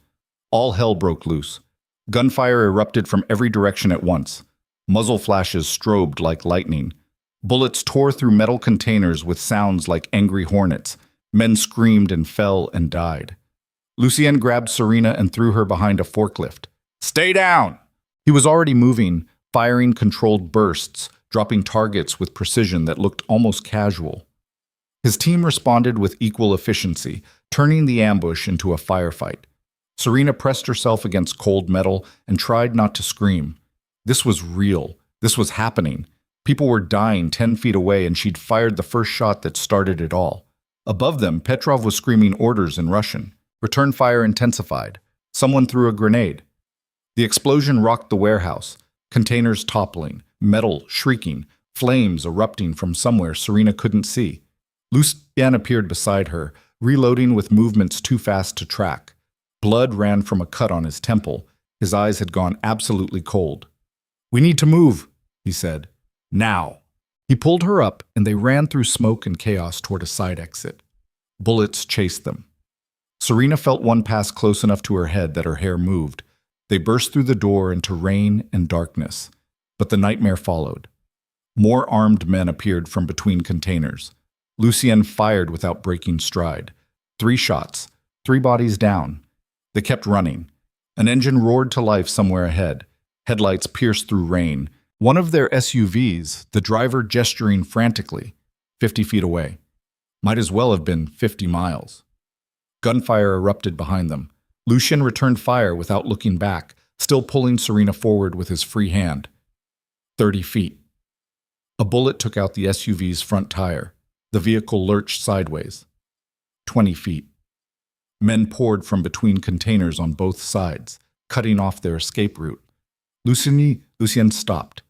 All hell broke loose. Gunfire erupted from every direction at once. Muzzle flashes strobed like lightning. Bullets tore through metal containers with sounds like angry hornets. Men screamed and fell and died. Lucien grabbed Serena and threw her behind a forklift. "Stay down!" He was already moving, firing controlled bursts, dropping targets with precision that looked almost casual. His team responded with equal efficiency, turning the ambush into a firefight. Serena pressed herself against cold metal and tried not to scream. This was real. This was happening. People were dying 10 feet away, and she'd fired the first shot that started it all. Above them, Petrov was screaming orders in Russian. Return fire intensified. Someone threw a grenade. The explosion rocked the warehouse, containers toppling, metal shrieking, flames erupting from somewhere Serena couldn't see. Lucien appeared beside her, reloading with movements too fast to track. Blood ran from a cut on his temple. His eyes had gone absolutely cold. "We need to move," he said. "Now." He pulled her up, and they ran through smoke and chaos toward a side exit. Bullets chased them. Serena felt one pass close enough to her head that her hair moved. They burst through the door into rain and darkness. But the nightmare followed. More armed men appeared from between containers. Lucien fired without breaking stride. 3 shots, 3 bodies down. They kept running. An engine roared to life somewhere ahead. Headlights pierced through rain. One of their SUVs, the driver gesturing frantically, 50 feet away. Might as well have been 50 miles. Gunfire erupted behind them. Lucien returned fire without looking back, still pulling Serena forward with his free hand. 30 feet. A bullet took out the SUV's front tire. The vehicle lurched sideways. 20 feet. Men poured from between containers on both sides, cutting off their escape route. Lucien stopped,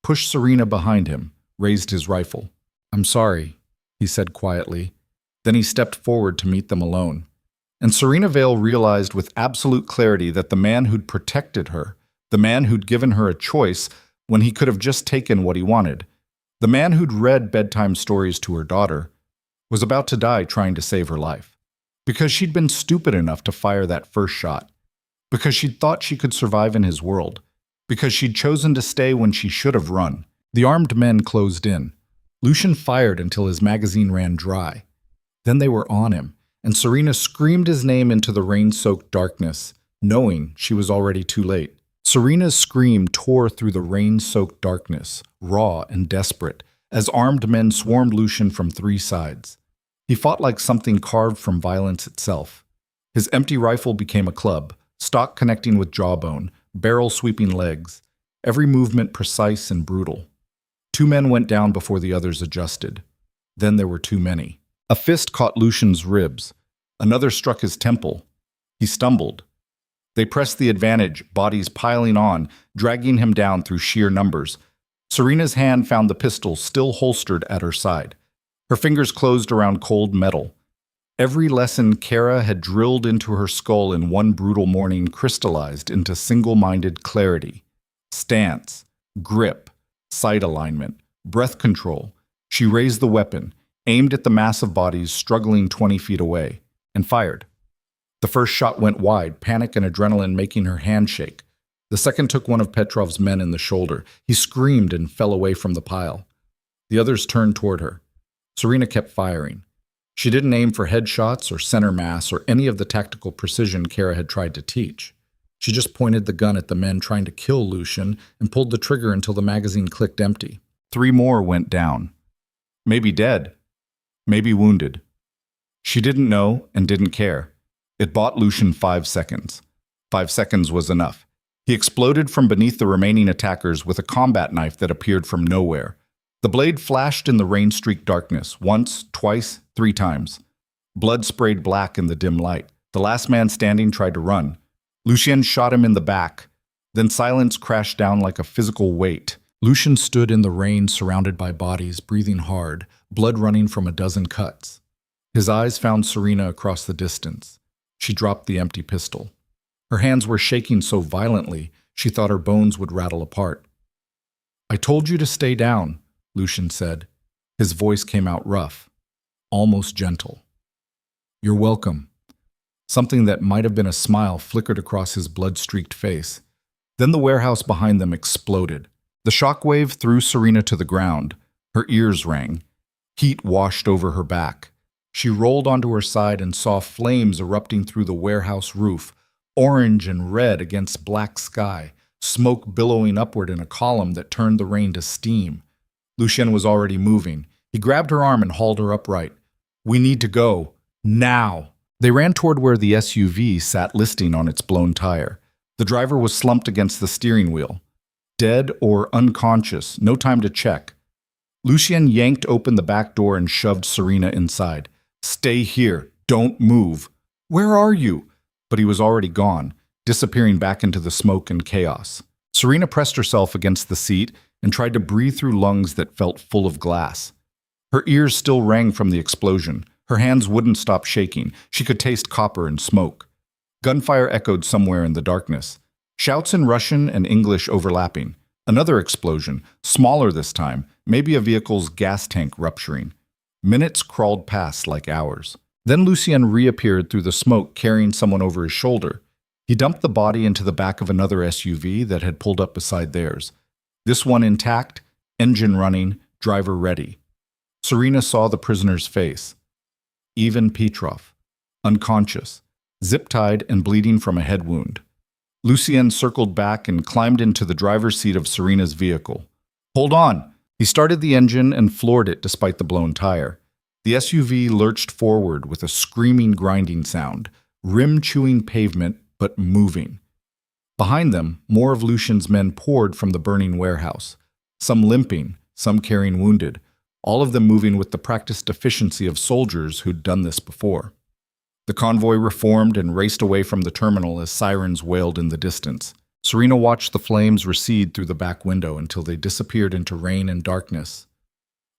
pushed Serena behind him, raised his rifle. "I'm sorry," he said quietly. Then he stepped forward to meet them alone. And Serena Vale realized with absolute clarity that the man who'd protected her, the man who'd given her a choice when he could have just taken what he wanted, the man who'd read bedtime stories to her daughter, was about to die trying to save her life. Because she'd been stupid enough to fire that first shot. Because she'd thought she could survive in his world. Because she'd chosen to stay when she should have run. The armed men closed in. Lucien fired until his magazine ran dry. Then they were on him, and Serena screamed his name into the rain-soaked darkness, knowing she was already too late. Serena's scream tore through the rain-soaked darkness, raw and desperate, as armed men swarmed Lucien from 3 sides. He fought like something carved from violence itself. His empty rifle became a club, stock connecting with jawbone, barrel sweeping legs, every movement precise and brutal. 2 men went down before the others adjusted. Then there were too many. A fist caught Lucien's ribs. Another struck his temple. He stumbled. They pressed the advantage, bodies piling on, dragging him down through sheer numbers. Serena's hand found the pistol still holstered at her side. Her fingers closed around cold metal. Every lesson Kara had drilled into her skull in one brutal morning crystallized into single-minded clarity. Stance, grip, sight alignment, breath control. She raised the weapon, aimed at the mass of bodies struggling 20 feet away, and fired. The first shot went wide, panic and adrenaline making her hand shake. The second took one of Petrov's men in the shoulder. He screamed and fell away from the pile. The others turned toward her. Serena kept firing. She didn't aim for headshots or center mass or any of the tactical precision Kara had tried to teach. She just pointed the gun at the men trying to kill Lucien and pulled the trigger until the magazine clicked empty. 3 more went down. Maybe dead. Maybe wounded. She didn't know and didn't care. It bought Lucien 5 seconds. 5 seconds was enough. He exploded from beneath the remaining attackers with a combat knife that appeared from nowhere. The blade flashed in the rain-streaked darkness, once, twice, 3 times. Blood sprayed black in the dim light. The last man standing tried to run. Lucien shot him in the back. Then silence crashed down like a physical weight. Lucien stood in the rain surrounded by bodies, breathing hard, blood running from a dozen cuts. His eyes found Serena across the distance. She dropped the empty pistol. Her hands were shaking so violently, she thought her bones would rattle apart. "I told you to stay down," Lucien said. His voice came out rough, almost gentle. "You're welcome." Something that might have been a smile flickered across his blood-streaked face. Then the warehouse behind them exploded. The shockwave threw Serena to the ground. Her ears rang. Heat washed over her back. She rolled onto her side and saw flames erupting through the warehouse roof, orange and red against black sky, smoke billowing upward in a column that turned the rain to steam. Lucien was already moving. He grabbed her arm and hauled her upright. "We need to go. Now." They ran toward where the SUV sat listing on its blown tire. The driver was slumped against the steering wheel. Dead or unconscious, no time to check. Lucien yanked open the back door and shoved Serena inside. Stay here. Don't move. Where are you? But he was already gone, disappearing back into the smoke and chaos. Serena pressed herself against the seat and tried to breathe through lungs that felt full of glass. Her ears still rang from the explosion. Her hands wouldn't stop shaking. She could taste copper and smoke. Gunfire echoed somewhere in the darkness. Shouts in Russian and English overlapping. Another explosion, smaller this time, maybe a vehicle's gas tank rupturing. Minutes crawled past like hours. Then Lucien reappeared through the smoke carrying someone over his shoulder. He dumped the body into the back of another SUV that had pulled up beside theirs. This one intact, engine running, driver ready. Serena saw the prisoner's face. Ivan Petrov, unconscious, zip-tied and bleeding from a head wound. Lucien circled back and climbed into the driver's seat of Serena's vehicle. Hold on! He started the engine and floored it despite the blown tire. The SUV lurched forward with a screaming, grinding sound, rim-chewing pavement, but moving. Behind them, more of Lucien's men poured from the burning warehouse, some limping, some carrying wounded, all of them moving with the practiced efficiency of soldiers who'd done this before. The convoy reformed and raced away from the terminal as sirens wailed in the distance. Serena watched the flames recede through the back window until they disappeared into rain and darkness.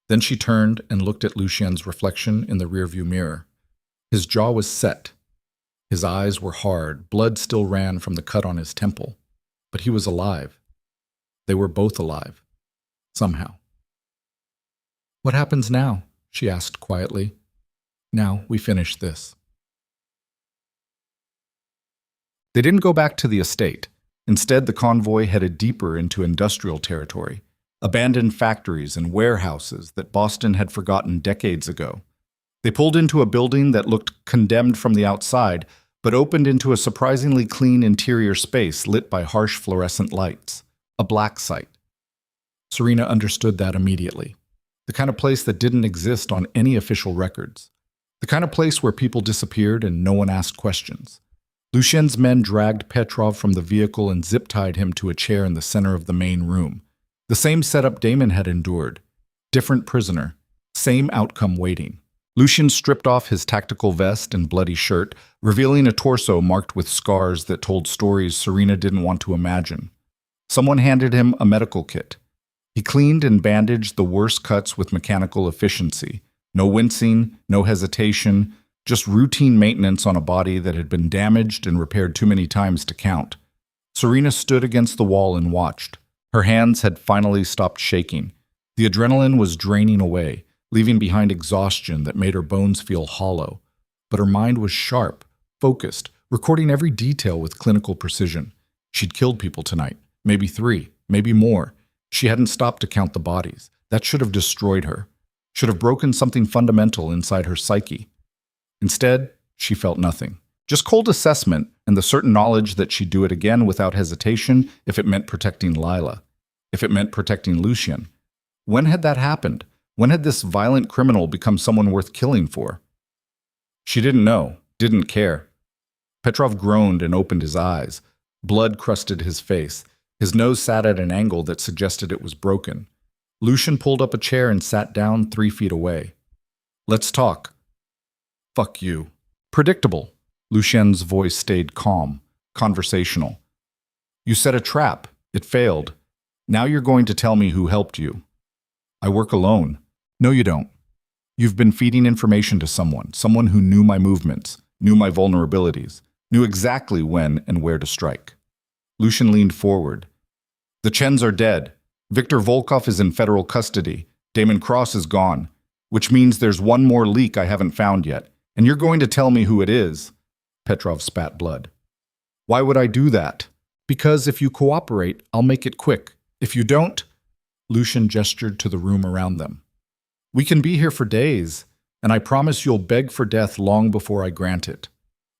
Then she turned and looked at Lucien's reflection in the rearview mirror. His jaw was set. His eyes were hard, blood still ran from the cut on his temple. But he was alive. They were both alive. Somehow. What happens now? She asked quietly. Now we finish this. They didn't go back to the estate. Instead, the convoy headed deeper into industrial territory, abandoned factories and warehouses that Boston had forgotten decades ago. They pulled into a building that looked condemned from the outside, but opened into a surprisingly clean interior space lit by harsh fluorescent lights, a black site. Serena understood that immediately. The kind of place that didn't exist on any official records. The kind of place where people disappeared and no one asked questions. Lucien's men dragged Petrov from the vehicle and zip-tied him to a chair in the center of the main room. The same setup Damon had endured. Different prisoner. Same outcome waiting. Lucien stripped off his tactical vest and bloody shirt, revealing a torso marked with scars that told stories Serena didn't want to imagine. Someone handed him a medical kit. He cleaned and bandaged the worst cuts with mechanical efficiency. No wincing, no hesitation, just routine maintenance on a body that had been damaged and repaired too many times to count. Serena stood against the wall and watched. Her hands had finally stopped shaking. The adrenaline was draining away, leaving behind exhaustion that made her bones feel hollow. But her mind was sharp, focused, recording every detail with clinical precision. She'd killed people tonight, maybe 3, maybe more. She hadn't stopped to count the bodies. That should have destroyed her, should have broken something fundamental inside her psyche. Instead, she felt nothing. Just cold assessment and the certain knowledge that she'd do it again without hesitation if it meant protecting Lila, if it meant protecting Lucien. When had that happened? When had this violent criminal become someone worth killing for? She didn't know, didn't care. Petrov groaned and opened his eyes. Blood crusted his face. His nose sat at an angle that suggested it was broken. Lucien pulled up a chair and sat down 3 feet away. Let's talk. Fuck you. Predictable. Lucien's voice stayed calm, conversational. You set a trap. It failed. Now you're going to tell me who helped you. I work alone. No, you don't. You've been feeding information to someone who knew my movements, knew my vulnerabilities, knew exactly when and where to strike. Lucien leaned forward. The Chens are dead. Viktor Volkov is in federal custody. Damon Cross is gone, which means there's one more leak I haven't found yet. And you're going to tell me who it is. Petrov spat blood. Why would I do that? Because if you cooperate, I'll make it quick. If you don't, Lucien gestured to the room around them. We can be here for days, and I promise you'll beg for death long before I grant it.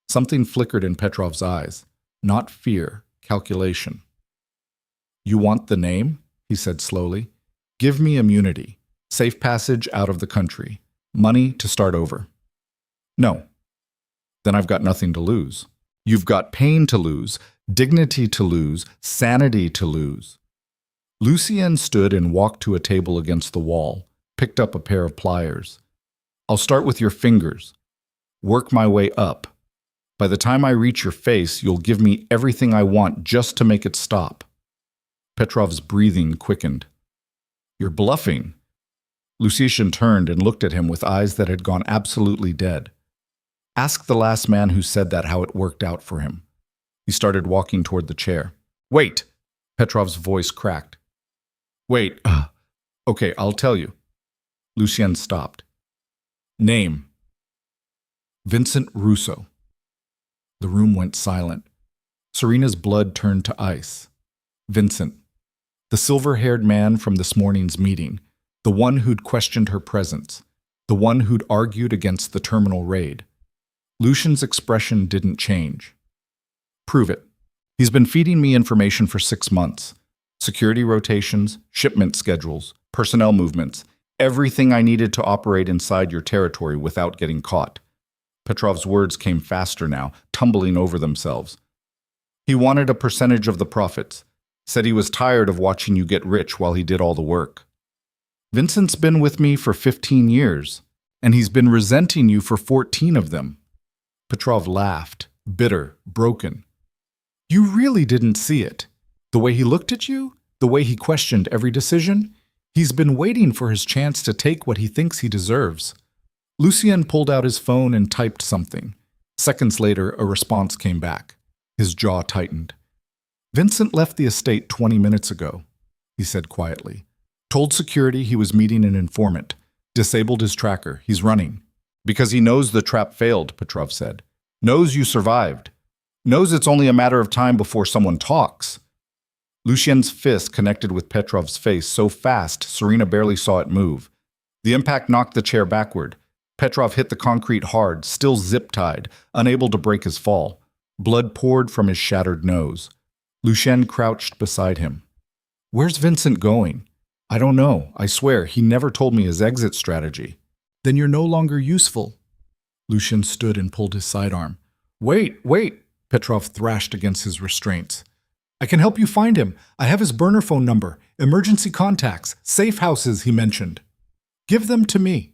Something flickered in Petrov's eyes. Not fear, calculation. You want the name? He said slowly. Give me immunity, safe passage out of the country, money to start over. No. Then I've got nothing to lose. You've got pain to lose, dignity to lose, sanity to lose. Lucien stood and walked to a table against the wall, picked up a pair of pliers. I'll start with your fingers. Work my way up. By the time I reach your face, you'll give me everything I want just to make it stop. Petrov's breathing quickened. You're bluffing. Lucien turned and looked at him with eyes that had gone absolutely dead. Ask the last man who said that how it worked out for him. He started walking toward the chair. Wait! Petrov's voice cracked. Wait. Okay, I'll tell you. Lucien stopped. Name. Vincent Russo. The room went silent. Serena's blood turned to ice. Vincent. The silver-haired man from this morning's meeting. The one who'd questioned her presence. The one who'd argued against the terminal raid. Lucien's expression didn't change. Prove it. He's been feeding me information for 6 months. Security rotations, shipment schedules, personnel movements, everything I needed to operate inside your territory without getting caught. Petrov's words came faster now, tumbling over themselves. He wanted a percentage of the profits. Said he was tired of watching you get rich while he did all the work. Vincent's been with me for 15 years, and he's been resenting you for 14 of them. Petrov laughed, bitter, broken. You really didn't see it. The way he looked at you, the way he questioned every decision, he's been waiting for his chance to take what he thinks he deserves. Lucien pulled out his phone and typed something. Seconds later, a response came back. His jaw tightened. Vincent left the estate 20 minutes ago, he said quietly. Told security he was meeting an informant. Disabled his tracker. He's running. Because he knows the trap failed, Petrov said. Knows you survived. Knows it's only a matter of time before someone talks. Lucien's fist connected with Petrov's face so fast Serena barely saw it move. The impact knocked the chair backward. Petrov hit the concrete hard, still zip-tied, unable to break his fall. Blood poured from his shattered nose. Lucien crouched beside him. Where's Vincent going? I don't know. I swear, he never told me his exit strategy. Then you're no longer useful. Lucien stood and pulled his sidearm. Wait! Petrov thrashed against his restraints. I can help you find him. I have his burner phone number, emergency contacts, safe houses he mentioned. Give them to me.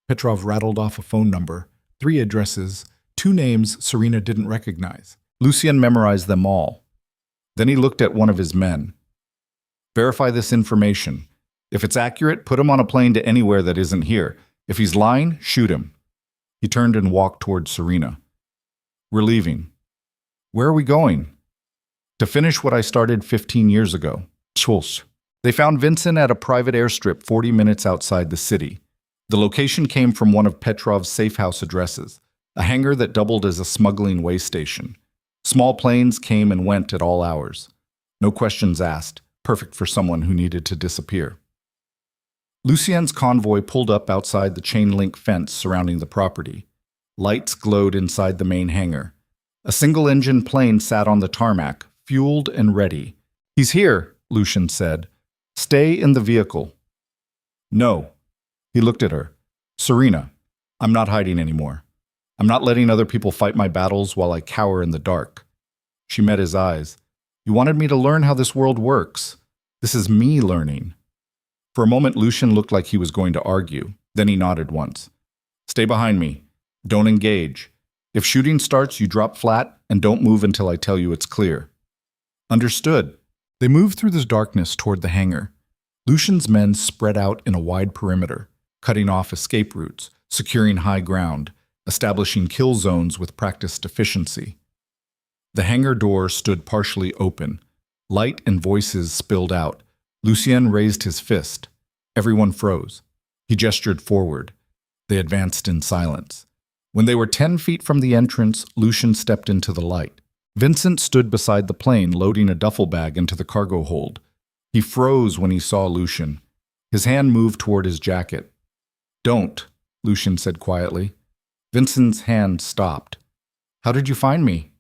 Petrov rattled off a phone number, 3 addresses, 2 names Serena didn't recognize. Lucien memorized them all. Then he looked at one of his men. Verify this information. If it's accurate, put him on a plane to anywhere that isn't here. If he's lying, shoot him. He turned and walked toward Serena. We're leaving. Where are we going? To finish what I started 15 years ago. Schulz. They found Vincent at a private airstrip 40 minutes outside the city. The location came from one of Petrov's safe house addresses, a hangar that doubled as a smuggling way station. Small planes came and went at all hours. No questions asked, perfect for someone who needed to disappear. Lucien's convoy pulled up outside the chain-link fence surrounding the property. Lights glowed inside the main hangar. A single-engine plane sat on the tarmac, fueled and ready. He's here, Lucien said. Stay in the vehicle. No. He looked at her. Serena, I'm not hiding anymore. I'm not letting other people fight my battles while I cower in the dark. She met his eyes. You wanted me to learn how this world works. This is me learning. For a moment, Lucien looked like he was going to argue. Then he nodded once. Stay behind me. Don't engage. If shooting starts, you drop flat and don't move until I tell you it's clear. Understood. They moved through the darkness toward the hangar. Lucien's men spread out in a wide perimeter, cutting off escape routes, securing high ground, establishing kill zones with practiced efficiency. The hangar door stood partially open. Light and voices spilled out. Lucien raised his fist. Everyone froze. He gestured forward. They advanced in silence. When they were 10 feet from the entrance, Lucien stepped into the light. Vincent stood beside the plane, loading a duffel bag into the cargo hold. He froze when he saw Lucien. His hand moved toward his jacket. Don't, Lucien said quietly. Vincent's hand stopped. How did you find me?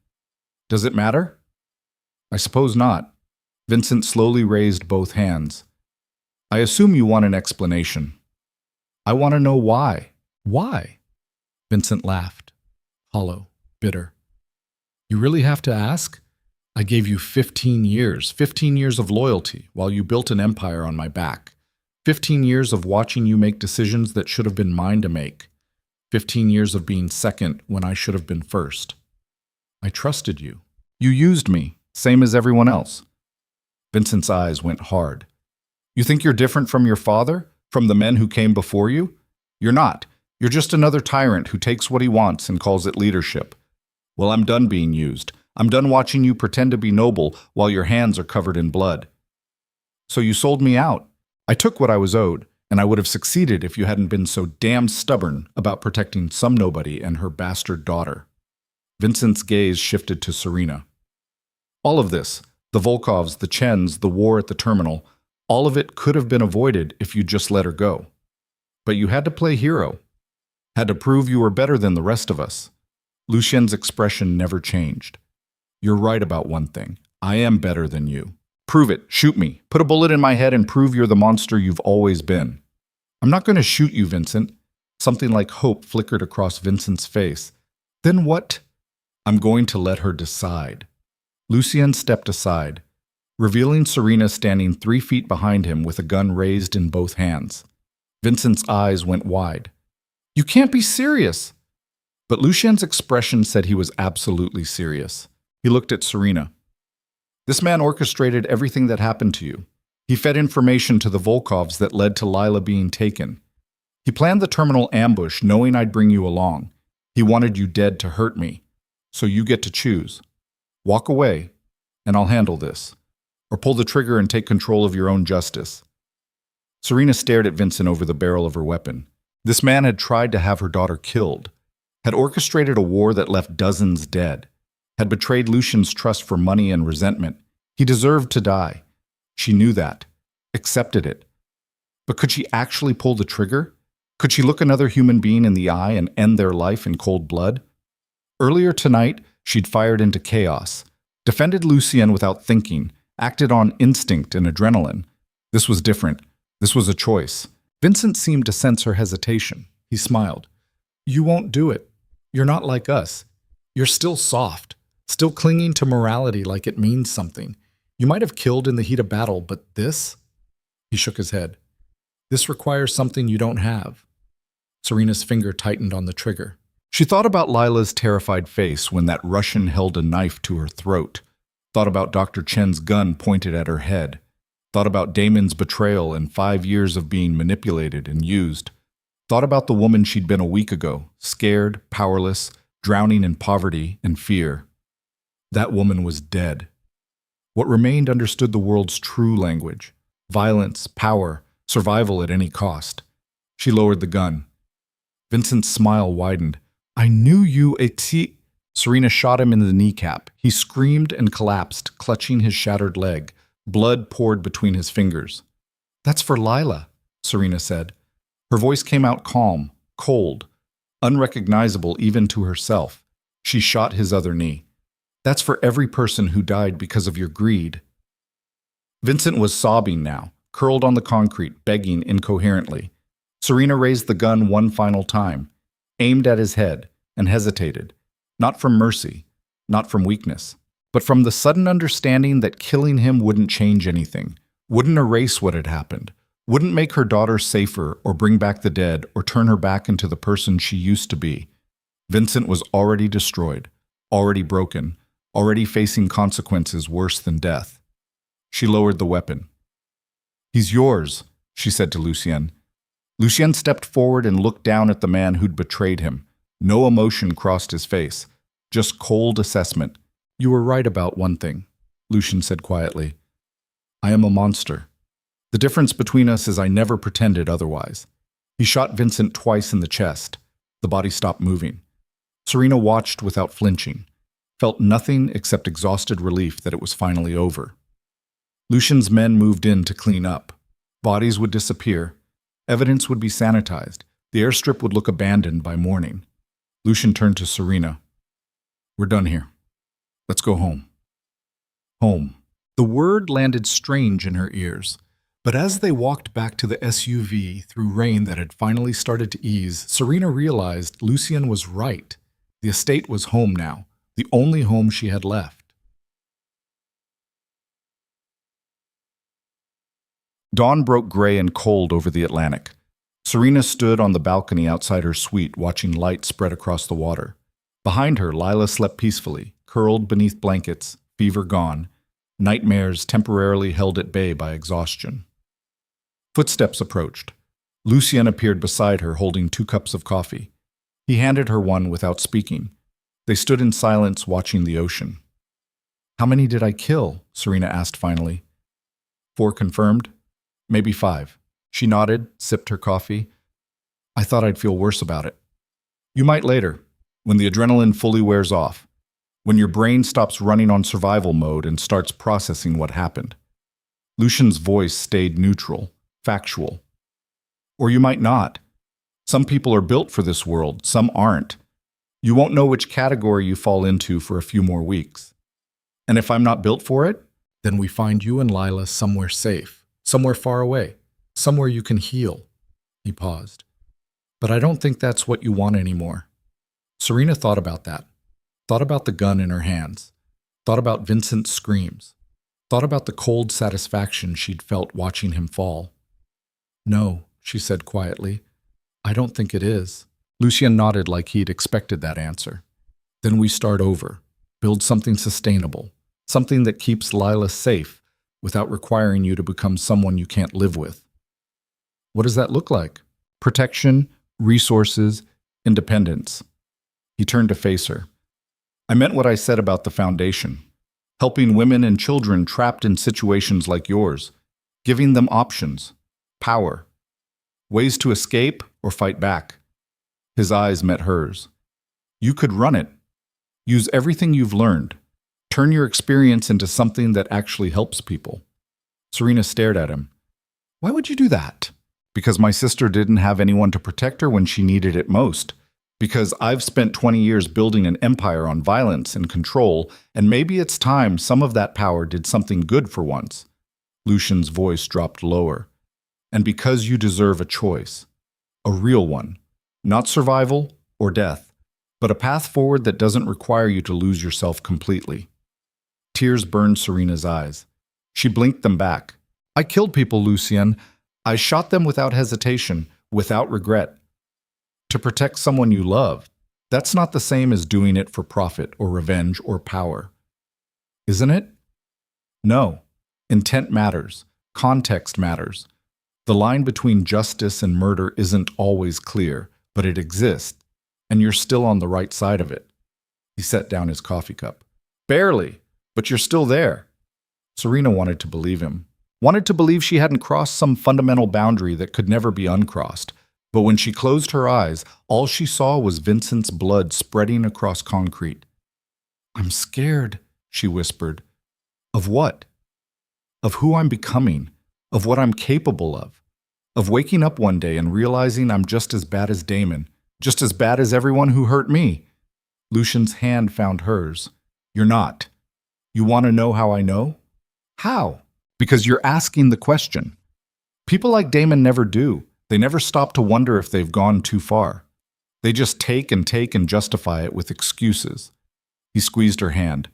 Does it matter? I suppose not. Vincent slowly raised both hands. I assume you want an explanation. I want to know why. Why? Vincent laughed. Hollow, bitter. You really have to ask? I gave you 15 years of loyalty while you built an empire on my back. 15 years of watching you make decisions that should have been mine to make. 15 years of being second when I should have been first. I trusted you. You used me, same as everyone else. Vincent's eyes went hard. You think you're different from your father? From the men who came before you? You're not. You're just another tyrant who takes what he wants and calls it leadership. Well, I'm done being used. I'm done watching you pretend to be noble while your hands are covered in blood. So you sold me out. I took what I was owed, and I would have succeeded if you hadn't been so damn stubborn about protecting some nobody and her bastard daughter. Vincent's gaze shifted to Serena. All of this, the Volkovs, the Chens, the war at the terminal, all of it could have been avoided if you just let her go. But you had to play hero. Had to prove you were better than the rest of us. Lucien's expression never changed. You're right about one thing. I am better than you. Prove it. Shoot me. Put a bullet in my head and prove you're the monster you've always been. I'm not going to shoot you, Vincent. Something like hope flickered across Vincent's face. Then what? I'm going to let her decide. Lucien stepped aside, revealing Serena standing 3 feet behind him with a gun raised in both hands. Vincent's eyes went wide. You can't be serious. But Lucien's expression said he was absolutely serious. He looked at Serena. This man orchestrated everything that happened to you. He fed information to the Volkovs that led to Lila being taken. He planned the terminal ambush knowing I'd bring you along. He wanted you dead to hurt me. So you get to choose. Walk away, and I'll handle this. Or pull the trigger and take control of your own justice. Serena stared at Vincent over the barrel of her weapon. This man had tried to have her daughter killed, had orchestrated a war that left dozens dead, had betrayed Lucien's trust for money and resentment. He deserved to die. She knew that, accepted it. But could she actually pull the trigger? Could she look another human being in the eye and end their life in cold blood? Earlier tonight, she'd fired into chaos, defended Lucien without thinking, acted on instinct and adrenaline. This was different. This was a choice. Vincent seemed to sense her hesitation. He smiled. You won't do it. You're not like us. You're still soft, still clinging to morality like it means something. You might have killed in the heat of battle, but this? He shook his head. This requires something you don't have. Serena's finger tightened on the trigger. She thought about Lila's terrified face when that Russian held a knife to her throat, thought about Dr. Chen's gun pointed at her head, thought about Damon's betrayal and 5 years of being manipulated and used, thought about the woman she'd been a week ago, scared, powerless, drowning in poverty and fear. That woman was dead. What remained understood the world's true language: violence, power, survival at any cost. She lowered the gun. Vincent's smile widened. I knew you, Eti. Serena shot him in the kneecap. He screamed and collapsed, clutching his shattered leg. Blood poured between his fingers. That's for Lila, Serena said. Her voice came out calm, cold, unrecognizable even to herself. She shot his other knee. That's for every person who died because of your greed. Vincent was sobbing now, curled on the concrete, begging incoherently. Serena raised the gun one final time, aimed at his head, and hesitated, not from mercy, not from weakness, but from the sudden understanding that killing him wouldn't change anything, wouldn't erase what had happened, wouldn't make her daughter safer or bring back the dead or turn her back into the person she used to be. Vincent was already destroyed, already broken, already facing consequences worse than death. She lowered the weapon. He's yours, she said to Lucien. Lucien stepped forward and looked down at the man who'd betrayed him. No emotion crossed his face, just cold assessment. You were right about one thing, Lucien said quietly. I am a monster. The difference between us is I never pretended otherwise. He shot Vincent twice in the chest. The body stopped moving. Serena watched without flinching, felt nothing except exhausted relief that it was finally over. Lucien's men moved in to clean up. Bodies would disappear. Evidence would be sanitized. The airstrip would look abandoned by morning. Lucien turned to Serena. We're done here. Let's go home. Home. The word landed strange in her ears. But as they walked back to the SUV through rain that had finally started to ease, Serena realized Lucien was right. The estate was home now, the only home she had left. Dawn broke gray and cold over the Atlantic. Serena stood on the balcony outside her suite, watching light spread across the water. Behind her, Lila slept peacefully, curled beneath blankets, fever gone, nightmares temporarily held at bay by exhaustion. Footsteps approached. Lucien appeared beside her, holding 2 cups of coffee. He handed her one without speaking. They stood in silence, watching the ocean. "How many did I kill?" Serena asked finally. 4 confirmed. Maybe 5. She nodded, sipped her coffee. "I thought I'd feel worse about it." "You might later, when the adrenaline fully wears off, when your brain stops running on survival mode and starts processing what happened." Lucian's voice stayed neutral, factual. "Or you might not. Some people are built for this world, some aren't. You won't know which category you fall into for a few more weeks. And if I'm not built for it, then we find you and Lila somewhere safe, somewhere far away, somewhere you can heal." He paused. "But I don't think that's what you want anymore." Serena thought about that. Thought about the gun in her hands. Thought about Vincent's screams. Thought about the cold satisfaction she'd felt watching him fall. "No," she said quietly. "I don't think it is." Lucien nodded like he'd expected that answer. "Then we start over. Build something sustainable. Something that keeps Lila safe without requiring you to become someone you can't live with." "What does that look like?" "Protection, resources, independence." He turned to face her. "I meant what I said about the foundation. Helping women and children trapped in situations like yours. Giving them options. Power. Ways to escape or fight back." His eyes met hers. "You could run it. Use everything you've learned. Turn your experience into something that actually helps people." Serena stared at him. "Why would you do that?" "Because my sister didn't have anyone to protect her when she needed it most. Because I've spent 20 years building an empire on violence and control, and maybe it's time some of that power did something good for once." Lucian's voice dropped lower. "And because you deserve a choice. A real one. Not survival or death, but a path forward that doesn't require you to lose yourself completely." Tears burned Serena's eyes. She blinked them back. "I killed people, Lucien. I shot them without hesitation, without regret. To protect someone you love, that's not the same as doing it for profit or revenge or power. Isn't it?" "No. Intent matters. Context matters. The line between justice and murder isn't always clear, but it exists, and you're still on the right side of it." He set down his coffee cup. "Barely, but you're still there." Serena wanted to believe him. Wanted to believe she hadn't crossed some fundamental boundary that could never be uncrossed. But when she closed her eyes, all she saw was Vincent's blood spreading across concrete. "I'm scared," she whispered. "Of what?" "Of who I'm becoming, of what I'm capable of waking up one day and realizing I'm just as bad as Damon, just as bad as everyone who hurt me." Lucian's hand found hers. "You're not. You want to know how I know?" "How?" "Because you're asking the question. People like Damon never do. They never stop to wonder if they've gone too far. They just take and justify it with excuses." He squeezed her hand.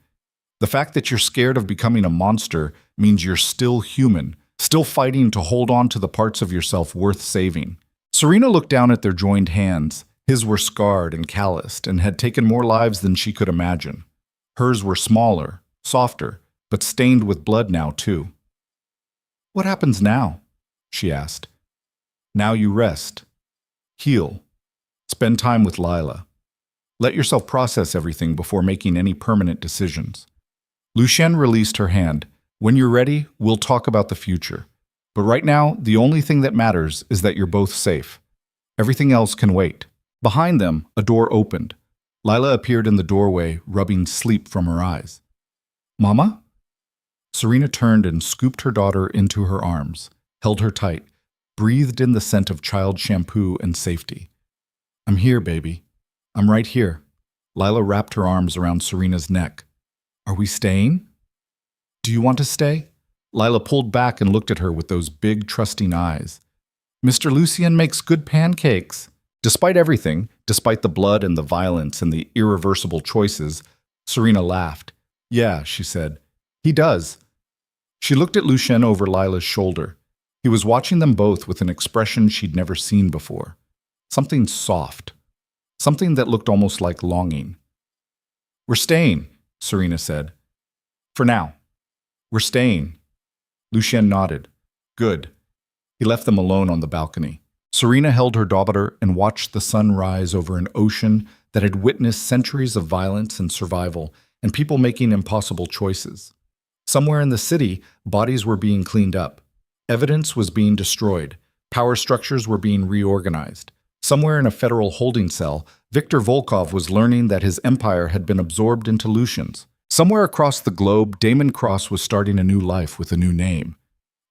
"The fact that you're scared of becoming a monster means you're still human, still fighting to hold on to the parts of yourself worth saving." Serena looked down at their joined hands. His were scarred and calloused and had taken more lives than she could imagine. Hers were smaller, softer, but stained with blood now, too. "What happens now?" she asked. "Now you rest. Heal. Spend time with Lila. Let yourself process everything before making any permanent decisions." Lucien released her hand. "When you're ready, we'll talk about the future. But right now, the only thing that matters is that you're both safe. Everything else can wait." Behind them, a door opened. Lila appeared in the doorway, rubbing sleep from her eyes. "Mama?" Serena turned and scooped her daughter into her arms, held her tight, breathed in the scent of child shampoo and safety. "I'm here, baby. I'm right here." Lila wrapped her arms around Serena's neck. "Are we staying?" "Do you want to stay?" Lila pulled back and looked at her with those big, trusting eyes. "Mr. Lucien makes good pancakes." Despite everything, despite the blood and the violence and the irreversible choices, Serena laughed. "Yeah," she said. "He does." She looked at Lucien over Lila's shoulder. He was watching them both with an expression she'd never seen before. Something soft. Something that looked almost like longing. "We're staying," Serena said. "For now. We're staying." Lucien nodded. "Good." He left them alone on the balcony. Serena held her daughter and watched the sun rise over an ocean that had witnessed centuries of violence and survival, and people making impossible choices. Somewhere in the city, bodies were being cleaned up. Evidence was being destroyed. Power structures were being reorganized. Somewhere in a federal holding cell, Viktor Volkov was learning that his empire had been absorbed into Lucian's. Somewhere across the globe, Damon Cross was starting a new life with a new name,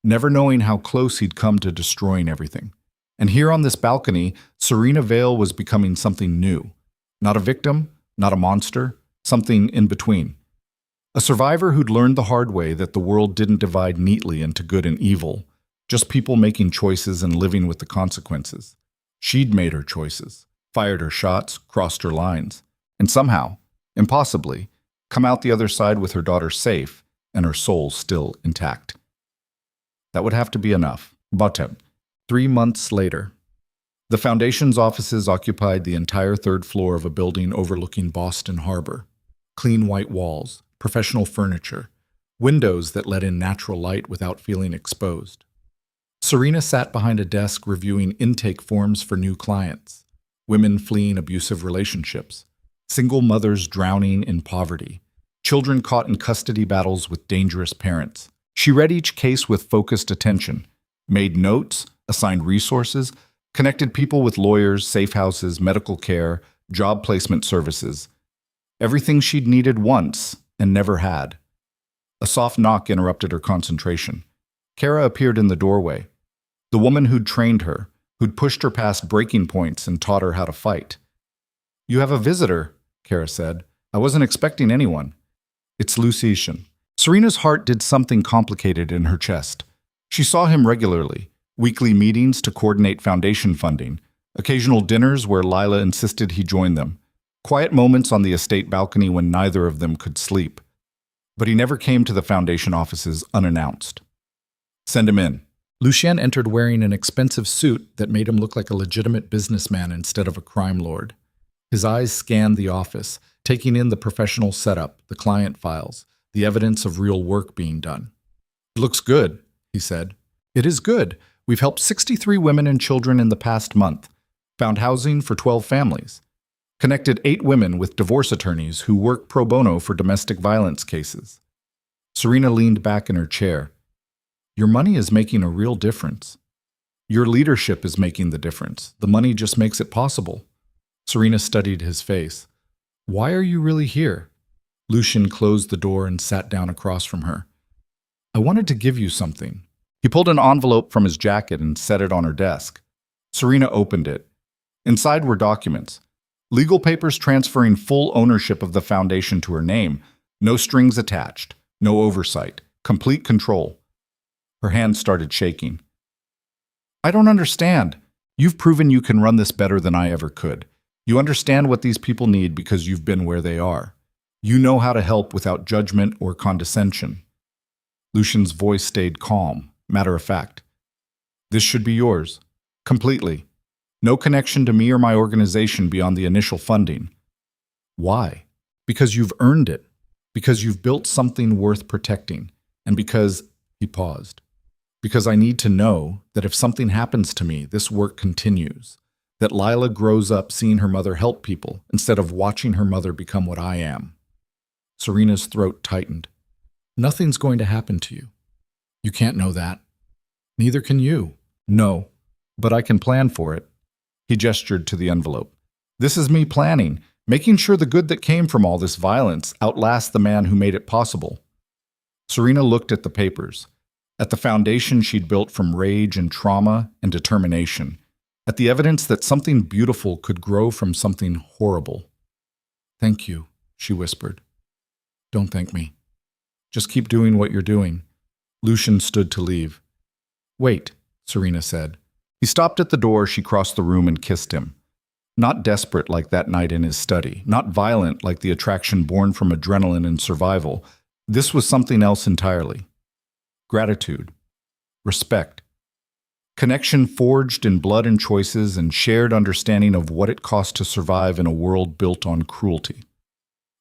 never knowing how close he'd come to destroying everything. And here on this balcony, Serena Vale was becoming something new. Not a victim, not a monster, something in between. A survivor who'd learned the hard way that the world didn't divide neatly into good and evil, just people making choices and living with the consequences. She'd made her choices, fired her shots, crossed her lines, and somehow, impossibly, come out the other side with her daughter safe and her soul still intact. That would have to be enough. But 3 months later, the Foundation's offices occupied the entire third floor of a building overlooking Boston Harbor. Clean white walls, professional furniture, windows that let in natural light without feeling exposed. Serena sat behind a desk reviewing intake forms for new clients, women fleeing abusive relationships, single mothers drowning in poverty, children caught in custody battles with dangerous parents. She read each case with focused attention, made notes, assigned resources, connected people with lawyers, safe houses, medical care, job placement services. Everything she'd needed once and never had. A soft knock interrupted her concentration. Kara appeared in the doorway. The woman who'd trained her, who'd pushed her past breaking points and taught her how to fight. "You have a visitor," Kara said. "I wasn't expecting anyone." "It's Lucian." Serena's heart did something complicated in her chest. She saw him regularly, weekly meetings to coordinate foundation funding, occasional dinners where Lila insisted he join them, quiet moments on the estate balcony when neither of them could sleep. But he never came to the foundation offices unannounced. "Send him in." Lucien entered wearing an expensive suit that made him look like a legitimate businessman instead of a crime lord. His eyes scanned the office, taking in the professional setup, the client files, the evidence of real work being done. "It looks good," he said. "It is good. We've helped 63 women and children in the past month, found housing for 12 families, connected 8 women with divorce attorneys who work pro bono for domestic violence cases." Serena leaned back in her chair. "Your money is making a real difference. Your leadership is making the difference. The money just makes it possible." Serena studied his face. "Why are you really here?" Lucien closed the door and sat down across from her. "I wanted to give you something." He pulled an envelope from his jacket and set it on her desk. Serena opened it. Inside were documents. Legal papers transferring full ownership of the foundation to her name. No strings attached. No oversight. Complete control. Her hand started shaking. "I don't understand. You've proven you can run this better than I ever could. You understand what these people need because you've been where they are. You know how to help without judgment or condescension." Lucian's voice stayed calm, matter of fact. "This should be yours. Completely. No connection to me or my organization beyond the initial funding." "Why?" "Because you've earned it. Because you've built something worth protecting. And because," he paused, "because I need to know that if something happens to me, this work continues. That Lila grows up seeing her mother help people instead of watching her mother become what I am." Serena's throat tightened. "Nothing's going to happen to you. You can't know that. Neither can you." "No, but I can plan for it." He gestured to the envelope. "This is me planning, making sure the good that came from all this violence outlasts the man who made it possible." Serena looked at the papers, at the foundation she'd built from rage and trauma and determination, at the evidence that something beautiful could grow from something horrible. "Thank you," she whispered. "Don't thank me. Just keep doing what you're doing." Lucien stood to leave. "Wait," Serena said. He stopped at the door. She crossed the room and kissed him. Not desperate like that night in his study, not violent like the attraction born from adrenaline and survival. This was something else entirely. Gratitude. Respect. Connection forged in blood and choices and shared understanding of what it cost to survive in a world built on cruelty.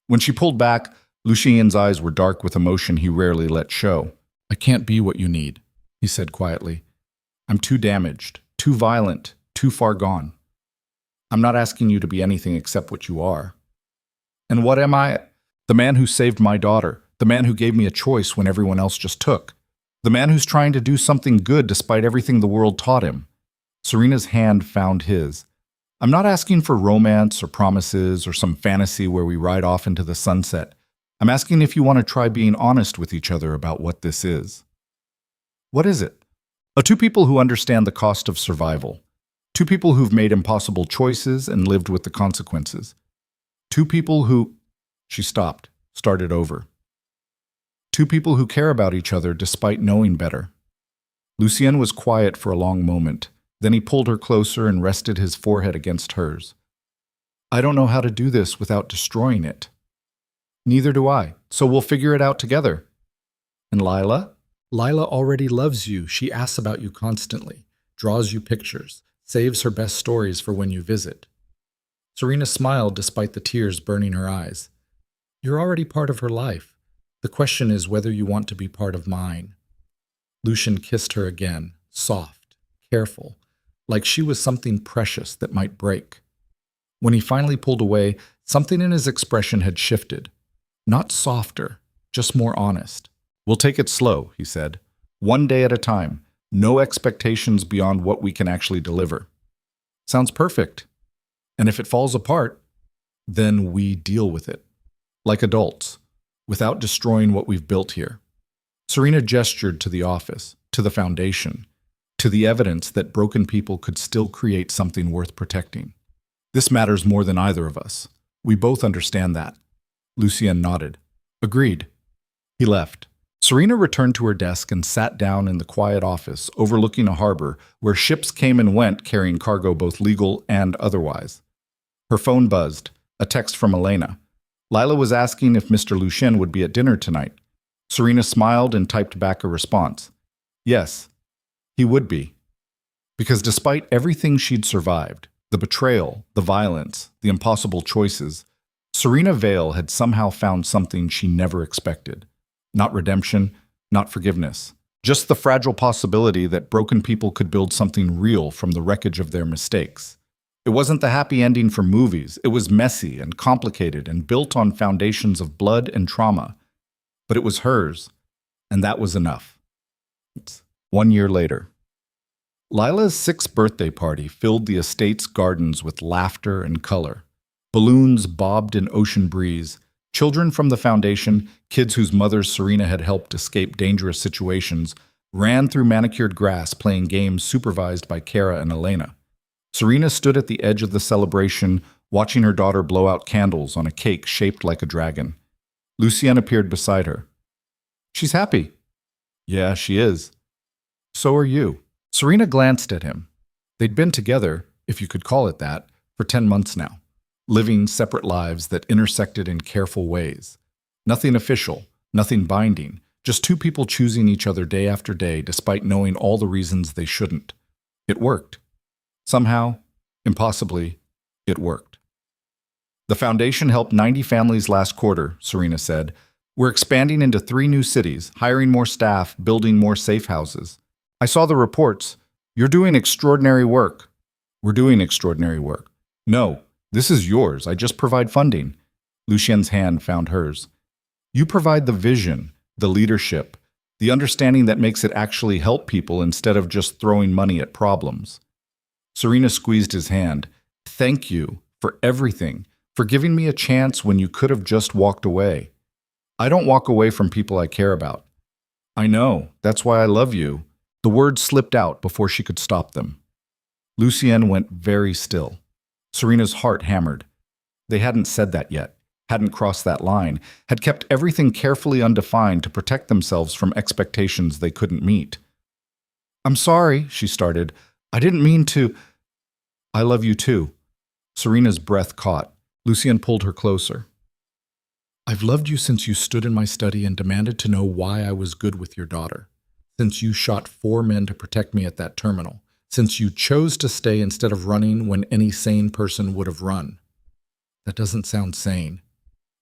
When she pulled back, Lucien's eyes were dark with emotion he rarely let show. "I can't be what you need," he said quietly. "I'm too damaged, too violent, too far gone. I'm not asking you to be anything except what you are." "And what am I?" "The man who saved my daughter, the man who gave me a choice when everyone else just took. The man who's trying to do something good despite everything the world taught him." Serena's hand found his. "I'm not asking for romance or promises or some fantasy where we ride off into the sunset. I'm asking if you want to try being honest with each other about what this is." "What is it?" Two people who understand the cost of survival. Two people who've made impossible choices and lived with the consequences. Two people who... She stopped, started over. Two people who care about each other despite knowing better. Lucien was quiet for a long moment. Then he pulled her closer and rested his forehead against hers. "I don't know how to do this without destroying it." "Neither do I, so we'll figure it out together." "And Lila?" "Lila already loves you. She asks about you constantly, draws you pictures, saves her best stories for when you visit." Serena smiled despite the tears burning her eyes. "You're already part of her life. The question is whether you want to be part of mine." Lucien kissed her again, soft, careful, like she was something precious that might break. When he finally pulled away, something in his expression had shifted. Not softer, just more honest. "We'll take it slow," he said. "One day at a time. No expectations beyond what we can actually deliver." "Sounds perfect. And if it falls apart, then we deal with it. Like adults, without destroying what we've built here." Serena gestured to the office, to the foundation, to the evidence that broken people could still create something worth protecting. "This matters more than either of us. We both understand that." Lucien nodded. "Agreed." He left. Serena returned to her desk and sat down in the quiet office overlooking a harbor where ships came and went carrying cargo both legal and otherwise. Her phone buzzed, a text from Elena. Lila was asking if Mr. Lucien would be at dinner tonight. Serena smiled and typed back a response. Yes, he would be. Because despite everything she'd survived, the betrayal, the violence, the impossible choices, Serena Vale had somehow found something she never expected. Not redemption, not forgiveness. Just the fragile possibility that broken people could build something real from the wreckage of their mistakes. It wasn't the happy ending for movies. It was messy and complicated and built on foundations of blood and trauma. But it was hers, and that was enough. 1 year later. Lila's 6th birthday party filled the estate's gardens with laughter and color. Balloons bobbed in ocean breeze. Children from the foundation, kids whose mothers Serena had helped escape dangerous situations, ran through manicured grass playing games supervised by Kara and Elena. Serena stood at the edge of the celebration, watching her daughter blow out candles on a cake shaped like a dragon. Lucien appeared beside her. She's happy. Yeah, she is. So are you. Serena glanced at him. They'd been together, if you could call it that, for 10 months now, living separate lives that intersected in careful ways. Nothing official, nothing binding, just two people choosing each other day after day despite knowing all the reasons they shouldn't. It worked. Somehow, impossibly, it worked. The foundation helped 90 families last quarter, Serena said. We're expanding into 3 new cities, hiring more staff, building more safe houses. I saw the reports. You're doing extraordinary work. We're doing extraordinary work. No, this is yours. I just provide funding. Lucien's hand found hers. You provide the vision, the leadership, the understanding that makes it actually help people instead of just throwing money at problems. Serena squeezed his hand. Thank you for everything, for giving me a chance when you could have just walked away. I don't walk away from people I care about. I know, that's why I love you. The words slipped out before she could stop them. Lucien went very still. Serena's heart hammered. They hadn't said that yet, hadn't crossed that line, had kept everything carefully undefined to protect themselves from expectations they couldn't meet. I'm sorry, she started. I didn't mean to. I love you too. Serena's breath caught. Lucien pulled her closer. I've loved you since you stood in my study and demanded to know why I was good with your daughter. Since you shot 4 men to protect me at that terminal. since you chose to stay instead of running when any sane person would have run. That doesn't sound sane.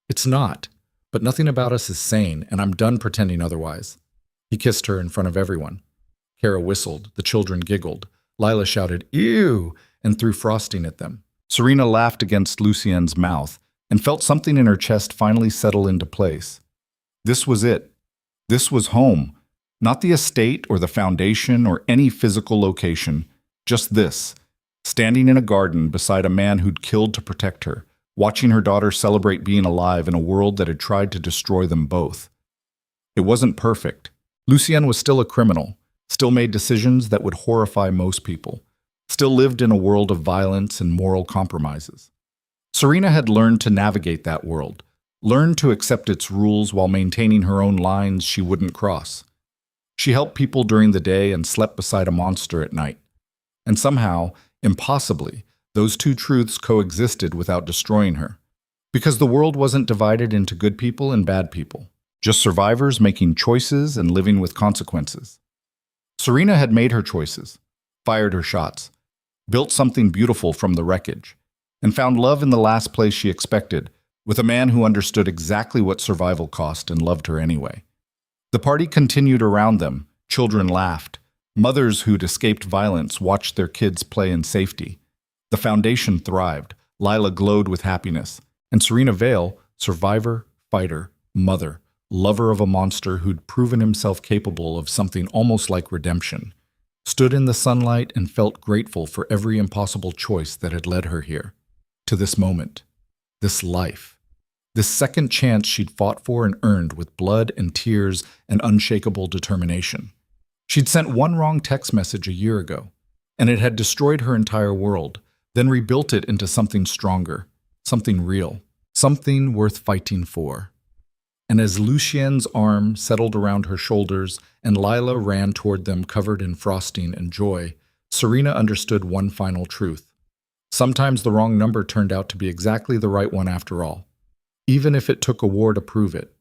It's not, but nothing about us is sane, and I'm done pretending otherwise. He kissed her in front of everyone. Kara whistled, the children giggled. Lila shouted, "Ew!" and threw frosting at them. Serena laughed against Lucien's mouth and felt something in her chest finally settle into place. This was it. This was home. Not the estate or the foundation or any physical location. Just this. Standing in a garden beside a man who'd killed to protect her, watching her daughter celebrate being alive in a world that had tried to destroy them both. It wasn't perfect. Lucien was still a criminal, still made decisions that would horrify most people, still lived in a world of violence and moral compromises. Serena had learned to navigate that world, learned to accept its rules while maintaining her own lines she wouldn't cross. She helped people during the day and slept beside a monster at night. And somehow, impossibly, those two truths coexisted without destroying her. Because the world wasn't divided into good people and bad people, just survivors making choices and living with consequences. Serena had made her choices, fired her shots, built something beautiful from the wreckage, and found love in the last place she expected, with a man who understood exactly what survival cost and loved her anyway. The party continued around them, children laughed, mothers who'd escaped violence watched their kids play in safety. The foundation thrived, Lila glowed with happiness, and Serena Vale, survivor, fighter, mother, lover of a monster who'd proven himself capable of something almost like redemption, stood in the sunlight and felt grateful for every impossible choice that had led her here, to this moment, this life. This second chance she'd fought for and earned with blood and tears and unshakable determination. She'd sent one wrong text message a year ago, and it had destroyed her entire world, then rebuilt it into something stronger, something real, something worth fighting for. And as Lucien's arm settled around her shoulders and Lila ran toward them covered in frosting and joy, Serena understood one final truth. Sometimes the wrong number turned out to be exactly the right one after all, even if it took a war to prove it.